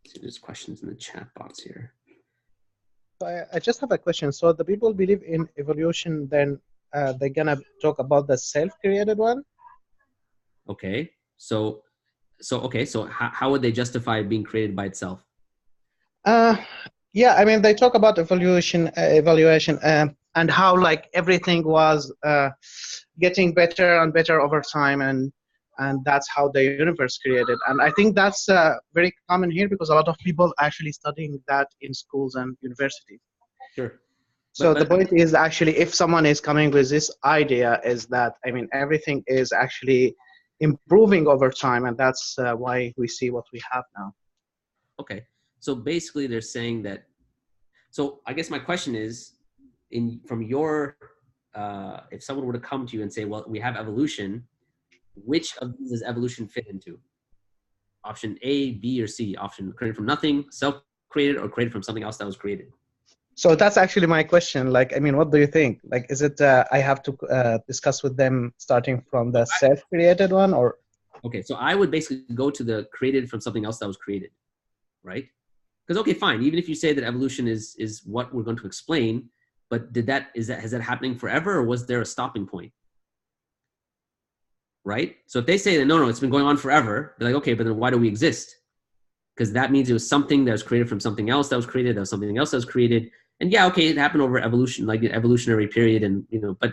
So there's questions in the chat box here. So I just have a question. So the people believe in evolution, then they're gonna talk about the self-created one? Okay. So how would they justify being created by itself? Yeah, I mean, they talk about evaluation, and how like everything was getting better and better over time, and that's how the universe created. And I think that's very common here, because a lot of people actually studying that in schools and universities. Sure. So the point is actually, if someone is coming with this idea, is that, I mean, everything is actually improving over time, and that's why we see what we have now. Okay. So basically they're saying that, so I guess my question is, from your, if someone were to come to you and say, well, we have evolution, which of these does evolution fit into? Option A, B, or C? Option created from nothing, self-created, or created from something else that was created? So that's actually my question. Like, I mean, what do you think? Like, is it I have to discuss with them starting from the self-created one, or? Okay, so I would basically go to the created from something else that was created, right? Because, okay, fine. Even if you say that evolution is what we're going to explain, But has that happening forever, or was there a stopping point? Right? So if they say that, no, it's been going on forever, they're like, okay, but then why do we exist? Because that means it was something that was created from something else that was created, that was something else that was created. And yeah, okay, it happened over evolution, like an evolutionary period, and but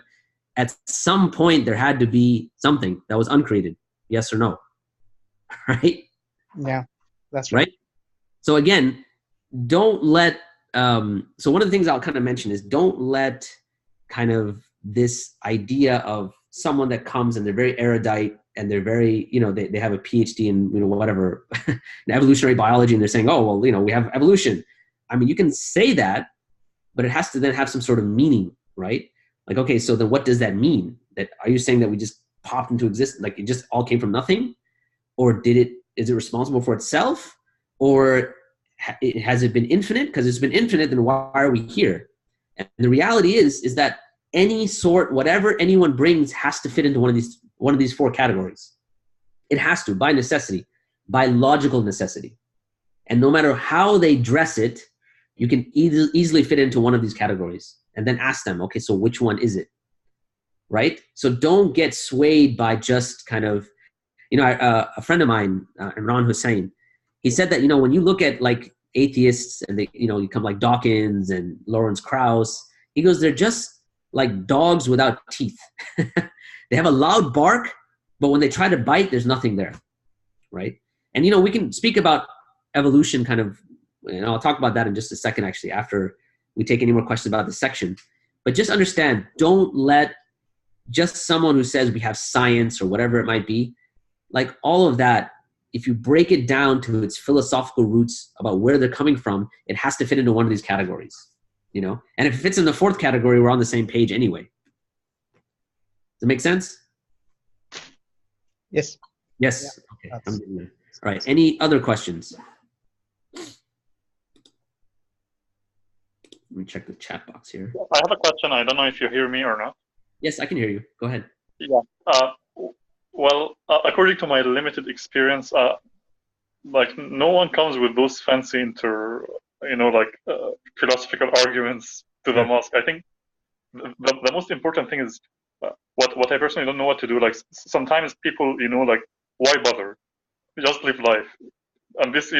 at some point there had to be something that was uncreated. Yes or no? Right? Yeah, that's right. So again, don't let so one of the things I'll kind of mention is don't let kind of this idea of someone that comes and they're very erudite and they're very, they have a PhD in, whatever, in evolutionary biology, and they're saying, oh, well, we have evolution. I mean, you can say that, but it has to then have some sort of meaning, right? Like, okay, so then what does that mean? Are you saying that we just popped into existence, like it just all came from nothing? Or is it responsible for itself? Or has it been infinite? Because it's been infinite, then why are we here? And the reality is that whatever anyone brings has to fit into one of these four categories. It has to, by necessity, by logical necessity. And no matter how they dress it, you can easily fit into one of these categories. And then ask them, okay, so which one is it? Right? So don't get swayed by just kind of, a friend of mine, Imran Hussain, he said that, when you look at like atheists and they, you come like Dawkins and Lawrence Krauss, he goes, they're just like dogs without teeth. They have a loud bark, but when they try to bite, there's nothing there, right? And, we can speak about evolution kind of, and I'll talk about that in just a second, actually, after we take any more questions about this section. But just understand, don't let just someone who says we have science or whatever it might be, like all of that, if you break it down to its philosophical roots about where they're coming from, it has to fit into one of these categories, And if it fits in the fourth category, we're on the same page anyway. Does it make sense? Yes. Yes. Yeah, okay. All right. Any other questions? Let me check the chat box here. I have a question. I don't know if you hear me or not. Yes, I can hear you. Go ahead. Yeah. According to my limited experience, like no one comes with those fancy philosophical arguments to the mosque. I think the most important thing is what I personally don't know what to do. Like sometimes people, like why bother? Just live life. And this, I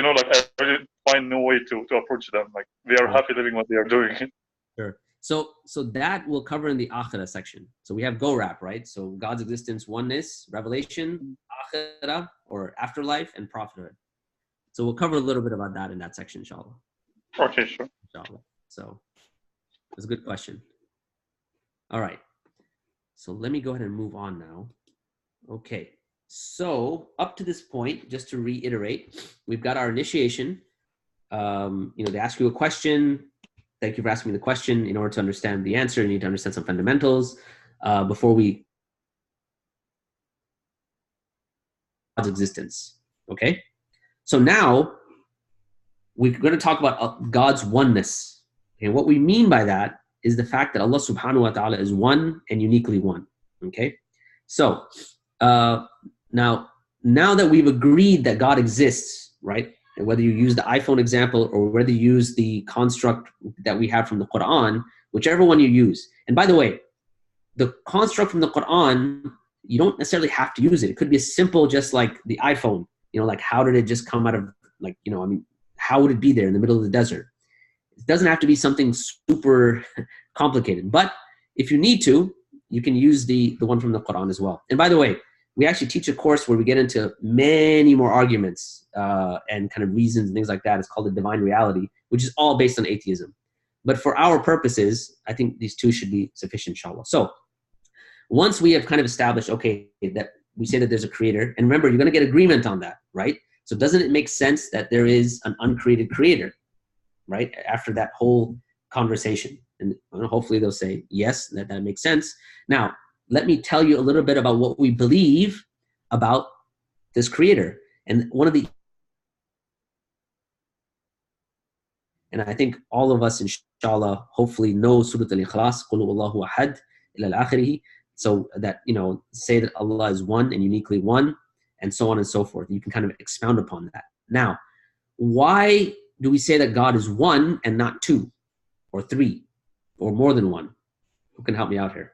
really find no way to approach them. Like they are happy living what they are doing. Sure. So that we'll cover in the Akhirah section. So we have Go-Rap, right? So God's existence, oneness, revelation, Akhirah, or afterlife, and prophethood. So we'll cover a little bit about that in that section, inshallah. Okay, sure. Inshallah. So that's a good question. All right. So let me go ahead and move on now. Okay. So up to this point, just to reiterate, we've got our initiation. They ask you a question. Thank you for asking me the question. In order to understand the answer, you need to understand some fundamentals before we God's existence. Okay? So now we're going to talk about God's oneness. And what we mean by that is the fact that Allah subhanahu wa ta'ala is one and uniquely one. Okay? So now that we've agreed that God exists, right? And whether you use the iPhone example or whether you use the construct that we have from the Quran, whichever one you use. And by the way, the construct from the Quran, you don't necessarily have to use it. It could be as simple just like the iPhone. Like how did it just come out of, how would it be there in the middle of the desert? It doesn't have to be something super complicated. But if you need to, you can use the one from the Quran as well. And by the way, we actually teach a course where we get into many more arguments and kind of reasons and things like that. It's called the Divine Reality, which is all based on atheism. But for our purposes, I think these two should be sufficient, inshallah. So once we have kind of established, okay, that we say that there's a creator, and remember, you're going to get agreement on that, right? So doesn't it make sense that there is an uncreated creator, right? After that whole conversation. And hopefully they'll say, yes, that makes sense. Now, let me tell you a little bit about what we believe about this creator. And and I think all of us, inshallah, hopefully know Surah Al-Ikhlas, Qul Huwallahu Ahad, ila al-akhirih. So that, say that Allah is one and uniquely one, and so on and so forth. You can kind of expound upon that. Now, why do we say that God is one and not two or three? or more than one? Who can help me out here?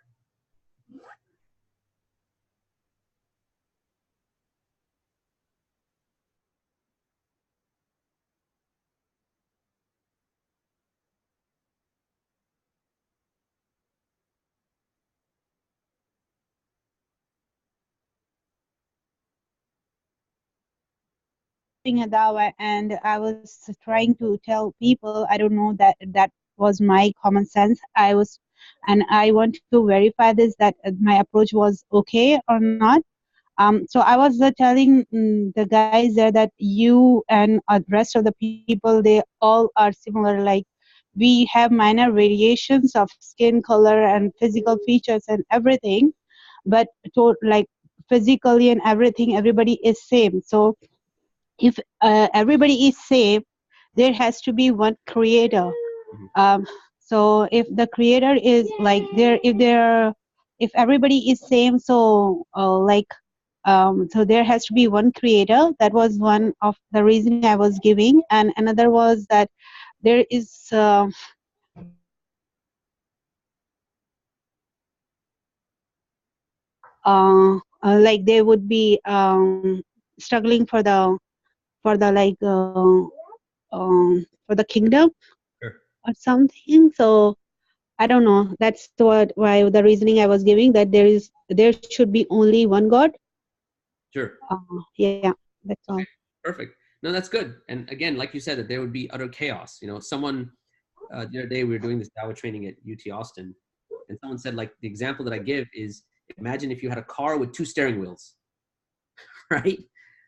A Dawah, and I was trying to tell people, I don't know, that was my common sense. And I want to verify this, that my approach was okay or not. So I was telling the guys there that you and the rest of the people, they all are similar. Like, we have minor variations of skin color and physical features and everything, but like physically and everything, everybody is same. So if everybody is same, there has to be one creator. So if the creator is like if everybody is same, so so there has to be one creator. That was one of the reason I was giving, and another was that there is like they would be struggling for the for the kingdom or something. So I don't know. That's why the reasoning I was giving, that there should be only one God. Sure. Yeah, that's all. Perfect. No, that's good. And again, like you said, that there would be utter chaos. You know, someone the other day we were doing this Dawah training at UT Austin, and someone said, like, the example that I give is, imagine if you had a car with 2 steering wheels, right?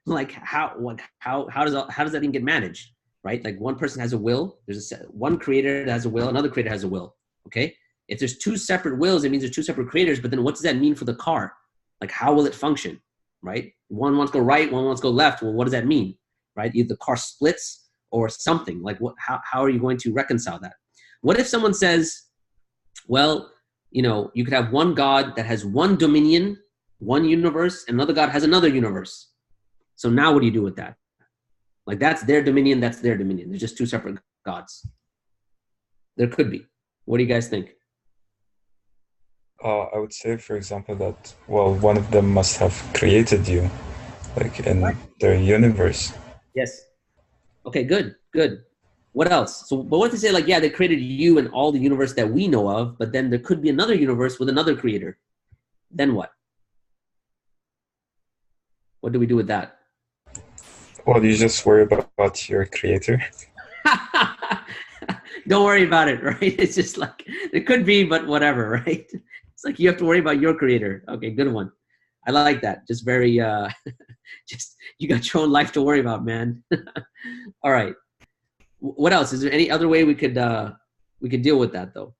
Like how does that even get managed, right? Like, one person has a will. There's one creator that has a will. Another creator has a will. Okay. If there's 2 separate wills, it means there's 2 separate creators. But then what does that mean for the car? Like, how will it function? Right? One wants to go right, one wants to go left. Well, what does that mean? Right? Either the car splits or something. Like, what? How are you going to reconcile that? What if someone says, well, you know, you could have one God that has one dominion, one universe, and another God has another universe. So now what do you do with that? Like, that's their dominion, that's their dominion. They're just 2 separate gods. There could be. What do you guys think? I would say, for example, that, well, one of them must have created you, like in their universe. Yes. Okay, good. What else? So, but what if they say, like, yeah, they created you and all the universe that we know of, but then there could be another universe with another creator. Then what? What do we do with that? Well, you just worry about your creator. Don't worry about it, right? It's just like, it could be, but whatever, right? It's like you have to worry about your creator. Okay, good one. I like that. Just very, just, you got your own life to worry about, man. All right. What else? Is there any other way we could deal with that, though?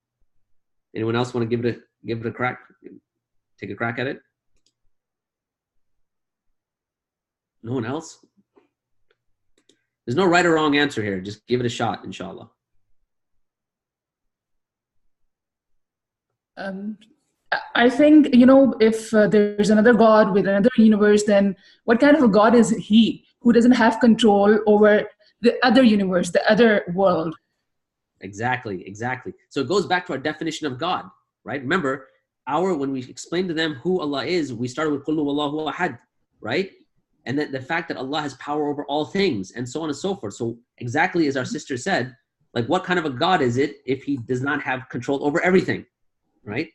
Anyone else want to give it a crack? Take a crack at it? No one else? There's no right or wrong answer here. Just give it a shot, inshallah. I think, you know, if there's another God with another universe, then what kind of a God is he who doesn't have control over the other universe, the other world? Exactly. So it goes back to our definition of God, right? Remember, when we explained to them who Allah is, we started with Qul huwallahu ahad, right? And then the fact that Allah has power over all things, and so on and so forth. So exactly as our sister said, like, what kind of a God is it if he does not have control over everything, right?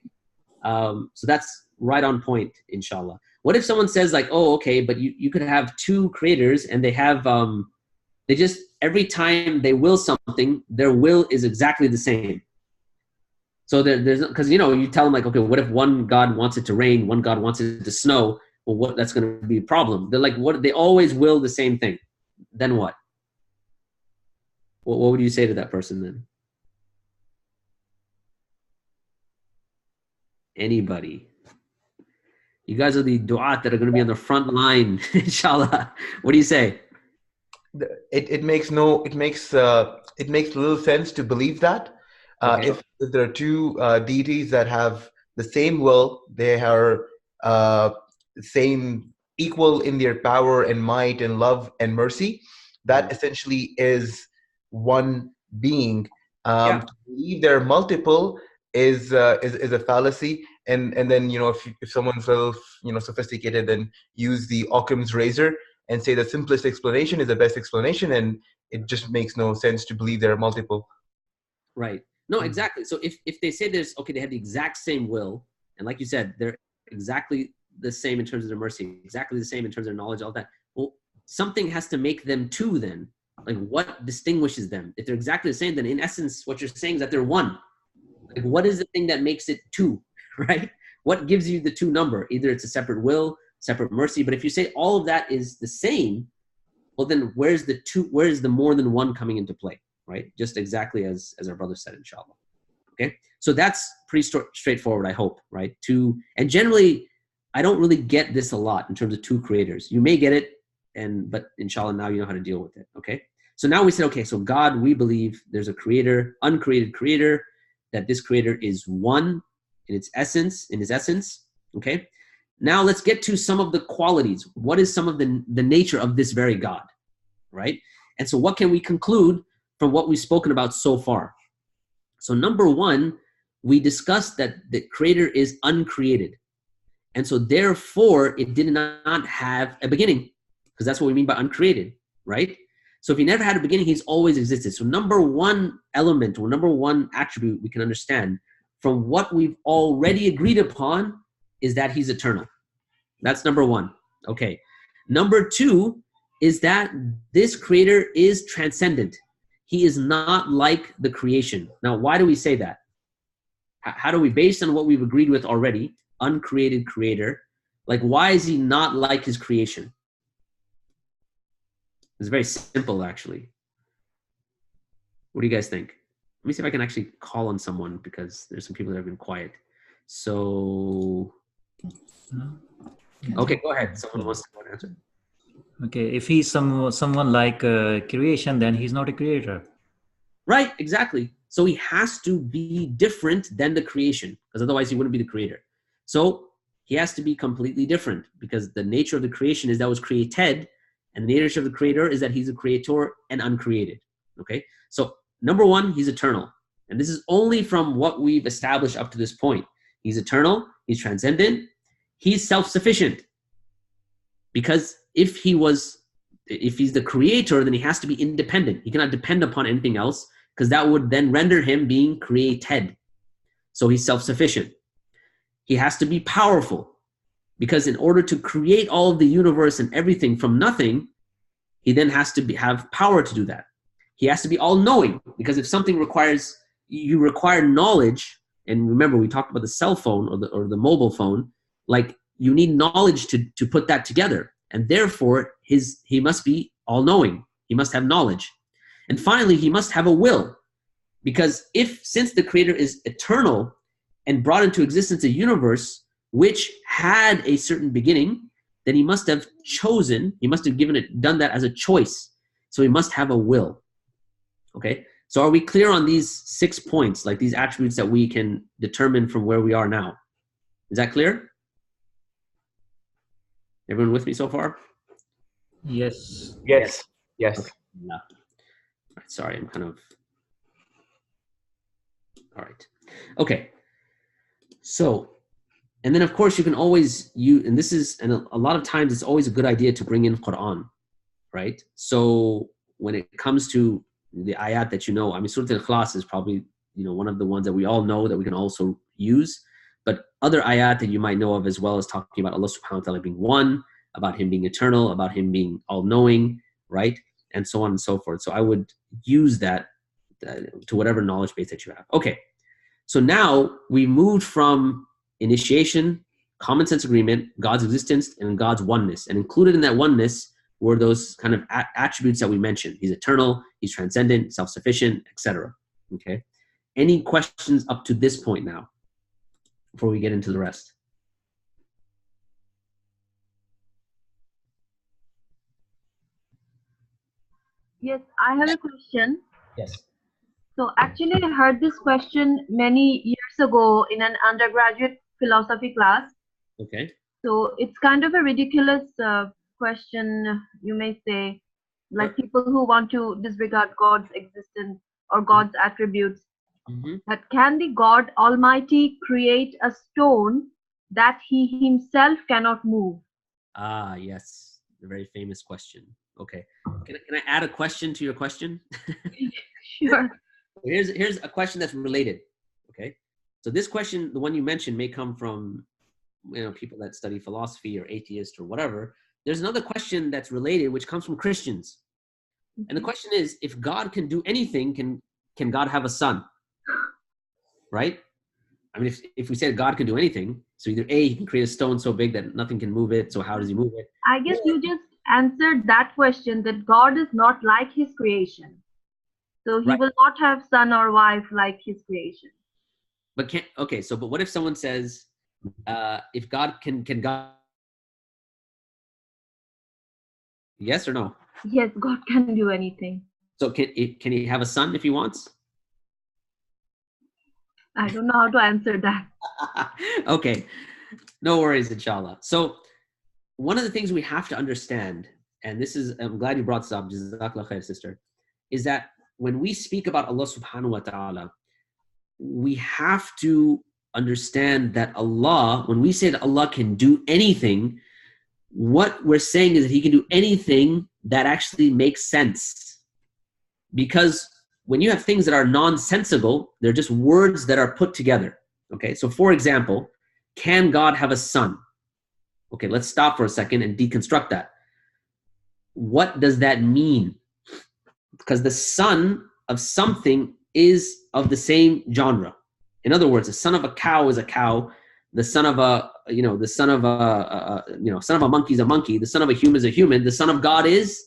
So that's right on point, inshallah. What if someone says, like, oh, okay, but you could have 2 creators, and they have, they just, every time they will something, their will is exactly the same. So there's, because, you know, you tell them, like, okay, what if one God wants it to rain, one God wants it to snow? Well, that's going to be a problem. They're like, what? They always will the same thing. Then what? What would you say to that person then? Anybody? You guys are the du'at that are going to be on the front line, inshallah. What do you say? It makes little sense to believe that. Okay. If there are 2 deities that have the same will, they are same, equal in their power and might and love and mercy, that essentially is one being. To believe there are multiple, is a fallacy. And then, you know, if someone's a little, you know, sophisticated, then use the Occam's razor and say the simplest explanation is the best explanation, and it just makes no sense to believe there are multiple. Right. No, exactly. So if they say there's, okay, they have the exact same will, and like you said, they're exactly the same in terms of their mercy, exactly the same in terms of their knowledge, all that. Well, something has to make them two then. Like, what distinguishes them? If they're exactly the same, then in essence, what you're saying is that they're one. Like, what is the thing that makes it two, right? What gives you the two number? Either it's a separate will, separate mercy. But if you say all of that is the same, well, then where's the two? Where's the more than one coming into play, right? Just exactly as our brother said, inshallah. Okay, so that's pretty straightforward, I hope, right? And generally, I don't really get this a lot in terms of two creators. You may get it, but inshallah, now you know how to deal with it. Okay, so now we said, okay, so God, we believe there's a creator, uncreated creator, that this creator is one in its essence. Okay, now let's get to some of the qualities. What is some of the nature of this very God, right? And so what can we conclude from what we've spoken about so far? So number one, we discussed that the creator is uncreated. And so therefore, it did not have a beginning, because that's what we mean by uncreated, right? So if he never had a beginning, he's always existed. So number one element, or number one attribute we can understand from what we've already agreed upon is that he's eternal. That's number one. Okay. Number two is that this creator is transcendent. He is not like the creation. Now, why do we say that? How do we, based on what we've agreed with already, uncreated creator, like, why is he not like his creation? It's very simple, actually. What do you guys think? Let me see if I can actually call on someone, because there's some people that have been quiet. So, okay, go ahead. Someone wants to go and answer. Okay, if he's someone like creation, then he's not a creator. Right, exactly. So he has to be different than the creation, because otherwise he wouldn't be the creator. So he has to be completely different, because the nature of the creation is that it was created, and the nature of the creator is that he's a creator and uncreated. Okay, so number one, he's eternal. And this is only from what we've established up to this point. He's eternal, he's transcendent, he's self-sufficient. Because if he's the creator, then he has to be independent. He cannot depend upon anything else, because that would then render him being created. So he's self-sufficient. He has to be powerful, because in order to create all of the universe and everything from nothing, he then has to have power to do that. He has to be all-knowing, because if something you require knowledge, and remember we talked about the cell phone or the mobile phone, like, you need knowledge to put that together. And therefore, he must be all-knowing. He must have knowledge. And finally, he must have a will. Because since the creator is eternal and brought into existence a universe which had a certain beginning, then he must have chosen, he must have done that as a choice. So he must have a will. Okay? So are we clear on these 6 points, like these attributes that we can determine from where we are now? Is that clear? Everyone with me so far? Yes. Yes. Yes. Okay. Yeah. All right, sorry, I'm kind of... All right. Okay. So, and then of course you can always use, and a lot of times it's always a good idea to bring in Quran, right? So when it comes to the ayat that Surah Al-Ikhlas is probably, one of the ones that we all know that we can also use. But other ayat that you might know of as well as talking about Allah subhanahu wa ta'ala being one, about him being eternal, about him being all-knowing, right? And so on and so forth. So I would use that to whatever knowledge base that you have. Okay, so now we moved from initiation, common sense agreement, God's existence, and God's oneness. And included in that oneness were those kind of attributes that we mentioned. He's eternal, he's transcendent, self-sufficient, etc. Okay, any questions up to this point now, before we get into the rest? Yes, I have a question. Yes. So actually, I heard this question many years ago in an undergraduate philosophy class. Okay. So it's kind of a ridiculous question, you may say, like people who want to disregard God's existence or God's attributes. that can the God Almighty create a stone that he himself cannot move? Ah, yes, a very famous question. Okay, can I add a question to your question? Sure. Here's a question that's related. Okay, so this question, the one you mentioned, may come from people that study philosophy or atheists or whatever. There's another question that's related, which comes from Christians, and the question is: if God can do anything, can God have a son? Right? I mean, if we said God can do anything, so either A, he can create a stone so big that nothing can move it, so how does he move it? I guess you just answered that question, that God is not like his creation. So he will not have son or wife like his creation. But but what if someone says, if God can God, yes or no? Yes, God can do anything. So can he have a son if he wants? I don't know how to answer that. Okay, no worries, inshallah. So one of the things we have to understand, and this is, I'm glad you brought this up, Jazakallah khair, sister, is that when we speak about Allah subhanahu wa ta'ala, we have to understand that Allah, when we say that Allah can do anything, what we're saying is that he can do anything that actually makes sense. Because when you have things that are nonsensical, they're just words that are put together. Okay, so for example, can God have a son? Okay, let's stop for a second and deconstruct that. What does that mean? Because the son of something is of the same genre. In other words, the son of a cow is a cow. The son of a, son of a monkey is a monkey. The son of a human is a human. The son of God is?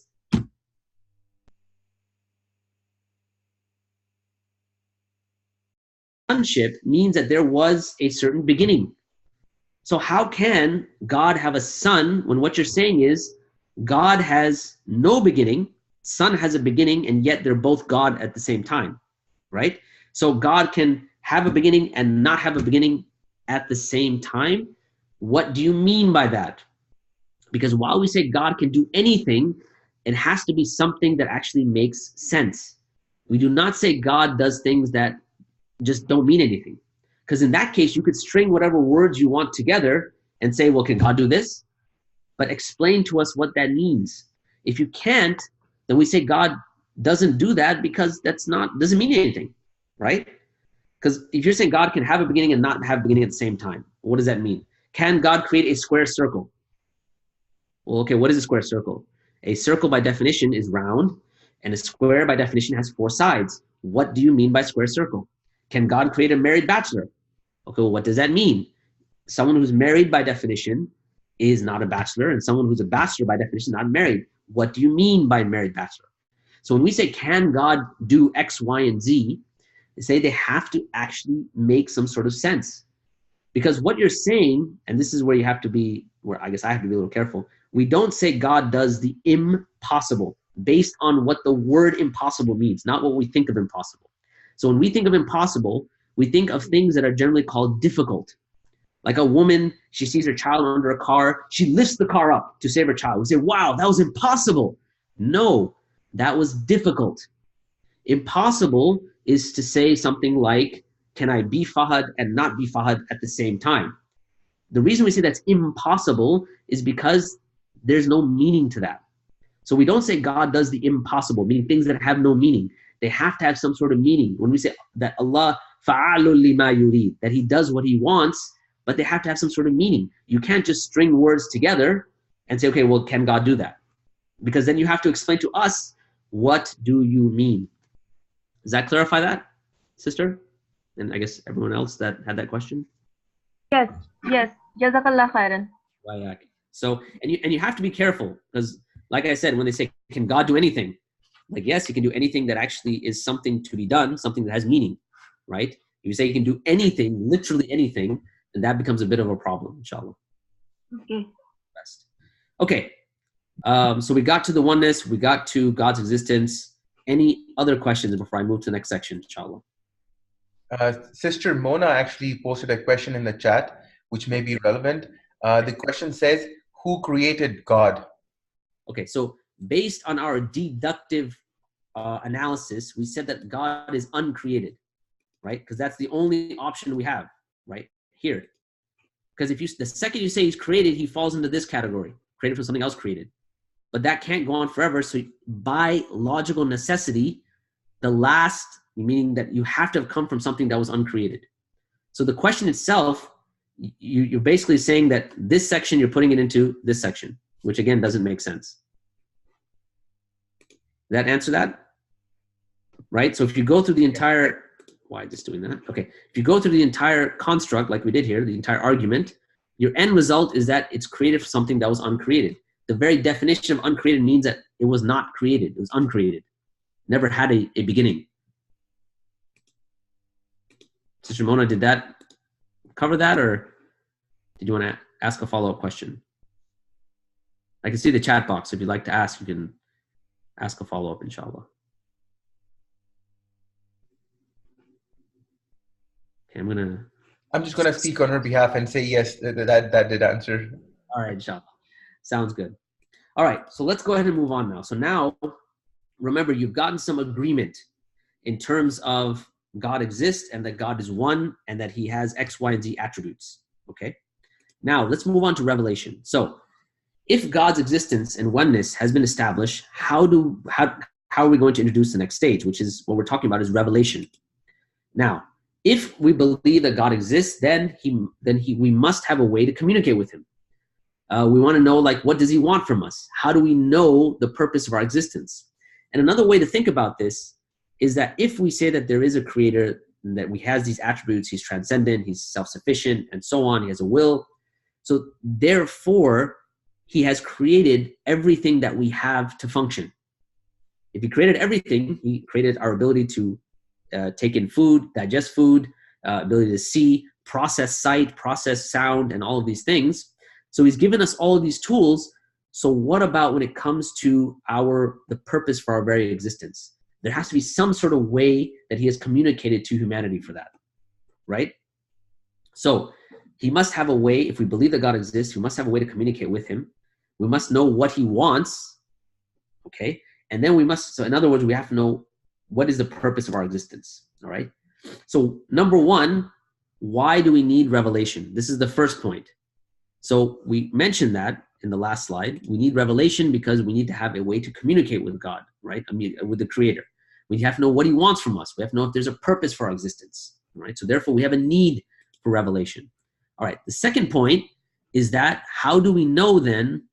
Sonship means that there was a certain beginning. So how can God have a son when what you're saying is God has no beginning, son has a beginning, and yet they're both God at the same time, right? So God can have a beginning and not have a beginning at the same time. What do you mean by that? Because while we say God can do anything, it has to be something that actually makes sense. We do not say God does things that just don't mean anything. Because in that case, you could string whatever words you want together and say, well, can God do this? But explain to us what that means. If you can't, then we say God doesn't do that because doesn't mean anything, right? Because if you're saying God can have a beginning and not have a beginning at the same time, what does that mean? Can God create a square circle? Well, okay, what is a square circle? A circle by definition is round, and a square by definition has 4 sides. What do you mean by square circle? Can God create a married bachelor? Okay, well, what does that mean? Someone who's married by definition is not a bachelor, and someone who's a bachelor by definition is not married. What do you mean by married bachelor? So when we say, can God do X, Y, and Z, they say they have to actually make some sort of sense. Because what you're saying, and this is where you have to be, where I guess I have to be a little careful, we don't say God does the impossible based on what the word impossible means, not what we think of impossible. So when we think of impossible, we think of things that are generally called difficult. Like a woman, she sees her child under a car, she lifts the car up to save her child. We say, wow, that was impossible. No, that was difficult. Impossible is to say something like, can I be Fahad and not be Fahad at the same time? The reason we say that's impossible is because there's no meaning to that. So we don't say God does the impossible, meaning things that have no meaning. They have to have some sort of meaning. When we say that Allah fa'alul lima yurid, that he does what he wants, but they have to have some sort of meaning. You can't just string words together and say, okay, well, can God do that? Because then you have to explain to us, what do you mean? Does that clarify that, sister? And I guess everyone else that had that question? Yes. Jazakallah khairan. So, and you have to be careful, because like I said, when they say, can God do anything? Like, yes, he can do anything that actually is something to be done, something that has meaning, right? If you say you can do anything, literally anything, then that becomes a bit of a problem, inshallah. Okay. Okay, so we got to the oneness, we got to God's existence. Any other questions before I move to the next section, inshallah? Sister Mona actually posted a question in the chat, which may be relevant. The question says, who created God? Okay, so based on our deductive analysis, we said that God is uncreated. right? Because that's the only option we have, right here. Because if you, the second you say he's created, he falls into this category, created from something else created. But that can't go on forever. So by logical necessity, the last, meaning that you have to have come from something that was uncreated. So the question itself, you're basically saying that this section, you're putting it into this section, which again doesn't make sense. Did that answer that? Right? So if you go through the entire, why just doing that? Okay. If you go through the entire construct, like we did here, the entire argument, your end result is that it's created for something that was uncreated. The very definition of uncreated means that it was not created. It was uncreated. Never had a beginning. Sister Mona, did that cover that, or did you want to ask a follow-up question? I can see the chat box. If you'd like to ask, you can ask a follow-up, inshallah. Okay, I'm just gonna speak on her behalf and say yes, that did answer. All right, inshallah. Sounds good. All right, so let's go ahead and move on now. So now, remember, you've gotten some agreement in terms of God exists and that God is one and that he has X, Y, and Z attributes, okay? Now, let's move on to revelation. So, if God's existence and oneness has been established, how are we going to introduce the next stage, which is what we're talking about, is revelation. Now, if we believe that God exists, then we must have a way to communicate with him. We want to know, like, what does he want from us? How do we know the purpose of our existence? And another way to think about this is that if we say that there is a creator, and that he has these attributes, he's transcendent, he's self-sufficient, and so on, he has a will. So therefore, he has created everything that we have to function. If he created everything, he created our ability to take in food, digest food, ability to see, process sight, process sound, and all of these things. So he's given us all of these tools. So what about when it comes to the purpose for our very existence? There has to be some sort of way that he has communicated to humanity for that, right? So he must have a way, if we believe that God exists, we must have a way to communicate with him. We must know what he wants, okay? And then so in other words, we have to know what is the purpose of our existence, all right? So number one, why do we need revelation? This is the first point. So we mentioned that in the last slide. We need revelation because we need to have a way to communicate with God, right? I mean, with the creator. We have to know what he wants from us. We have to know if there's a purpose for our existence, right? So therefore, we have a need for revelation. All right, the second point is that how do we know then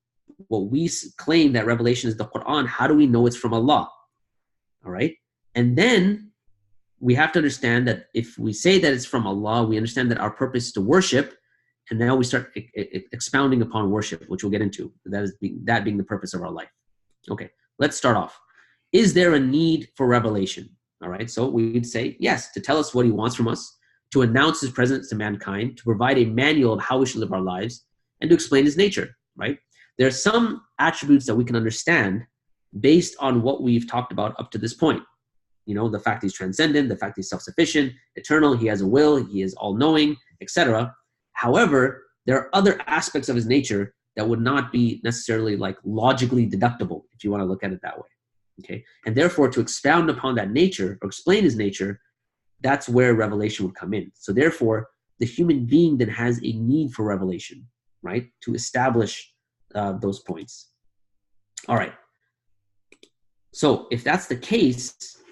what we claim that revelation is the Quran? How do we know it's from Allah? All right, and then we have to understand that if we say that it's from Allah, we understand that our purpose is to worship, and now we start expounding upon worship, which we'll get into. That being the purpose of our life. Okay, let's start off. Is there a need for revelation? All right, so we'd say yes, to tell us what he wants from us, to announce his presence to mankind, to provide a manual of how we should live our lives, and to explain his nature, right? There are some attributes that we can understand based on what we've talked about up to this point. You know, the fact he's transcendent, the fact he's self-sufficient, eternal, he has a will, he is all-knowing, etc. However, there are other aspects of his nature that would not be necessarily like logically deductible, if you want to look at it that way. Okay, and therefore to expound upon that nature or explain his nature, that's where revelation would come in. So therefore, the human being then has a need for revelation, right, to establish those points. All right. So if that's the case,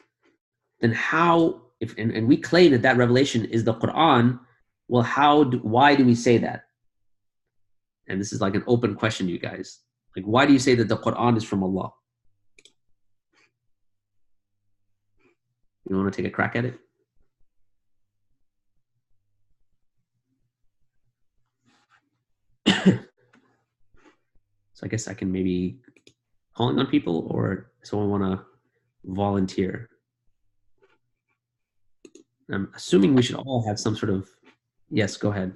then how? And we claim that revelation is the Quran. Well, why do we say that? And this is like an open question to you guys. Like, why do you say that the Quran is from Allah? You want to take a crack at it? So I guess I can maybe calling on people, or someone want to volunteer. I'm assuming we should all have some sort of, yes, go ahead.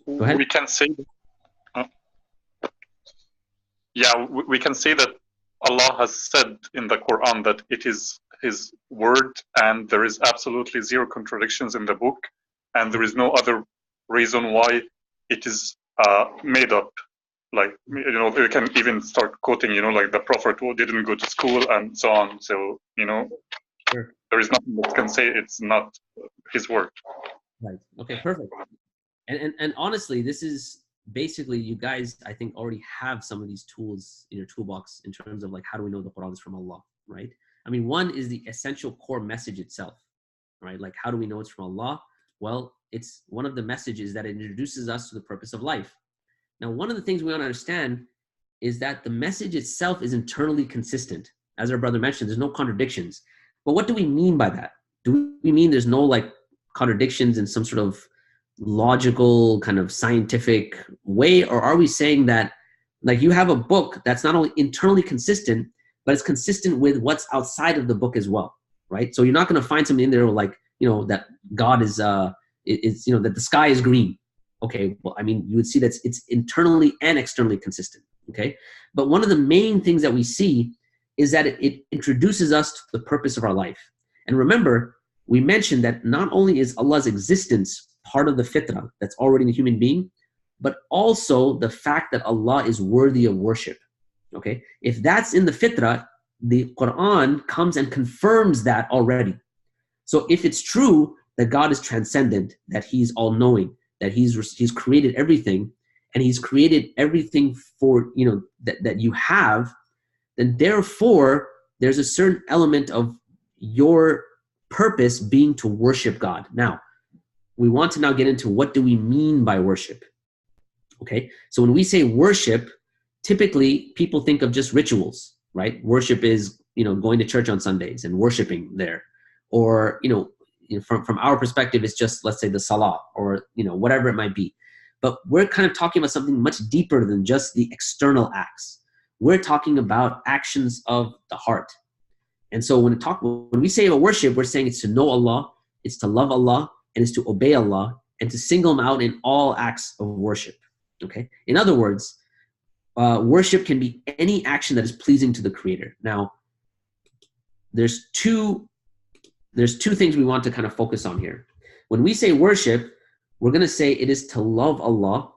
Go ahead. We can say, we can say that Allah has said in the Quran that it is his word and there is absolutely zero contradictions in the book, and there is no other reason why it is made up. Like, you know, you can even start quoting, you know, like the Prophet who didn't go to school and so on. So, you know, sure. there is nothing that can say it's not his word. Right. Okay, perfect. And honestly, this is basically, you guys, I think, already have some of these tools in your toolbox in terms of like, how do we know the Quran is from Allah, right? I mean, one is the essential core message itself, right? Like, how do we know it's from Allah? Well, it's one of the messages that it introduces us to the purpose of life. Now, one of the things we want to understand is that the message itself is internally consistent. As our brother mentioned, there's no contradictions. But what do we mean by that? Do we mean there's no like contradictions in some sort of logical kind of scientific way? Or are we saying that like you have a book that's not only internally consistent, but it's consistent with what's outside of the book as well, right? So you're not going to find something in there like, you know, that God is you know, that the sky is green. Okay, well, I mean, you would see that it's internally and externally consistent, okay? But one of the main things that we see is that it introduces us to the purpose of our life. And remember, we mentioned that not only is Allah's existence part of the fitrah that's already in the human being, but also the fact that Allah is worthy of worship, okay? If that's in the fitrah, the Quran comes and confirms that already. So if it's true that God is transcendent, that he's all-knowing, that he's created everything, and he's created everything for, you know, that you have, then therefore there's a certain element of your purpose being to worship God. Now, we want to now get into what do we mean by worship, okay? So when we say worship, typically people think of just rituals, right? Worship is, you know, going to church on Sundays and worshiping there. Or, you know, from our perspective, it's just, let's say, the salah or, you know, whatever it might be. But we're kind of talking about something much deeper than just the external acts. We're talking about actions of the heart. And so when we say about worship, we're saying it's to know Allah, it's to love Allah, and it's to obey Allah, and to single him out in all acts of worship, okay? In other words, worship can be any action that is pleasing to the Creator. Now, there's two things we want to kind of focus on here. When we say worship, we're going to say it is to love Allah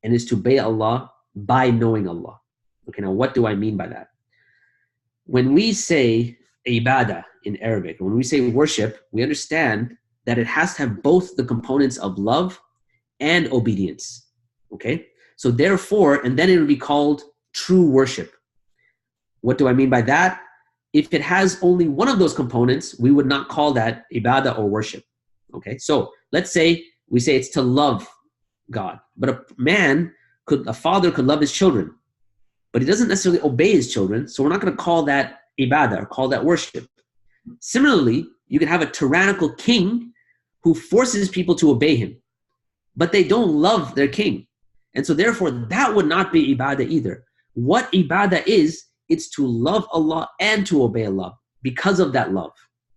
and is to obey Allah by knowing Allah. Okay, now what do I mean by that? When we say ibadah in Arabic, when we say worship, we understand that it has to have both the components of love and obedience. Okay? So therefore, and then it would be called true worship. What do I mean by that? If it has only one of those components, we would not call that ibadah or worship. Okay? So let's say we say it's to love God. But a father could love his children, but he doesn't necessarily obey his children. So we're not going to call that ibadah or call that worship. Similarly, you can have a tyrannical king who forces people to obey him, but they don't love their king. And so therefore, that would not be ibadah either. What ibadah is, it's to love Allah and to obey Allah because of that love,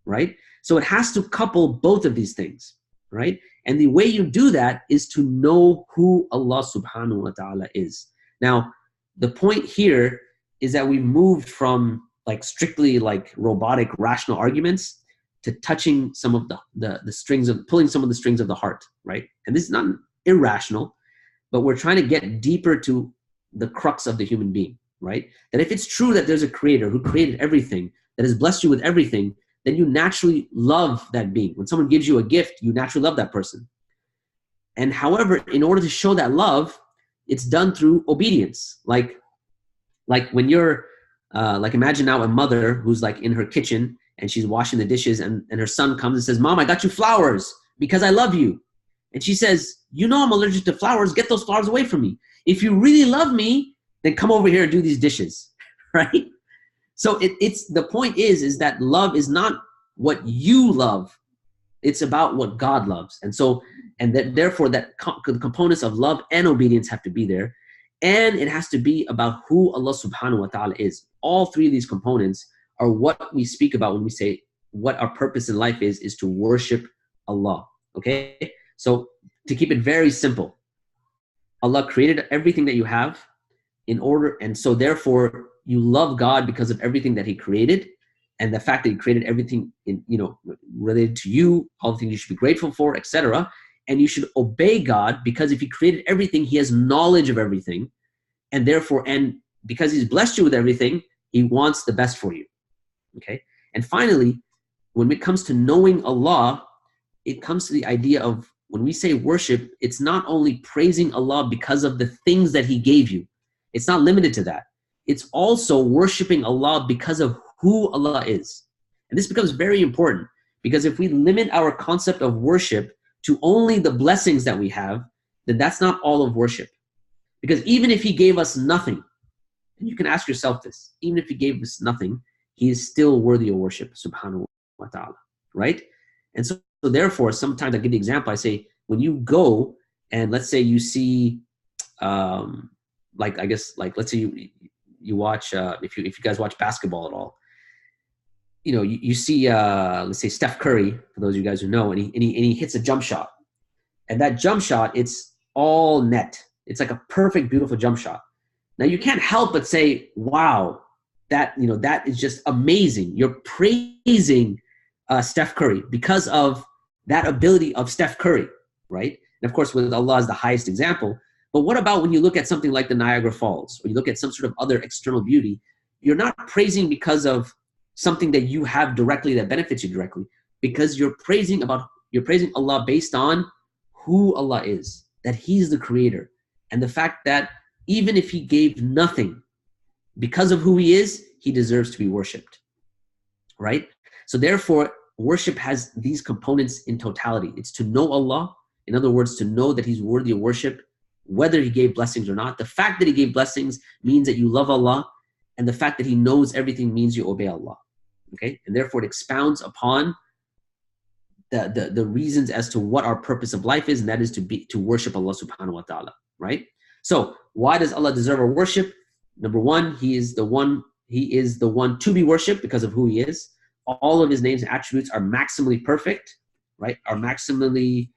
right? So it has to couple both of these things, right? And the way you do that is to know who Allah subhanahu wa ta'ala is. Now, the point here is that we moved from like strictly like robotic rational arguments to touching some of the strings of, pulling some of the strings of the heart, right? And this is not irrational, but we're trying to get deeper to the crux of the human being, right? That if it's true that there's a creator who created everything, that has blessed you with everything, then you naturally love that being. When someone gives you a gift, you naturally love that person. And however, in order to show that love, it's done through obedience. Like when you're, like imagine now a mother who's like in her kitchen and she's washing the dishes and her son comes and says, "Mom, I got you flowers because I love you." And she says, "You know I'm allergic to flowers. Get those flowers away from me. If you really love me, then come over here and do these dishes," right? So it's the point is that love is not what you love. It's about what God loves. And so, and that therefore the components of love and obedience have to be there. And it has to be about who Allah subhanahu wa ta'ala is. All three of these components are what we speak about when we say what our purpose in life is to worship Allah. Okay? So to keep it very simple, Allah created everything that you have in order, and so therefore you love God because of everything that He created, and the fact that He created everything in, you know, related to you, all the things you should be grateful for, etc. And you should obey God because if He created everything, He has knowledge of everything, and therefore, and because He's blessed you with everything, He wants the best for you. Okay? And finally, when it comes to knowing Allah, it comes to the idea of when we say worship, it's not only praising Allah because of the things that He gave you. It's not limited to that. It's also worshiping Allah because of who Allah is. And this becomes very important because if we limit our concept of worship to only the blessings that we have, then that's not all of worship. Because even if He gave us nothing, and you can ask yourself this, even if He gave us nothing, He is still worthy of worship, subhanahu wa ta'ala, right? And so therefore, sometimes I give the example, I say, when you go and let's say you see, let's say you watch, if you guys watch basketball at all, you see, let's say Steph Curry, for those of you guys who know, and he hits a jump shot. And that jump shot, it's all net. It's like a perfect, beautiful jump shot. Now you can't help but say, wow, that is just amazing. You're praising Steph Curry because of that ability of Steph Curry, right? And of course, with Allah is the highest example. But what about when you look at something like the Niagara Falls, or you look at some sort of other external beauty? You're not praising because of something that you have directly that benefits you directly, because you're praising Allah based on who Allah is, that He's the creator. And the fact that even if He gave nothing, because of who He is, He deserves to be worshipped, right? So therefore, worship has these components in totality. It's to know Allah. In other words, to know that He's worthy of worship, whether He gave blessings or not. The fact that He gave blessings means that you love Allah, and the fact that He knows everything means you obey Allah. Okay? And therefore it expounds upon the reasons as to what our purpose of life is, and that is to worship Allah subhanahu wa ta'ala, right? So why does Allah deserve our worship? Number one, He is the one to be worshipped because of who He is. All of His names and attributes are maximally perfect, right? Are maximally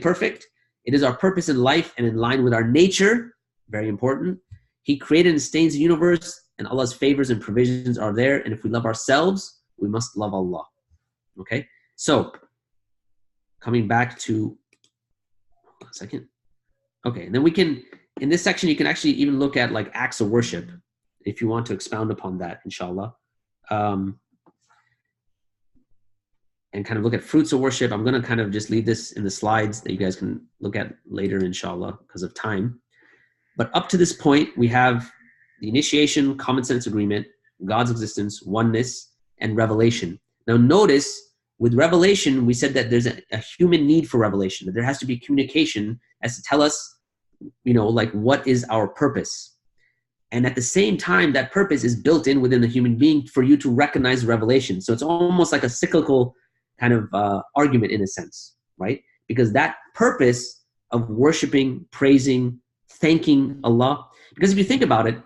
perfect. It is our purpose in life and in line with our nature. Very important. He created and sustains the universe, and Allah's favors and provisions are there. And if we love ourselves, we must love Allah. Okay? So, coming back to, hold on a second. Okay, and then we can, in this section, you can actually even look at like acts of worship if you want to expound upon that, inshallah. And kind of look at fruits of worship. I'm going to kind of just leave this in the slides that you guys can look at later, inshallah, because of time. But up to this point, we have the initiation, common sense agreement, God's existence, oneness, and revelation. Now notice, with revelation, we said that there's a human need for revelation, that there has to be communication as to tell us, like what is our purpose. And at the same time, that purpose is built in within the human being for you to recognize revelation. So it's almost like a cyclical kind of argument in a sense, right? Because that purpose of worshiping, praising, thanking Allah, because if you think about it,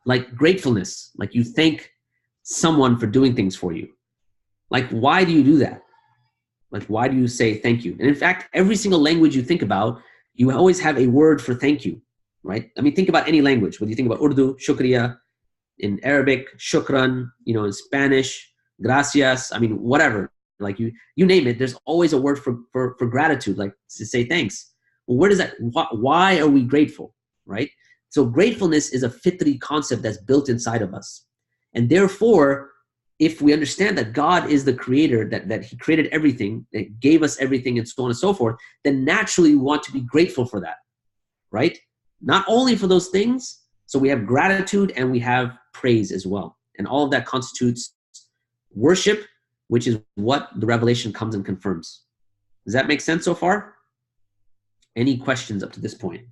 like gratefulness, like you thank someone for doing things for you. Like, why do you do that? Like, why do you say thank you? And in fact, every single language you think about, you always have a word for thank you, right? I mean, think about any language. Whether you think about Urdu, shukriya, in Arabic, shukran, in Spanish, gracias, I mean, whatever. Like you name it, there's always a word for gratitude, like to say thanks. Well, where does that, why are we grateful, right? So gratefulness is a fitri concept that's built inside of us. And therefore, if we understand that God is the creator, that He created everything, that gave us everything and so on and so forth, then naturally we want to be grateful for that, right? Not only for those things, so we have gratitude and we have praise as well. And all of that constitutes worship, which is what the revelation comes and confirms. Does that make sense so far? Any questions up to this point?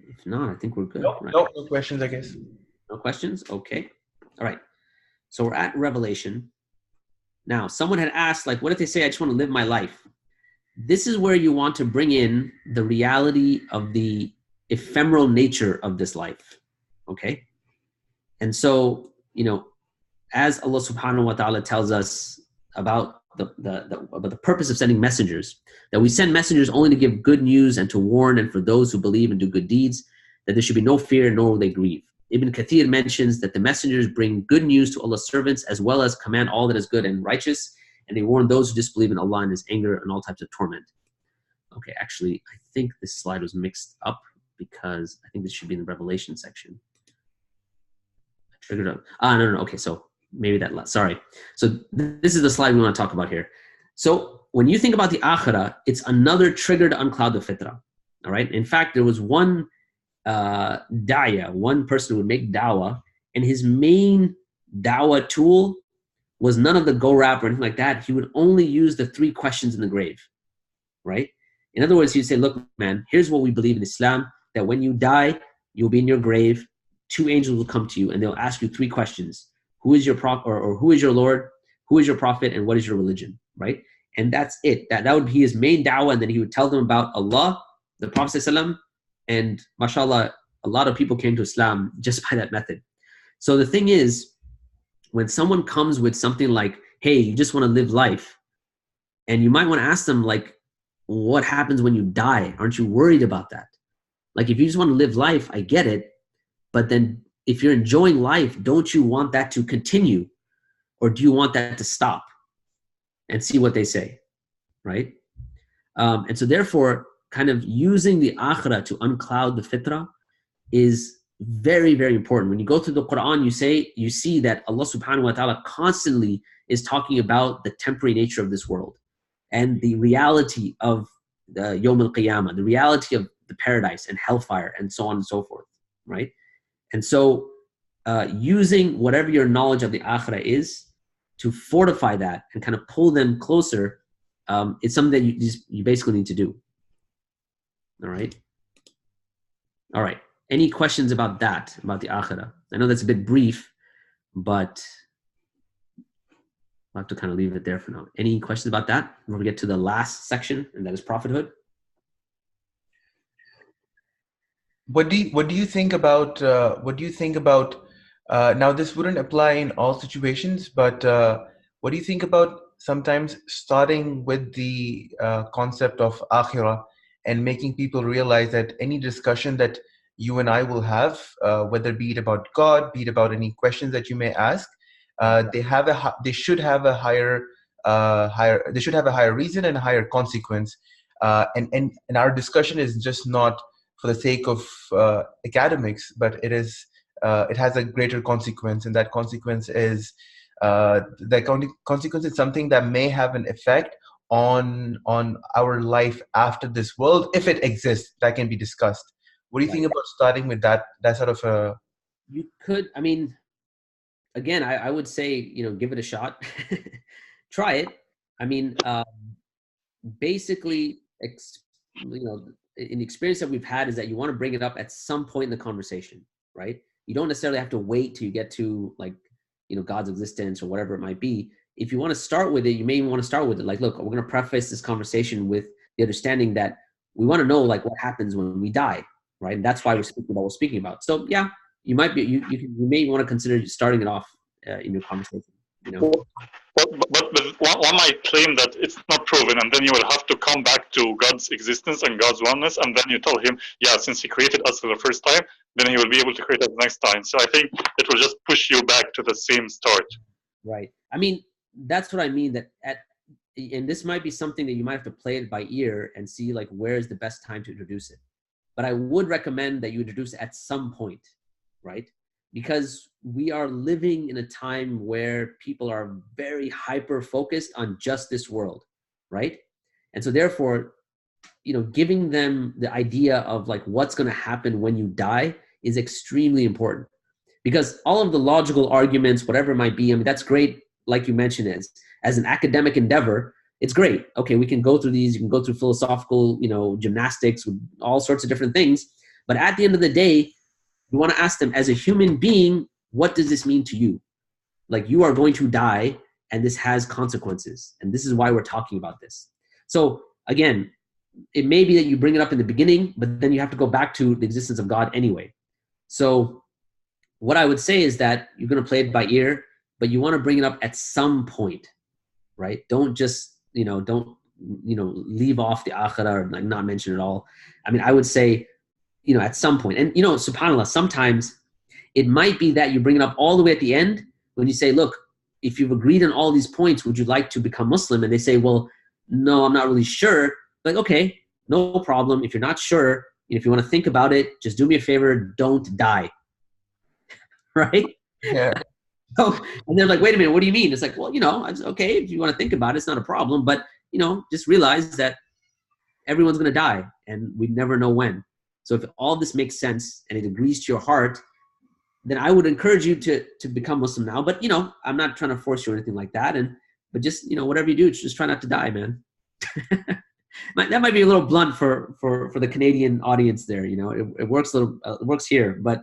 If not, I think we're good. No, right? no questions, I guess. No questions? Okay. All right. So we're at Revelation. Now, someone had asked, like, what if they say, I just want to live my life? This is where you want to bring in the reality of the ephemeral nature of this life, okay? And so, as Allah subhanahu wa ta'ala tells us about the purpose of sending messengers, that we send messengers only to give good news and to warn, and for those who believe and do good deeds, that there should be no fear nor will they grieve. Ibn Kathir mentions that the messengers bring good news to Allah's servants as well as command all that is good and righteous, and they warn those who disbelieve in Allah and His anger and all types of torment. Okay, actually, I think this slide was mixed up because I think this should be in the Revelation section. I triggered up. No. Okay, so maybe that, sorry. So this is the slide we want to talk about here. So when you think about the akhirah, it's another trigger to uncloud the fitrah. All right. In fact, there was one da'ya, one person who would make dawah, and his main dawah tool was none of the go rap or anything like that. He would only use the 3 questions in the grave, right? In other words, he'd say, look, man, here's what we believe in Islam, that when you die, you'll be in your grave, 2 angels will come to you, and they'll ask you 3 questions. Who is your prophet, or who is your Lord? Who is your prophet, and what is your religion, right? And that's it. That would be his main da'wah, and then he would tell them about Allah, the Prophet ﷺ, and mashallah, a lot of people came to Islam just by that method. So the thing is, when someone comes with something like, hey, you just want to live life, and you might want to ask them, like, what happens when you die? Aren't you worried about that? Like, if you just want to live life, I get it, but then if you're enjoying life, don't you want that to continue? Or do you want that to stop? And see what they say, right? And so therefore, kind of using the akhirah to uncloud the fitrah is very, very important. When you go through the Quran, you see that Allah subhanahu wa ta'ala constantly is talking about the temporary nature of this world and the reality of the Yawm al-Qiyamah, the reality of the paradise and hellfire and so on and so forth, right? And so using whatever your knowledge of the akhirah is to fortify that and kind of pull them closer, it's something that you basically need to do. All right. All right. Any questions about that, about the akhirah? I know that's a bit brief, but I'll have to kind of leave it there for now. Any questions about that? We're going to get to the last section, and that is prophethood. What do you think about now this wouldn't apply in all situations, but what do you think about sometimes starting with the concept of akhirah and making people realize that any discussion that you and I will have, whether be it about God, be it about any questions that you may ask, they should have a higher reason and a higher consequence, and our discussion is just not for the sake of academics, but it has a greater consequence, and that consequence is something that may have an effect on our life after this world, if it exists. That can be discussed. What do you think about starting with that sort of a? You could, I mean, again, I would say, give it a shot. Try it. I mean, basically, in the experience that we've had is that you want to bring it up at some point in the conversation, right? You don't necessarily have to wait till you get to God's existence or whatever it might be. If you want to start with it, you may even want to start with it. Like, look, we're going to preface this conversation with the understanding that we want to know what happens when we die, right? And that's why we're speaking about what we're speaking about. So yeah, you might be, you may want to consider starting it off in your conversation. But one might claim that it's not proven, and then you will have to come back to God's existence and God's oneness, and then you tell him, yeah, since he created us for the first time, then he will be able to create us next time. So I think it will just push you back to the same start. Right. I mean, that's what I mean, and this might be something that you might have to play it by ear and see where is the best time to introduce it. But I would recommend that you introduce it at some point, right? Because we are living in a time where people are very hyper-focused on just this world, right? And so therefore, giving them the idea of what's going to happen when you die is extremely important. Because all of the logical arguments, whatever it might be, I mean, that's great, like you mentioned, as an academic endeavor, it's great. Okay, we can go through these, you can go through philosophical, gymnastics with all sorts of different things. But at the end of the day, you want to ask them, as a human being, what does this mean to you? You are going to die, and this has consequences. And this is why we're talking about this. So again, it may be that you bring it up in the beginning, but then you have to go back to the existence of God anyway. So what I would say is that you're going to play it by ear, but you want to bring it up at some point, right? Don't just, leave off the akhirah or not mention it all. I mean, I would say, at some point. And, subhanAllah, sometimes it might be that you bring it up all the way at the end when you say, look, if you've agreed on all these points, would you like to become Muslim? And they say, well, no, I'm not really sure. Okay, no problem. If you're not sure, if you want to think about it, just do me a favor, don't die. Right? Yeah. So, and they're like, wait a minute, what do you mean? It's like, well, it's okay, if you want to think about it, it's not a problem. But, just realize that everyone's going to die and we never know when. So if all this makes sense and it agrees to your heart, then I would encourage you to become Muslim now. But, I'm not trying to force you or anything like that. But just, whatever you do, just try not to die, man. That might be a little blunt for the Canadian audience there. It works it works here. But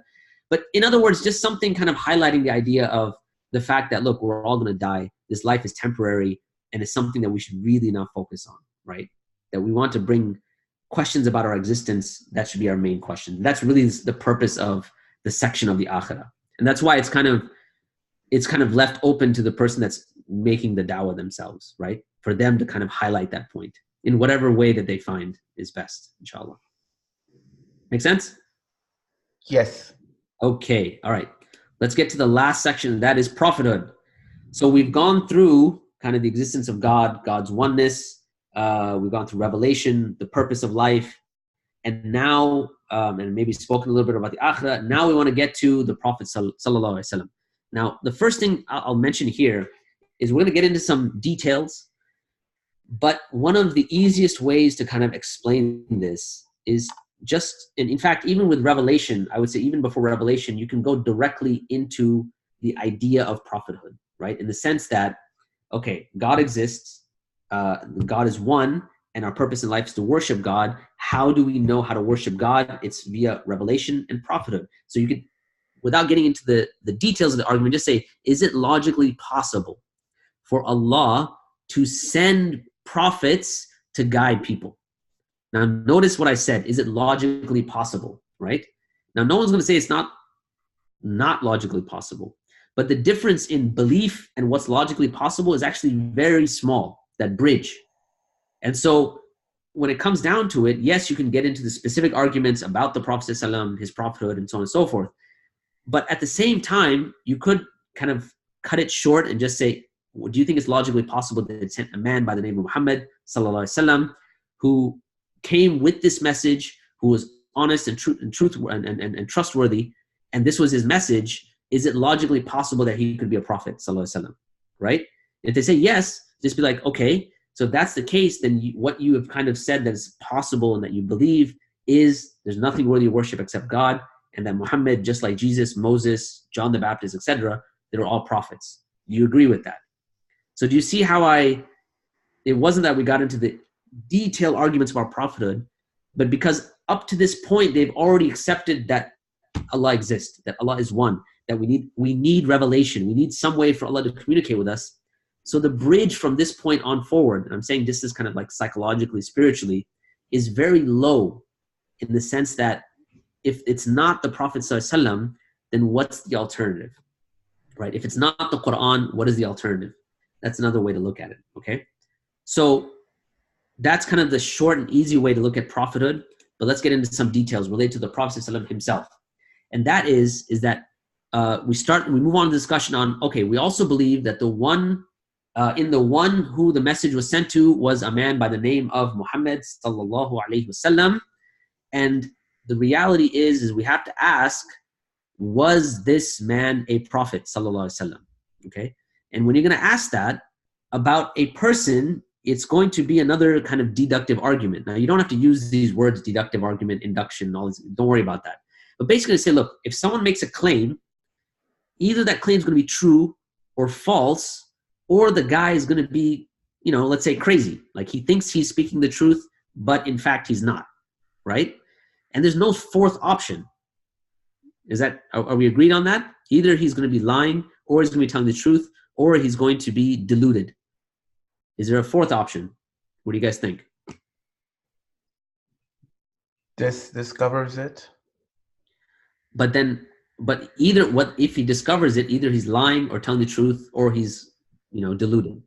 in other words, just something kind of highlighting the idea of the fact that, look, we're all going to die. This life is temporary, and it's something that we should really not focus on, right? That we want to bring questions about our existence. That should be our main question. That's really the purpose of the section of the Akhirah. And that's why it's kind of left open to the person that's making the dawah themselves, right? For them to kind of highlight that point in whatever way that they find is best, inshallah. Make sense? Yes. Okay, all right. Let's get to the last section, that is prophethood. So we've gone through kind of the existence of God, God's oneness. We've gone through revelation, the purpose of life, and now, and maybe spoken a little bit about the Akhirah. Now we want to get to the Prophet Sallallahu Alaihi Wasallam. Now, the first thing I'll mention here is we're going to get into some details, but one of the easiest ways to kind of explain this is just, and in fact, even with revelation, I would say even before revelation, you can go directly into the idea of prophethood, right? In the sense that, okay, God exists, God is one, and our purpose in life is to worship God. How do we know how to worship God? It's via revelation and prophethood. So you could, without getting into the details of the argument, just say, is it logically possible for Allah to send prophets to guide people? Now, notice what I said. Is it logically possible, right? Now, no one's going to say it's not logically possible. But the difference in belief and what's logically possible is actually very small, that bridge. And so when it comes down to it, yes, you can get into the specific arguments about the Prophet ﷺ, his prophethood, and so on and so forth. But at the same time, you could kind of cut it short and just say, do you think it's logically possible that it sent a man by the name of Muhammad sallallahu alaihi wasallam, who came with this message, who was honest and trustworthy, and this was his message? Is it logically possible that he could be a prophet sallallahu alaihi wasallam, right? If they say yes, just be like, okay, so if that's the case, then what you have kind of said that is possible and that you believe is there's nothing worthy of worship except God, and that Muhammad, just like Jesus, Moses, John the Baptist, etc., they were all prophets. Do you agree with that? So do you see how it wasn't that we got into the detailed arguments about prophethood, but because up to this point, they've already accepted that Allah exists, that Allah is one, that we need revelation. We need some way for Allah to communicate with us. So the bridge from this point on forward, and I'm saying this is kind of like psychologically, spiritually, is very low in the sense that if it's not the Prophet ﷺ, then what's the alternative, right? If it's not the Quran, what is the alternative? That's another way to look at it, okay? So that's kind of the short and easy way to look at prophethood, but let's get into some details related to the Prophet ﷺ himself. And that is that we move on to the discussion on, okay, we also believe that the one who the message was sent to was a man by the name of Muhammad sallallahu alaihi wasallam. And the reality is we have to ask, was this man a prophet sallallahu alaihi wasallam? Okay. And when you're going to ask that about a person, it's going to be another kind of deductive argument. Now, you don't have to use these words, deductive argument, induction, all this. Don't worry about that. But basically say, look, if someone makes a claim, either that claim is going to be true or false, or the guy is going to be, let's say crazy. Like he thinks he's speaking the truth, but in fact he's not, right? And there's no fourth option. Are we agreed on that? Either he's going to be lying, or he's going to be telling the truth, or he's going to be deluded. Is there a fourth option? What do you guys think? This covers it. But either if he discovers it, either he's lying or telling the truth, or he's, deluded.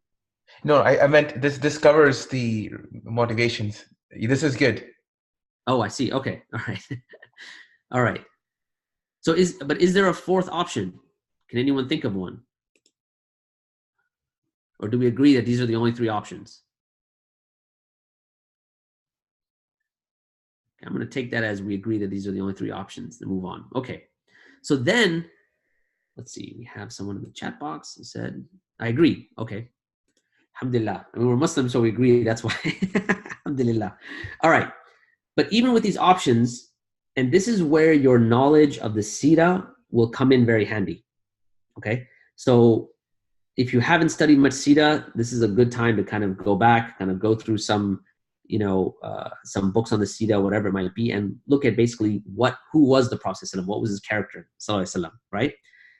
No, I meant this covers the motivations. This is good. Oh, I see. Okay. All right. All right. So is there a fourth option? Can anyone think of one? Or do we agree that these are the only three options? I'm going to take that as we agree that these are the only three options and move on. Okay. So then, let's see. We have someone in the chat box who said, I agree. Okay. Alhamdulillah. I mean, we're Muslims, so we agree. That's why. Alhamdulillah. All right. But even with these options, and this is where your knowledge of the Sirah will come in very handy. Okay. So if you haven't studied much Sirah, this is a good time to kind of go back, kind of go through some, some books on the Sirah, whatever it might be, and look at basically who was the Prophet ﷺ, what was his character, ﷺ, right?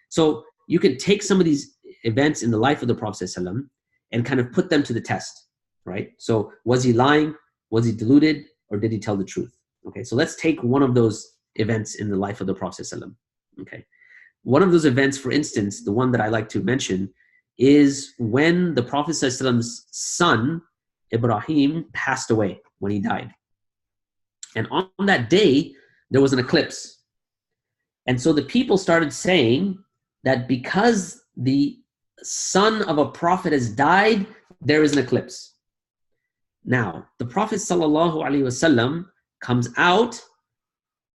So you can take some of these events in the life of the Prophet ﷺ and kind of put them to the test, right? So was he lying? Was he deluded? Or did he tell the truth? Okay, so let's take one of those events in the life of the Prophet ﷺ. Okay, one of those events, for instance, the one that I like to mention is when the Prophet ﷺ's son, Ibrahim, passed away when he died. And on that day, there was an eclipse. And so the people started saying that because the son of a prophet has died, there is an eclipse. Now, the Prophet ﷺ comes out,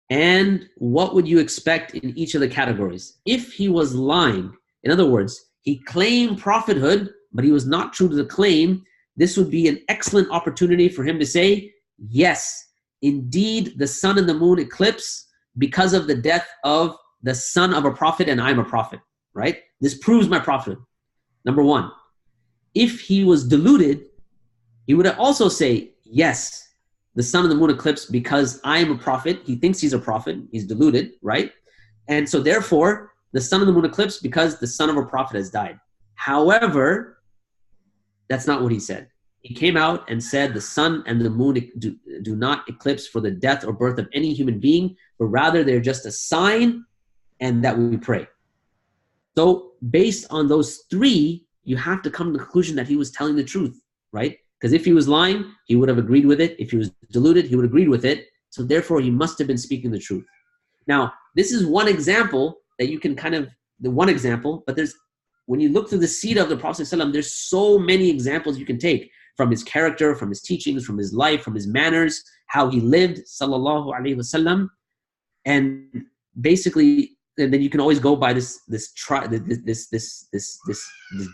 and what would you expect in each of the categories? If he was lying, in other words, he claimed prophethood, but he was not true to the claim, this would be an excellent opportunity for him to say, yes, indeed, the sun and the moon eclipse because of the death of the son of a prophet, and I'm a prophet, right? This proves my prophethood. Number one. If he was deluded, he would also say, yes, the sun and the moon eclipse because I am a prophet. He thinks he's a prophet. He's deluded, right? And so therefore, the sun and the moon eclipse because the son of a prophet has died. However, that's not what he said. He came out and said the sun and the moon do not eclipse for the death or birth of any human being, but rather they're just a sign and that we pray. So based on those three, you have to come to the conclusion that he was telling the truth, right? Because if he was lying, he would have agreed with it. If he was deluded, he would have agreed with it. So therefore, he must have been speaking the truth. Now, this is one example that you can but when you look through the seed of the Prophet ﷺ, there's so many examples you can take from his character, from his teachings, from his life, from his manners, how he lived, sallallahu alaihi wasallam. And basically, and then you can always go by this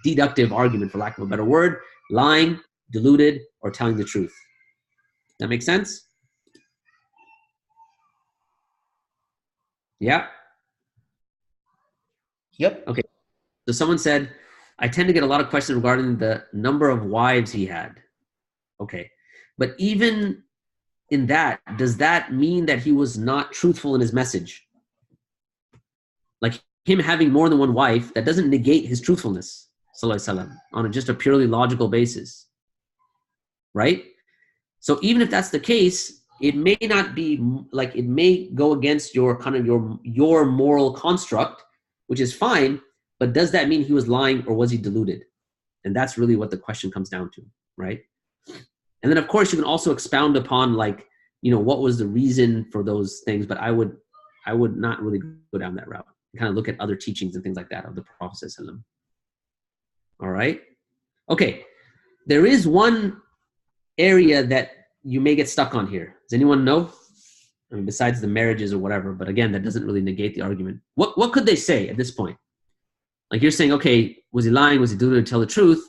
deductive argument, for lack of a better word, lying, deluded, or telling the truth. That make sense? Yeah? Yep. Okay. So someone said, I tend to get a lot of questions regarding the number of wives he had. Okay. But even in that, does that mean that he was not truthful in his message? Like him having more than one wife, that doesn't negate his truthfulness, sallallahu alaihi wasallam, on just a purely logical basis. Right? So even if that's the case, it may not be like, it may go against your kind of your moral construct, which is fine, but does that mean he was lying or was he deluded? And that's really what the question comes down to, right? And then of course you can also expound upon what was the reason for those things, but I would not really go down that route. Kind of look at other teachings and things like that of the Prophet ﷺ. All right? Okay. There is one area that you may get stuck on here. Does anyone know? I mean, besides the marriages or whatever, but again, that doesn't really negate the argument. What could they say at this point? Like you're saying, okay, was he lying? Was he doing it to tell the truth?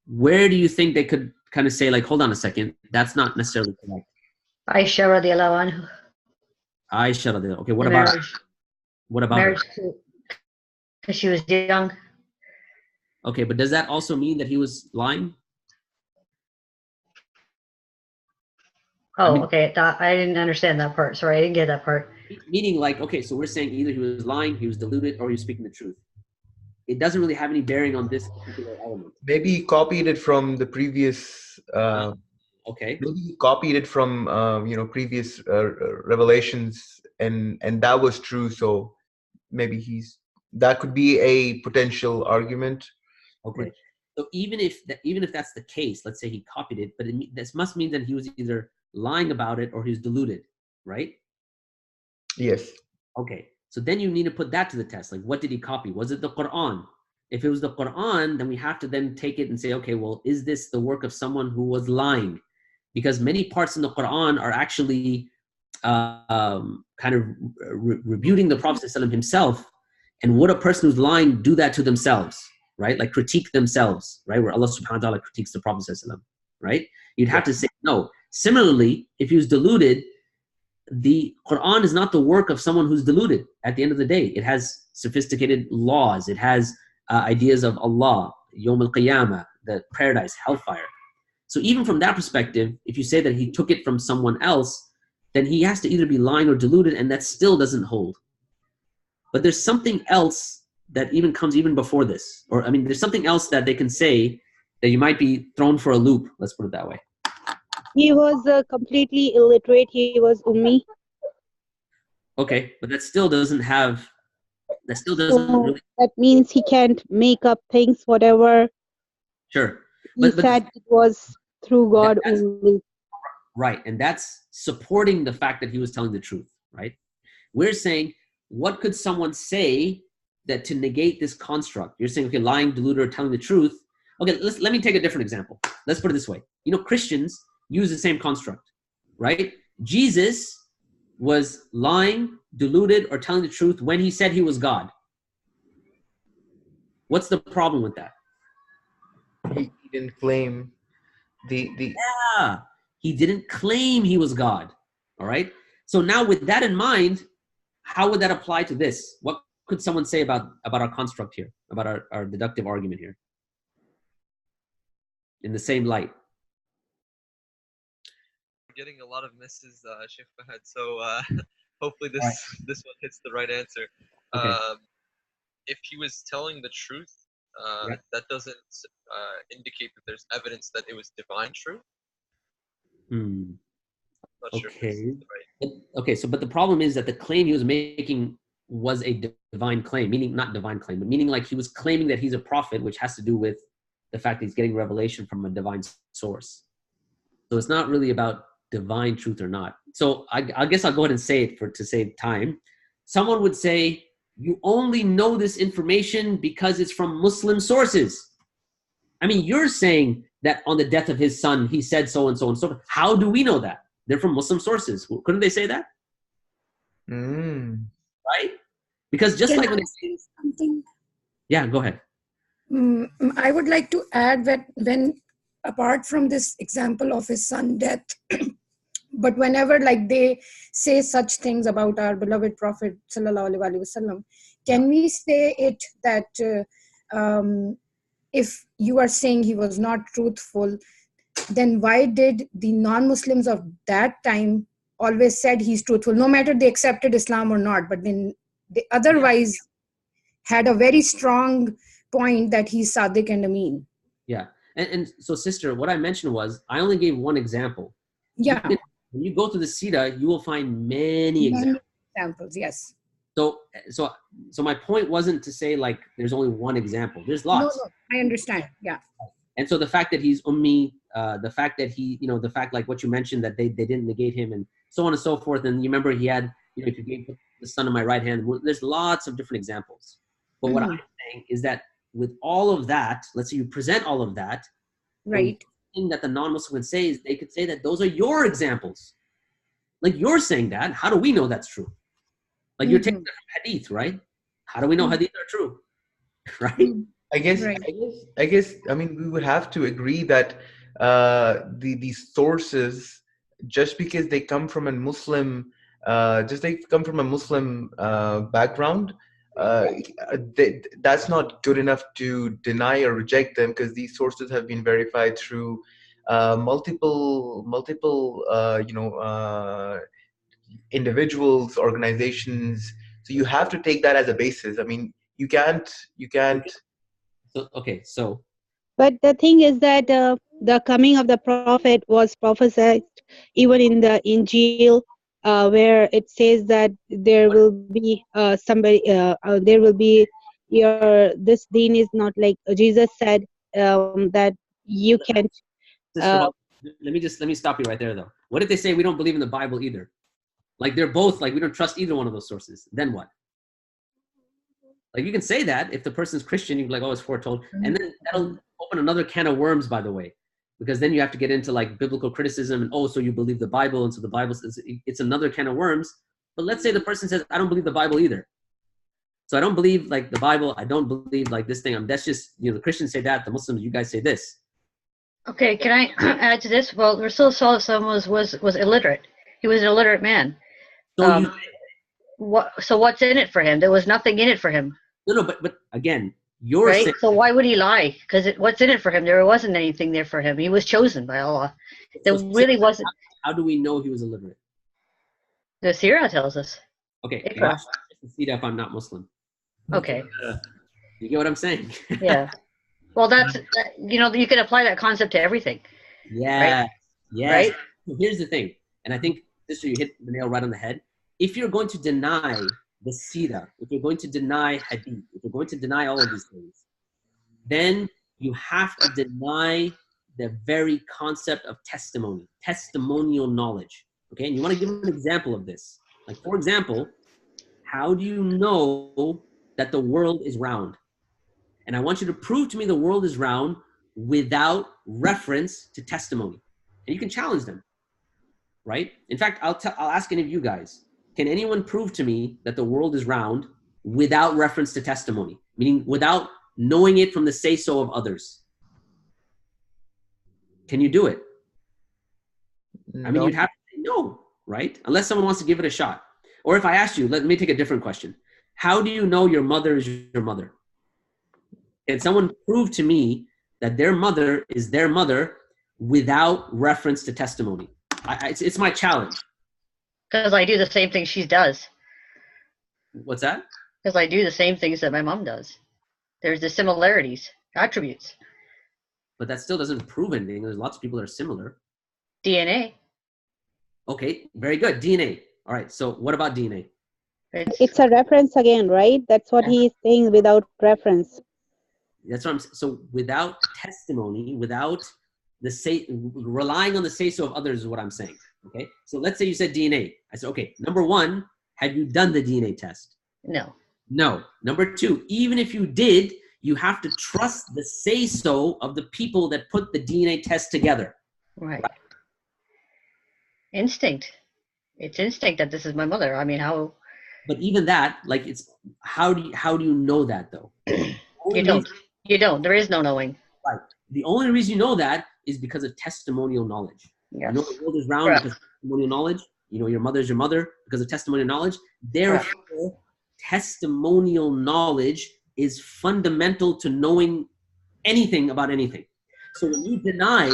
Where do you think they could kind of say, like, hold on a second, that's not necessarily correct? Aisha radiallahu anhu. Aisha radiallahu. Okay, what about marriage her? Because she was young. Okay, but does that also mean that he was lying? Oh, okay. I didn't understand that part. Sorry, I didn't get that part. Meaning like, okay, so we're saying either he was lying, he was deluded, or he was speaking the truth. It doesn't really have any bearing on this particular element. Maybe he copied it from the previous. Okay. Maybe he copied it from previous revelations, and that was true. So maybe that could be a potential argument. Okay. So even if that's the case, let's say he copied it, but this must mean that he was either lying about it or he was deluded, right? Yes. Okay. So then you need to put that to the test. Like, what did he copy? Was it the Quran? If it was the Quran, then we have to then take it and say, okay, well, is this the work of someone who was lying? Because many parts in the Quran are actually kind of rebuting the Prophet ﷺ himself, and would a person who's lying do that to themselves, right? Like critique themselves, right? Where Allah subhanahu wa ta'ala critiques the Prophet ﷺ, right? You'd have to say no. Similarly, if he was deluded, the Quran is not the work of someone who's deluded. At the end of the day, it has sophisticated laws. It has ideas of Allah, Yawm al-Qiyamah, the paradise, hellfire. So even from that perspective, if you say that he took it from someone else, then he has to either be lying or deluded, and that still doesn't hold. But there's something else that even comes even before this. Or, I mean, there's something else that they can say that you might be thrown for a loop. Let's put it that way. He was completely illiterate. He was ummi. Okay, but that still doesn't have, that still doesn't really... That means he can't make up things, whatever. Sure. He said it was through God only. Right, and that's supporting the fact that he was telling the truth, right? We're saying, what could someone say that to negate this construct? You're saying, okay, lying, deluded, or telling the truth. Okay, let me take a different example. Let's put it this way. You know, Christians use the same construct, right? Jesus was lying, deluded, or telling the truth when he said he was God. What's the problem with that? He didn't claim Yeah, he didn't claim he was God, all right? So now with that in mind, how would that apply to this? What could someone say about our construct here, about our deductive argument here? In the same light. Getting a lot of misses, Sheikh Fahad. So hopefully this one hits the right answer. Okay. If he was telling the truth, that doesn't indicate that there's evidence that it was divine truth. Not sure if this is right. Okay, so but the problem is that the claim he was making was a divine claim, meaning not divine claim, but meaning like he was claiming that he's a prophet, which has to do with the fact that he's getting revelation from a divine source. So it's not really about divine truth or not. So I guess I'll go ahead and say it to save time. Someone would say, you only know this information because it's from Muslim sources. I mean, you're saying that on the death of his son, he said so and so and so. How do we know that? They're from Muslim sources. Couldn't they say that? Right? Because just like when they say something. Yeah, go ahead. I would like to add that when, apart from this example of his son death, but whenever like they say such things about our beloved Prophet sallallahu alaihi wasallam, can we say it that if you are saying he was not truthful, then why did the non-Muslims of that time always said he's truthful, no matter they accepted Islam or not, but then they otherwise had a very strong point that he's Sadiq and Amin. Yeah. And so, sister, what I mentioned was, I only gave one example. Yeah. When you go through the Sira, you will find many examples, yes. So my point wasn't to say like there's only one example. There's lots. No, I understand. Yeah. And so the fact that he's ummi, the fact that he, the fact like what you mentioned that they didn't negate him and so on and so forth. And you remember he had, if you gave the son in my right hand, there's lots of different examples. But what I'm saying is that with all of that, let's say you present all of that, right? The thing that the non-Muslim would say is they could say that those are your examples. Like you're saying that. How do we know that's true? Like you're taking that from hadith, right? How do we know hadith are true? Right? I guess, I mean, we would have to agree that these sources, just because they come from a Muslim, background, that's not good enough to deny or reject them, because these sources have been verified through multiple individuals, organizations. So you have to take that as a basis. I mean, you can't. So. But the thing is that the coming of the Prophet was prophesied even in the Injil, where it says that there will be this deen is not like Jesus said that you can't. Let me stop you right there though. What if they say we don't believe in the Bible either? Like they're both like we don't trust either one of those sources. Then what? Like you can say that if the person's Christian, you're like, oh, it's foretold, and then that'll open another can of worms. By the way, because then you have to get into like biblical criticism and, oh, so you believe the Bible, and so the Bible says, it's another can of worms. But let's say the person says, I don't believe the Bible either. So I don't believe like the Bible. I don't believe like this thing. That's just, you know, the Christians say that, the Muslims, you guys say this. Okay, can I add to this? Well, Rasul Sallallahu was illiterate. He was an illiterate man. So so what's in it for him? There was nothing in it for him. No, but again, you're right. saying, So why would he lie? Because what's in it for him? There wasn't anything there for him. He was chosen by Allah. There really wasn't. How do we know he was illiterate? The Sirah tells us. Okay, why should I see that if I'm not Muslim? Okay. You get what I'm saying? Yeah. Well, that's, you know, you can apply that concept to everything. Yeah. Right? Yes. Right? So here's the thing, and I think, sister, you hit the nail right on the head. If you're going to deny the Sirah, if you're going to deny Hadith, if you're going to deny all of these things, then you have to deny the very concept of testimony, testimonial knowledge. Okay, and you want to give an example of this. Like, for example, how do you know that the world is round? And I want you to prove to me the world is round without reference to testimony. And you can challenge them, right? In fact, I'll ask any of you guys, can anyone prove to me that the world is round without reference to testimony? Meaning without knowing it from the say-so of others. Can you do it? I mean, you'd have to say no, right? Unless someone wants to give it a shot. Or if I asked you, let me take a different question. How do you know your mother is your mother? Can someone prove to me that their mother is their mother without reference to testimony? It's my challenge. Because I do the same thing she does. What's that? Because I do the same things that my mom does. There's the similarities, attributes. But that still doesn't prove anything. There's lots of people that are similar. DNA. Okay, very good. DNA. All right, so what about DNA? It's a reference again, right? That's what he is saying, without reference. That's what I'm saying. So without testimony, without relying on the say-so of others is what I'm saying. Okay, so let's say you said DNA. I said, okay, number one, have you done the DNA test? No. No. Number two, even if you did, you have to trust the say-so of the people that put the DNA test together. Right. Instinct. It's instinct that this is my mother. I mean, how? But even that, like, it's how do you know that though? You don't. You don't. There is no knowing. Right. The only reason you know that is because of testimonial knowledge. Yes. You know the world is round because of testimonial knowledge. You know your mother is your mother because of testimonial knowledge. Therefore, testimonial knowledge is fundamental to knowing anything about anything. So when you deny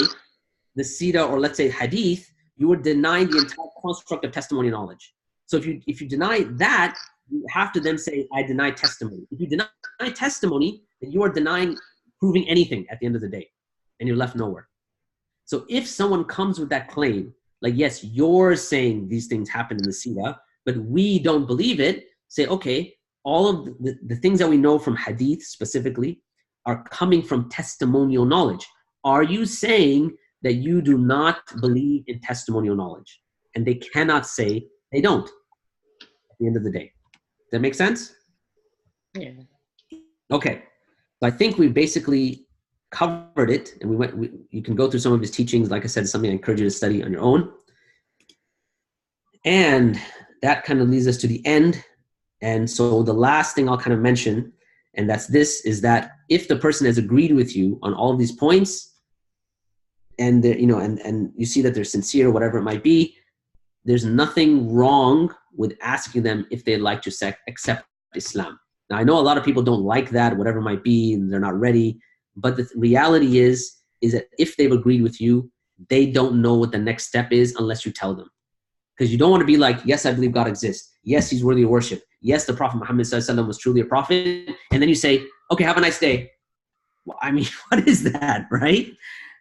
the Sirah, or let's say Hadith, you are denying the entire construct of testimonial knowledge. So if you deny that, you have to then say, I deny testimony. If you deny testimony, then you are denying proving anything at the end of the day, and you're left nowhere. So if someone comes with that claim, like, yes, you're saying these things happen in the Sirah, but we don't believe it, say, okay, all of the things that we know from Hadith specifically are coming from testimonial knowledge. Are you saying that you do not believe in testimonial knowledge? And they cannot say they don't at the end of the day. Does that make sense? Yeah. Okay. So I think we basically covered it, and you can go through some of his teachings. Like I said, it's something I encourage you to study on your own. And that kind of leads us to the end. And so the last thing I'll kind of mention, and that's this, is that if the person has agreed with you on all of these points, and and you see that they're sincere, whatever it might be, there's nothing wrong with asking them if they'd like to accept Islam. Now, I know a lot of people don't like that, whatever it might be, and they're not ready. But the reality is that if they've agreed with you, they don't know what the next step is unless you tell them. Because you don't want to be like, yes, I believe God exists. Yes, he's worthy of worship. Yes, the Prophet Muhammad was truly a prophet. And then you say, okay, have a nice day. Well, I mean, what is that, right?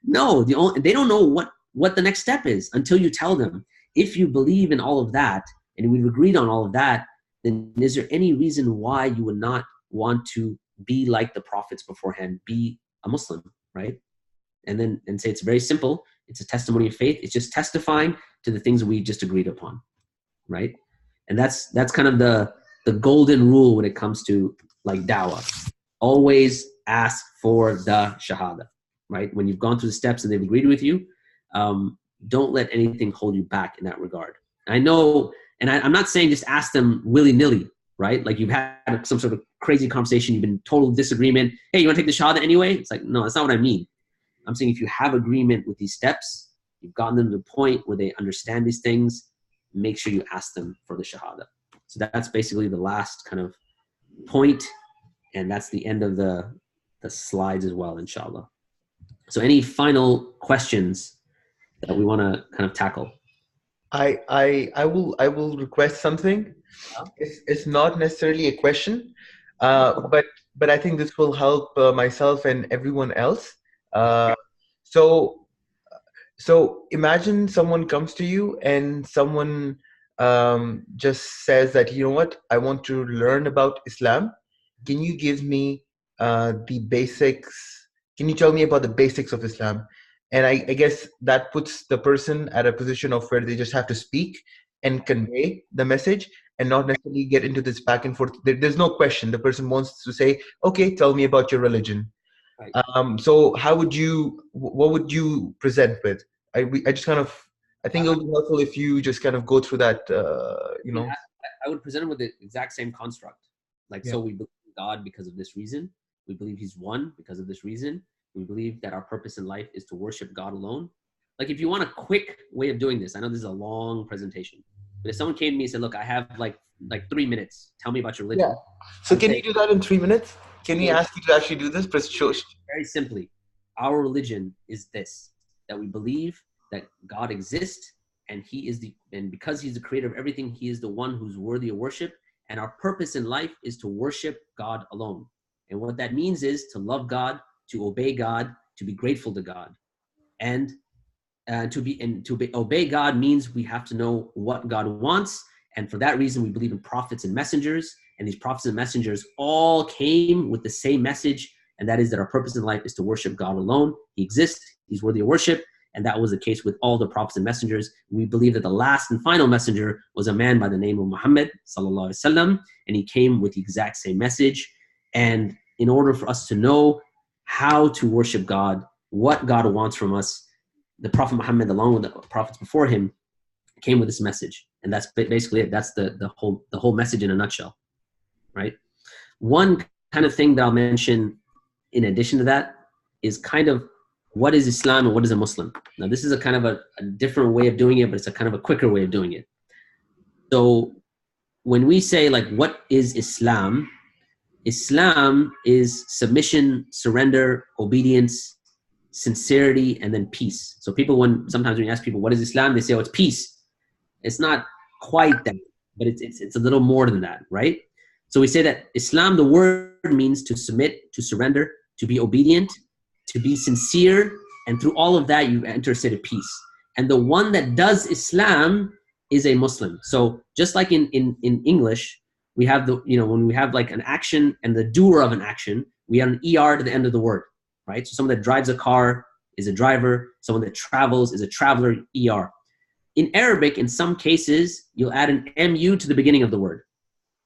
No, they don't know what the next step is until you tell them. If you believe in all of that, and we've agreed on all of that, then is there any reason why you would not want to be like the prophets beforehand, be a Muslim, right? And say it's very simple. It's a testimony of faith. It's just testifying to the things we just agreed upon, right? And that's kind of the golden rule when it comes to like dawah. Always ask for the shahada, right? When you've gone through the steps and they've agreed with you, don't let anything hold you back in that regard. I know, and I'm not saying just ask them willy-nilly, right? Like you've had some sort of crazy conversation, you've been in total disagreement. Hey, you want to take the shahada anyway? It's like, no, that's not what I mean. I'm saying if you have agreement with these steps, you've gotten them to the point where they understand these things, make sure you ask them for the shahada. So that's basically the last kind of point, and that's the end of the slides as well, inshallah. So any final questions that we want to kind of tackle? I will request something. It's not necessarily a question, but I think this will help myself and everyone else. So imagine someone comes to you and someone just says that, you know what, I want to learn about Islam. Can you give me the basics? Can you tell me about the basics of Islam? And I guess that puts the person at a position of where they just have to speak and convey the message and not necessarily get into this back and forth. There's no question. The person wants to say, okay, tell me about your religion. Right. So what would you present with? I just kind of, I think it would be helpful if you just kind of go through that, you know. I would present it with the exact same construct. Like, so we believe in God because of this reason. We believe he's one because of this reason. We believe that our purpose in life is to worship God alone. Like, if you want a quick way of doing this, I know this is a long presentation, but if someone came to me and said, look, I have like 3 minutes, tell me about your religion. Yeah. So can you do that in 3 minutes? Can we ask you to actually do this? Very simply, our religion is this, that we believe that God exists, and and because he's the creator of everything, he is the one who's worthy of worship. And our purpose in life is to worship God alone. And what that means is to love God, to obey God, to be grateful to God. And obey God means we have to know what God wants. And for that reason, we believe in prophets and messengers. And these prophets and messengers all came with the same message. And that is that our purpose in life is to worship God alone. He exists. He's worthy of worship. And that was the case with all the prophets and messengers. We believe that the last and final messenger was a man by the name of Muhammad sallallahu alaihi wasallam, and he came with the exact same message. And in order for us to know how to worship God, what God wants from us, the Prophet Muhammad, along with the prophets before him, came with this message. And that's basically it. That's the whole message in a nutshell, right? One kind of thing that I'll mention in addition to that is kind of what is Islam and what is a Muslim. Now, this is a kind of a different way of doing it, but it's a kind of a quicker way of doing it. So when we say, like, what is Islam? Islam is submission, surrender, obedience, sincerity, and then peace. So sometimes when you ask people, what is Islam? They say, oh, it's peace. It's not quite that, but it's a little more than that, right? So we say that Islam, the word means to submit, to surrender, to be obedient, to be sincere, and through all of that, you enter a state of peace. And the one that does Islam is a Muslim. So just like in English, we have when we have like an action and the doer of an action, we have an ER to the end of the word, right? So someone that drives a car is a driver. Someone that travels is a traveler, ER. In Arabic, in some cases, you'll add an MU to the beginning of the word.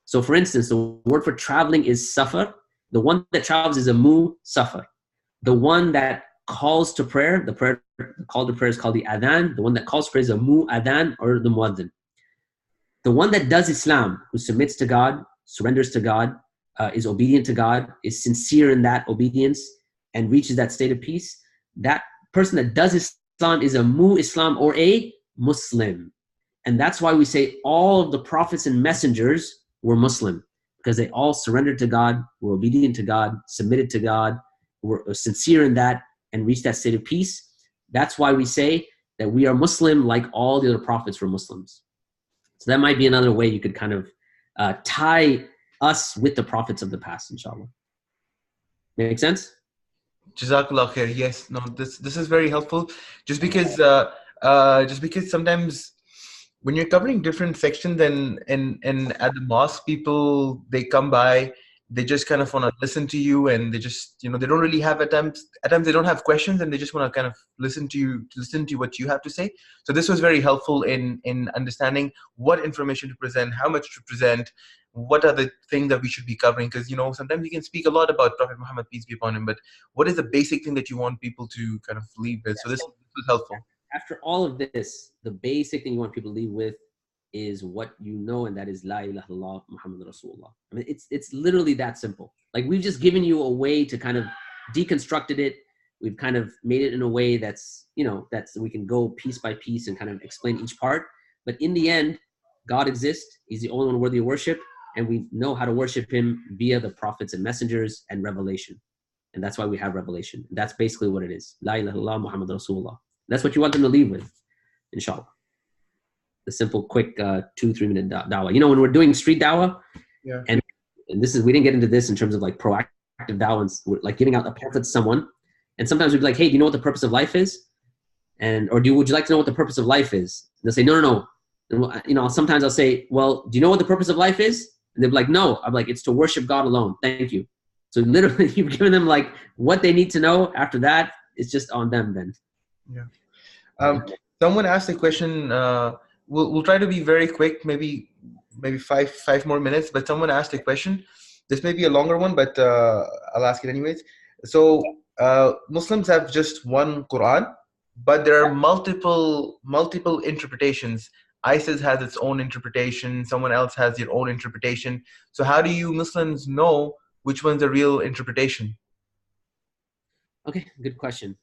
So for instance, the word for traveling is safar. The one that travels is a mu-safar. The one that calls to prayer, the call to prayer is called the adhan. The one that calls to prayer is a mu-adhan or the muadhin. The one that does Islam, who submits to God, surrenders to God, is obedient to God, is sincere in that obedience, and reaches that state of peace, that person that does Islam is a mu-Islam or a Muslim. And that's why we say all of the prophets and messengers were Muslim, because they all surrendered to God, were obedient to God, submitted to God, were sincere in that, and reached that state of peace. That's why we say that we are Muslim like all the other prophets were Muslims. So that might be another way you could kind of tie us with the prophets of the past, inshallah. Make sense? Jazakallah khair. Yes. No, this is very helpful. Just because sometimes when you're covering different sections and at the mosque, people, they come by they just kind of want to listen to you, and they just, you know, they don't really have at times they don't have questions, and they just want to kind of listen to what you have to say. So this was very helpful in understanding what information to present, how much to present, what are the things that we should be covering, because, you know, sometimes you can speak a lot about Prophet Muhammad, peace be upon him, but what is the basic thing that you want people to kind of leave with? So this was helpful. After all of this, the basic thing you want people to leave with is what you know, and that is La ilaha illallah Muhammad Rasulullah. I mean, it's literally that simple. Like, we've just given you a way to kind of deconstructed it. We've kind of made it in a way that's, you know, that's we can go piece by piece and kind of explain each part. But in the end, God exists. He's the only one worthy of worship, and we know how to worship him via the prophets and messengers and revelation. And that's why we have revelation. That's basically what it is. La ilaha illallah Muhammad Rasulullah. That's what you want them to leave with, inshallah. The simple, quick 2-3 minute dawah. You know, when we're doing street dawah, yeah, and this is, we didn't get into this in terms of like proactive dawah, like giving out a pamphlet to someone, and sometimes we'd be like, hey, do you know what the purpose of life is? And or would you like to know what the purpose of life is? And they'll say, no. And, you know, sometimes I'll say, well, do you know what the purpose of life is? And they'll be like, no. I'm like, it's to worship God alone. Thank you. So literally, you've given them like what they need to know. After that, it's just on them then. Yeah. Someone asked a question. We'll try to be very quick, maybe five more minutes. But someone asked a question. This may be a longer one, but I'll ask it anyways. So Muslims have just one Quran, but there are multiple interpretations. ISIS has its own interpretation. Someone else has their own interpretation. So how do you Muslims know which one's the real interpretation? Okay, good question.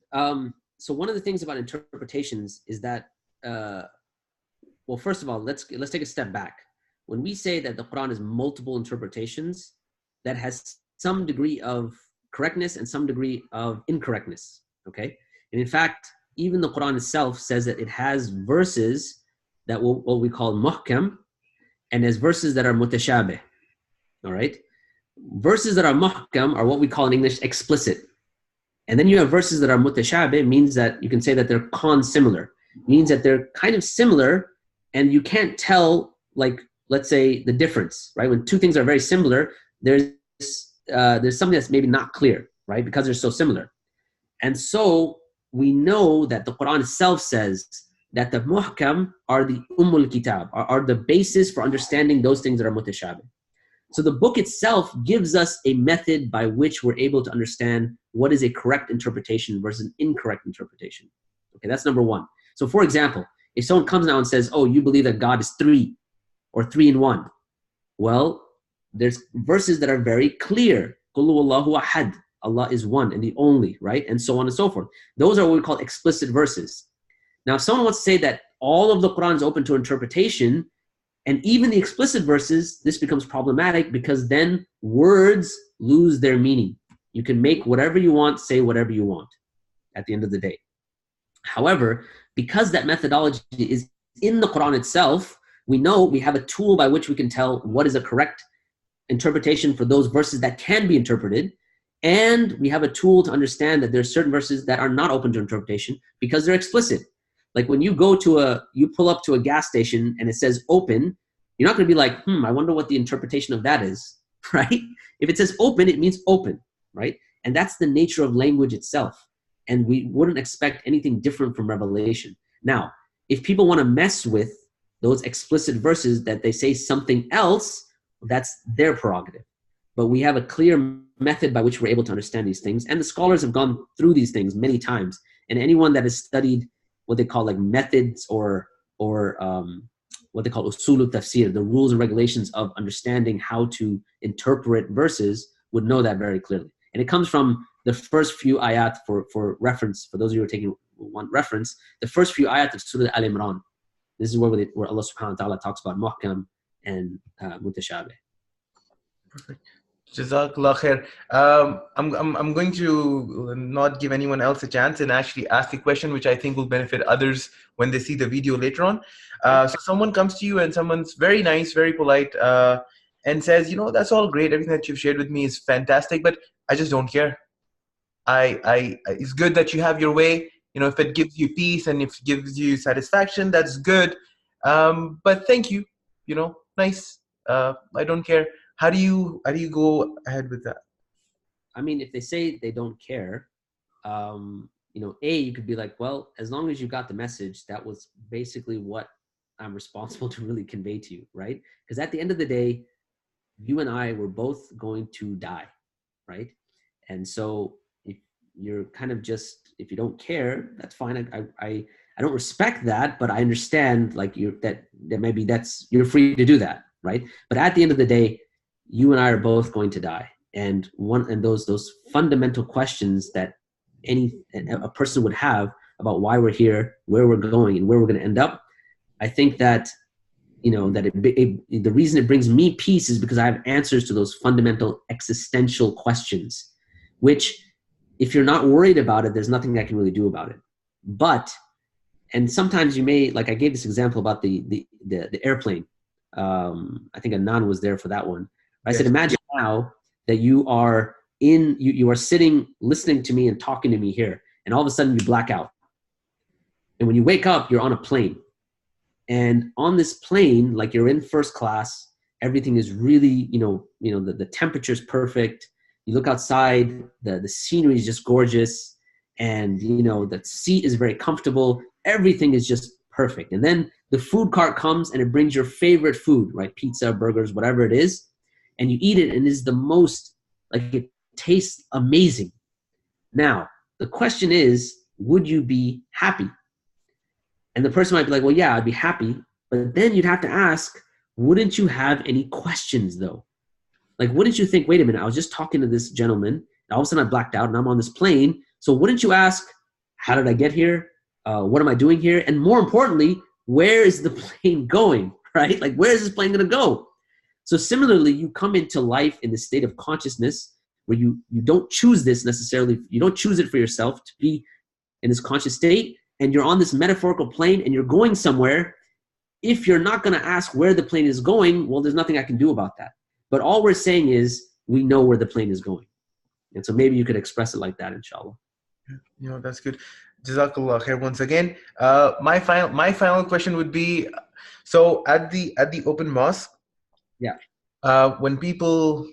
So one of the things about interpretations is that, well, first of all, let's take a step back. When we say that the Quran is multiple interpretations, that has some degree of correctness and some degree of incorrectness, okay? And in fact, even the Quran itself says that it has verses that what we call muhkam, and there's verses that are mutashabih, all right? Verses that are muhkam are what we call in English explicit. And then you have verses that are mutashabih, means that you can say that they're similar, means that they're kind of similar and you can't tell, like, let's say the difference, right? When two things are very similar, there's something that's maybe not clear, right? Because they're so similar. And so we know that the Quran itself says that the muhkam are the kitab, are the basis for understanding those things that are mutashabih. So the book itself gives us a method by which we're able to understand what is a correct interpretation versus an incorrect interpretation. Okay, that's number one. So for example, if someone comes now and says, oh, you believe that God is 3 or 3 in 1. Well, there's verses that are very clear. Qul huwallahu ahad. Allah is one and the only, right? And so on and so forth. Those are what we call explicit verses. Now, if someone wants to say that all of the Quran is open to interpretation, and even the explicit verses, this becomes problematic because then words lose their meaning. You can make whatever you want, say whatever you want at the end of the day. However, because that methodology is in the Quran itself, we know we have a tool by which we can tell what is a correct interpretation for those verses that can be interpreted. And we have a tool to understand that there are certain verses that are not open to interpretation because they're explicit. Like when you pull up to a gas station and it says open, you're not going to be like, I wonder what the interpretation of that is, right? If it says open, it means open, right? And that's the nature of language itself. And we wouldn't expect anything different from revelation. Now, if people want to mess with those explicit verses that they say something else, that's their prerogative. But we have a clear method by which we're able to understand these things. And the scholars have gone through these things many times. And anyone that has studied what they call like methods or what they call usul tafsir, the rules and regulations of understanding how to interpret verses, would know that very clearly. And it comes from the first few ayat for reference. For those of you who are taking one reference, the first few ayat of Surah Al-Imran. This is where Allah subhanahu wa ta'ala talks about muhkam and mutashabih. Perfect. Jazakallah khair. I'm going to not give anyone else a chance and actually ask a question which I think will benefit others when they see the video later on. So someone comes to you and someone's very nice, very polite, and says, that's all great. Everything that you've shared with me is fantastic, but I just don't care. It's good that you have your way. If it gives you peace and if it gives you satisfaction, that's good. But thank you. Nice. I don't care. how do you go ahead with that? I mean, if they say they don't care, you know, you could be like, well, as long as you got the message, that was basically what I'm responsible to really convey to you, right? Because at the end of the day, you and I were both going to die, right? And so if you're kind of just, if you don't care, that's fine. I don't respect that, but I understand like that maybe you're free to do that, right? But at the end of the day, you and I are both going to die. And those fundamental questions that a person would have about why we're here, where we're going, and where we're going to end up, I think that, you know, that the reason it brings me peace is because I have answers to those fundamental existential questions, which if you're not worried about it, there's nothing I can really do about it. But, and sometimes you may, like I gave this example about the airplane. I think Anand was there for that one. I said, imagine now that you are you are sitting, listening to me and talking to me here, and all of a sudden you black out. And when you wake up, you're on a plane. And on this plane, like you're in first class, everything is really, the temperature's perfect. You look outside, the scenery is just gorgeous. And, the seat is very comfortable. Everything is just perfect. And then the food cart comes and it brings your favorite food, right? Pizza, burgers, whatever it is. And you eat it and it's the most, like it tastes amazing. Now, the question is, would you be happy? And the person might be like, well, yeah, I'd be happy. But then you'd have to ask, wouldn't you have any questions though? Like, wouldn't you think, wait a minute, I was just talking to this gentleman, and all of a sudden I blacked out and I'm on this plane. So wouldn't you ask, how did I get here? What am I doing here? And more importantly, where is the plane going, right? Like, where is this plane going to go? So similarly, you come into life in this state of consciousness where you don't choose this necessarily. You don't choose it for yourself to be in this conscious state. And you're on this metaphorical plane and you're going somewhere. If you're not going to ask where the plane is going, well, there's nothing I can do about that. But all we're saying is we know where the plane is going. And so maybe you could express it like that, inshallah. That's good. Jazakallah khair once again. My final question would be, so at the open mosque, when people,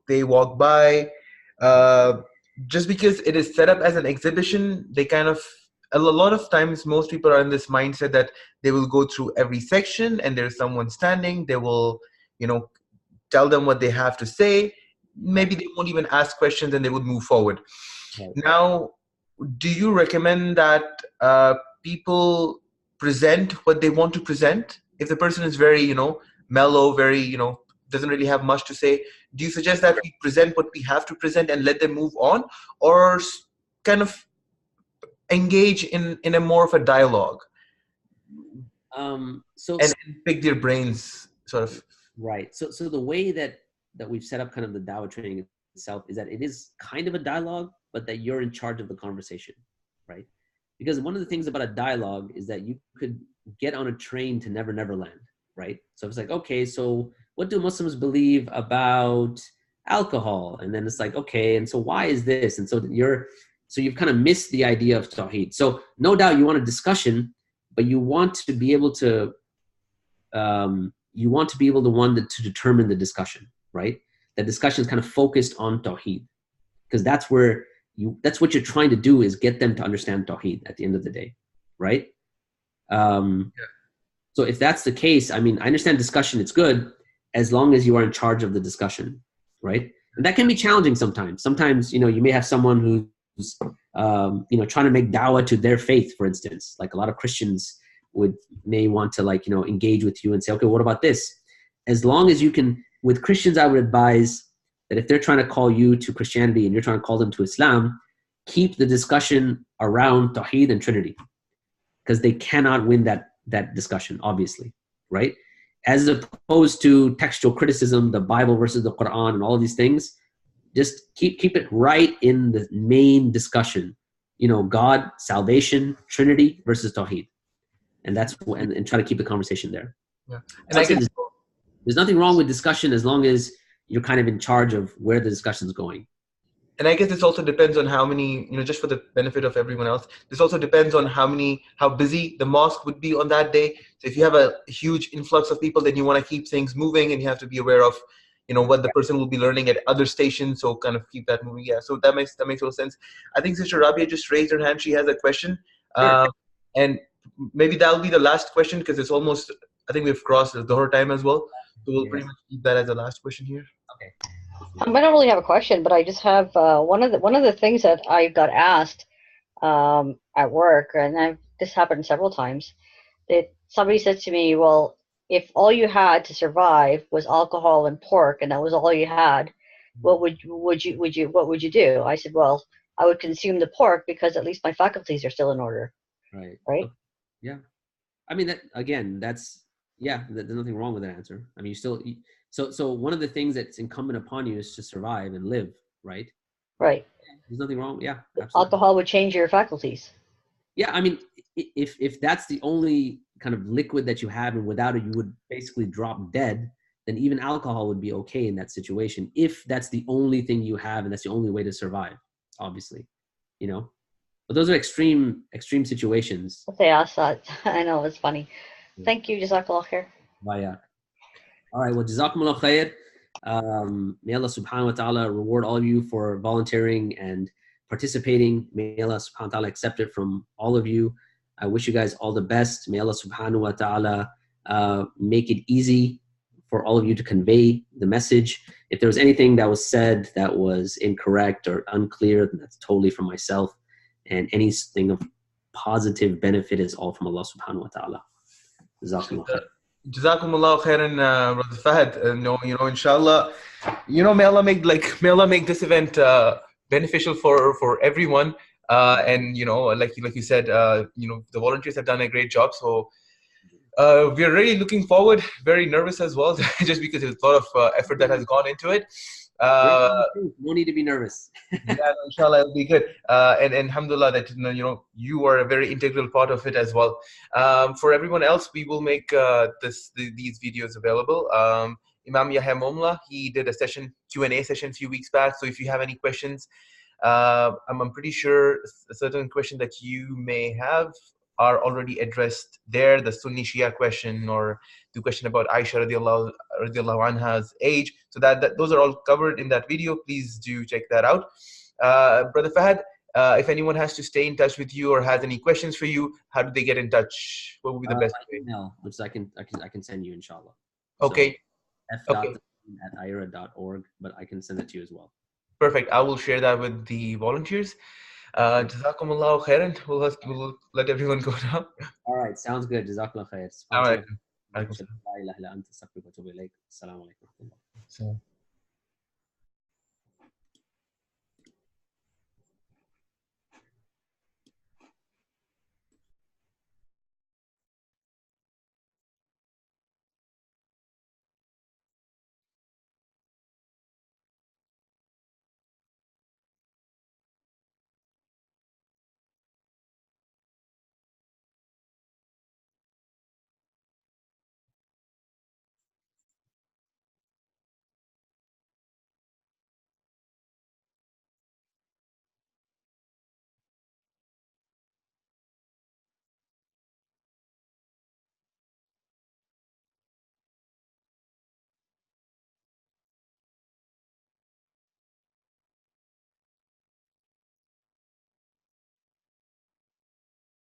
they walk by, just because it is set up as an exhibition, they kind of, a lot of times most people are in this mindset that they will go through every section and there's someone standing, they will, tell them what they have to say. Maybe they won't even ask questions and they would move forward. Right. Now, do you recommend that people present what they want to present? If the person is very, mellow, very, doesn't really have much to say, do you suggest that we present what we have to present and let them move on, or kind of engage in a more of a dialogue? And pick their brains, sort of. Right. So the way that we've set up kind of the Dawah training itself is that it is kind of a dialogue, but that you're in charge of the conversation, right? Because one of the things about a dialogue is that you could get on a train to Never Never Land, right? So it's like, okay, so what do Muslims believe about alcohol? And then it's like, okay, and so why is this? And so you've kind of missed the idea of Tawheed. So no doubt you want a discussion, but you want to be able to to determine the discussion, right? That discussion is kind of focused on Tawheed, because that's what you're trying to do, is get them to understand Tawheed at the end of the day, right? So if that's the case, I mean, I understand discussion, it's good, as long as you are in charge of the discussion, right? And that can be challenging sometimes. Sometimes, you may have someone who's, trying to make dawah to their faith, for instance. Like a lot of Christians may want to engage with you and say, okay, what about this? As long as you can, with Christians, I would advise that if they're trying to call you to Christianity and you're trying to call them to Islam, keep the discussion around Tawheed and Trinity, because they cannot win that discussion, obviously, right? As opposed to textual criticism, the Bible versus the Quran and all of these things, just keep it right in the main discussion. God, salvation, Trinity versus Tawheed. And and try to keep the conversation there. Yeah. And I guess there's nothing wrong with discussion as long as you're kind of in charge of where the discussion is going. And I guess this also depends on how many, just for the benefit of everyone else, this also depends on how busy the mosque would be on that day. So if you have a huge influx of people, then you want to keep things moving, and you have to be aware of, what the person will be learning at other stations. So kind of keep that moving. Yeah. So that makes total sense. I think Sister Rabia just raised her hand. She has a question. Sure. And maybe that'll be the last question because it's almost, I think we've crossed the Dhuhr time as well. So we'll pretty much keep that as the last question here. Okay. I don't really have a question, but I just have one of the things that I got asked at work, and this happened several times. That somebody said to me, "Well, if all you had to survive was alcohol and pork, and that was all you had, what would you do?" I said, "Well, I would consume the pork because at least my faculties are still in order." Right. Right. Yeah. I mean, there's nothing wrong with that answer. I mean, so one of the things that's incumbent upon you is to survive and live, right? Right. There's nothing wrong. Yeah, absolutely. Alcohol would change your faculties. Yeah, I mean, if that's the only kind of liquid that you have, and without it you would basically drop dead, then even alcohol would be okay in that situation. If that's the only thing you have and that's the only way to survive, obviously, But those are extreme situations. Okay, I know, it's funny. Thank you, Jazakallah khair. Yeah. All right, well, Jazakumullah khair. May Allah subhanahu wa ta'ala reward all of you for volunteering and participating. May Allah subhanahu wa ta'ala accept it from all of you. I wish you guys all the best. May Allah subhanahu wa ta'ala make it easy for all of you to convey the message. If there was anything that was said that was incorrect or unclear, then that's totally from myself. And anything of positive benefit is all from Allah subhanahu wa ta'ala. Jazakumullah khair. Jazakumullah khairan, Brother Fahad. Inshallah, may Allah make this event beneficial for everyone. And like you said, the volunteers have done a great job. So we're really looking forward. Very nervous as well, just because there's a lot of effort that has gone into it. No need to be nervous. Yeah, inshallah, it'll be good. And alhamdulillah that you are a very integral part of it as well. For everyone else, we will make these videos available. Imam Yahya Momla, he did a Q&A session a few weeks back. So if you have any questions, I'm pretty sure a certain question that you may have are already addressed there. The Sunni Shia question, or the question about Aisha radiallahu anha's age. So those are all covered in that video. Please do check that out. Brother Fahad, if anyone has to stay in touch with you or has any questions for you, how do they get in touch? What would be the best way? Email, which I can send you, inshallah. Okay. So, f.at.ira.org, but I can send it to you as well. Perfect. I will share that with the volunteers. Jazakumullah khairan. We'll let everyone go now. All right. Sounds good. Jazakumullah khair. All right. La ilaha illa anta astaghfiruka wa atubu ilaik. Assalamu alaikum.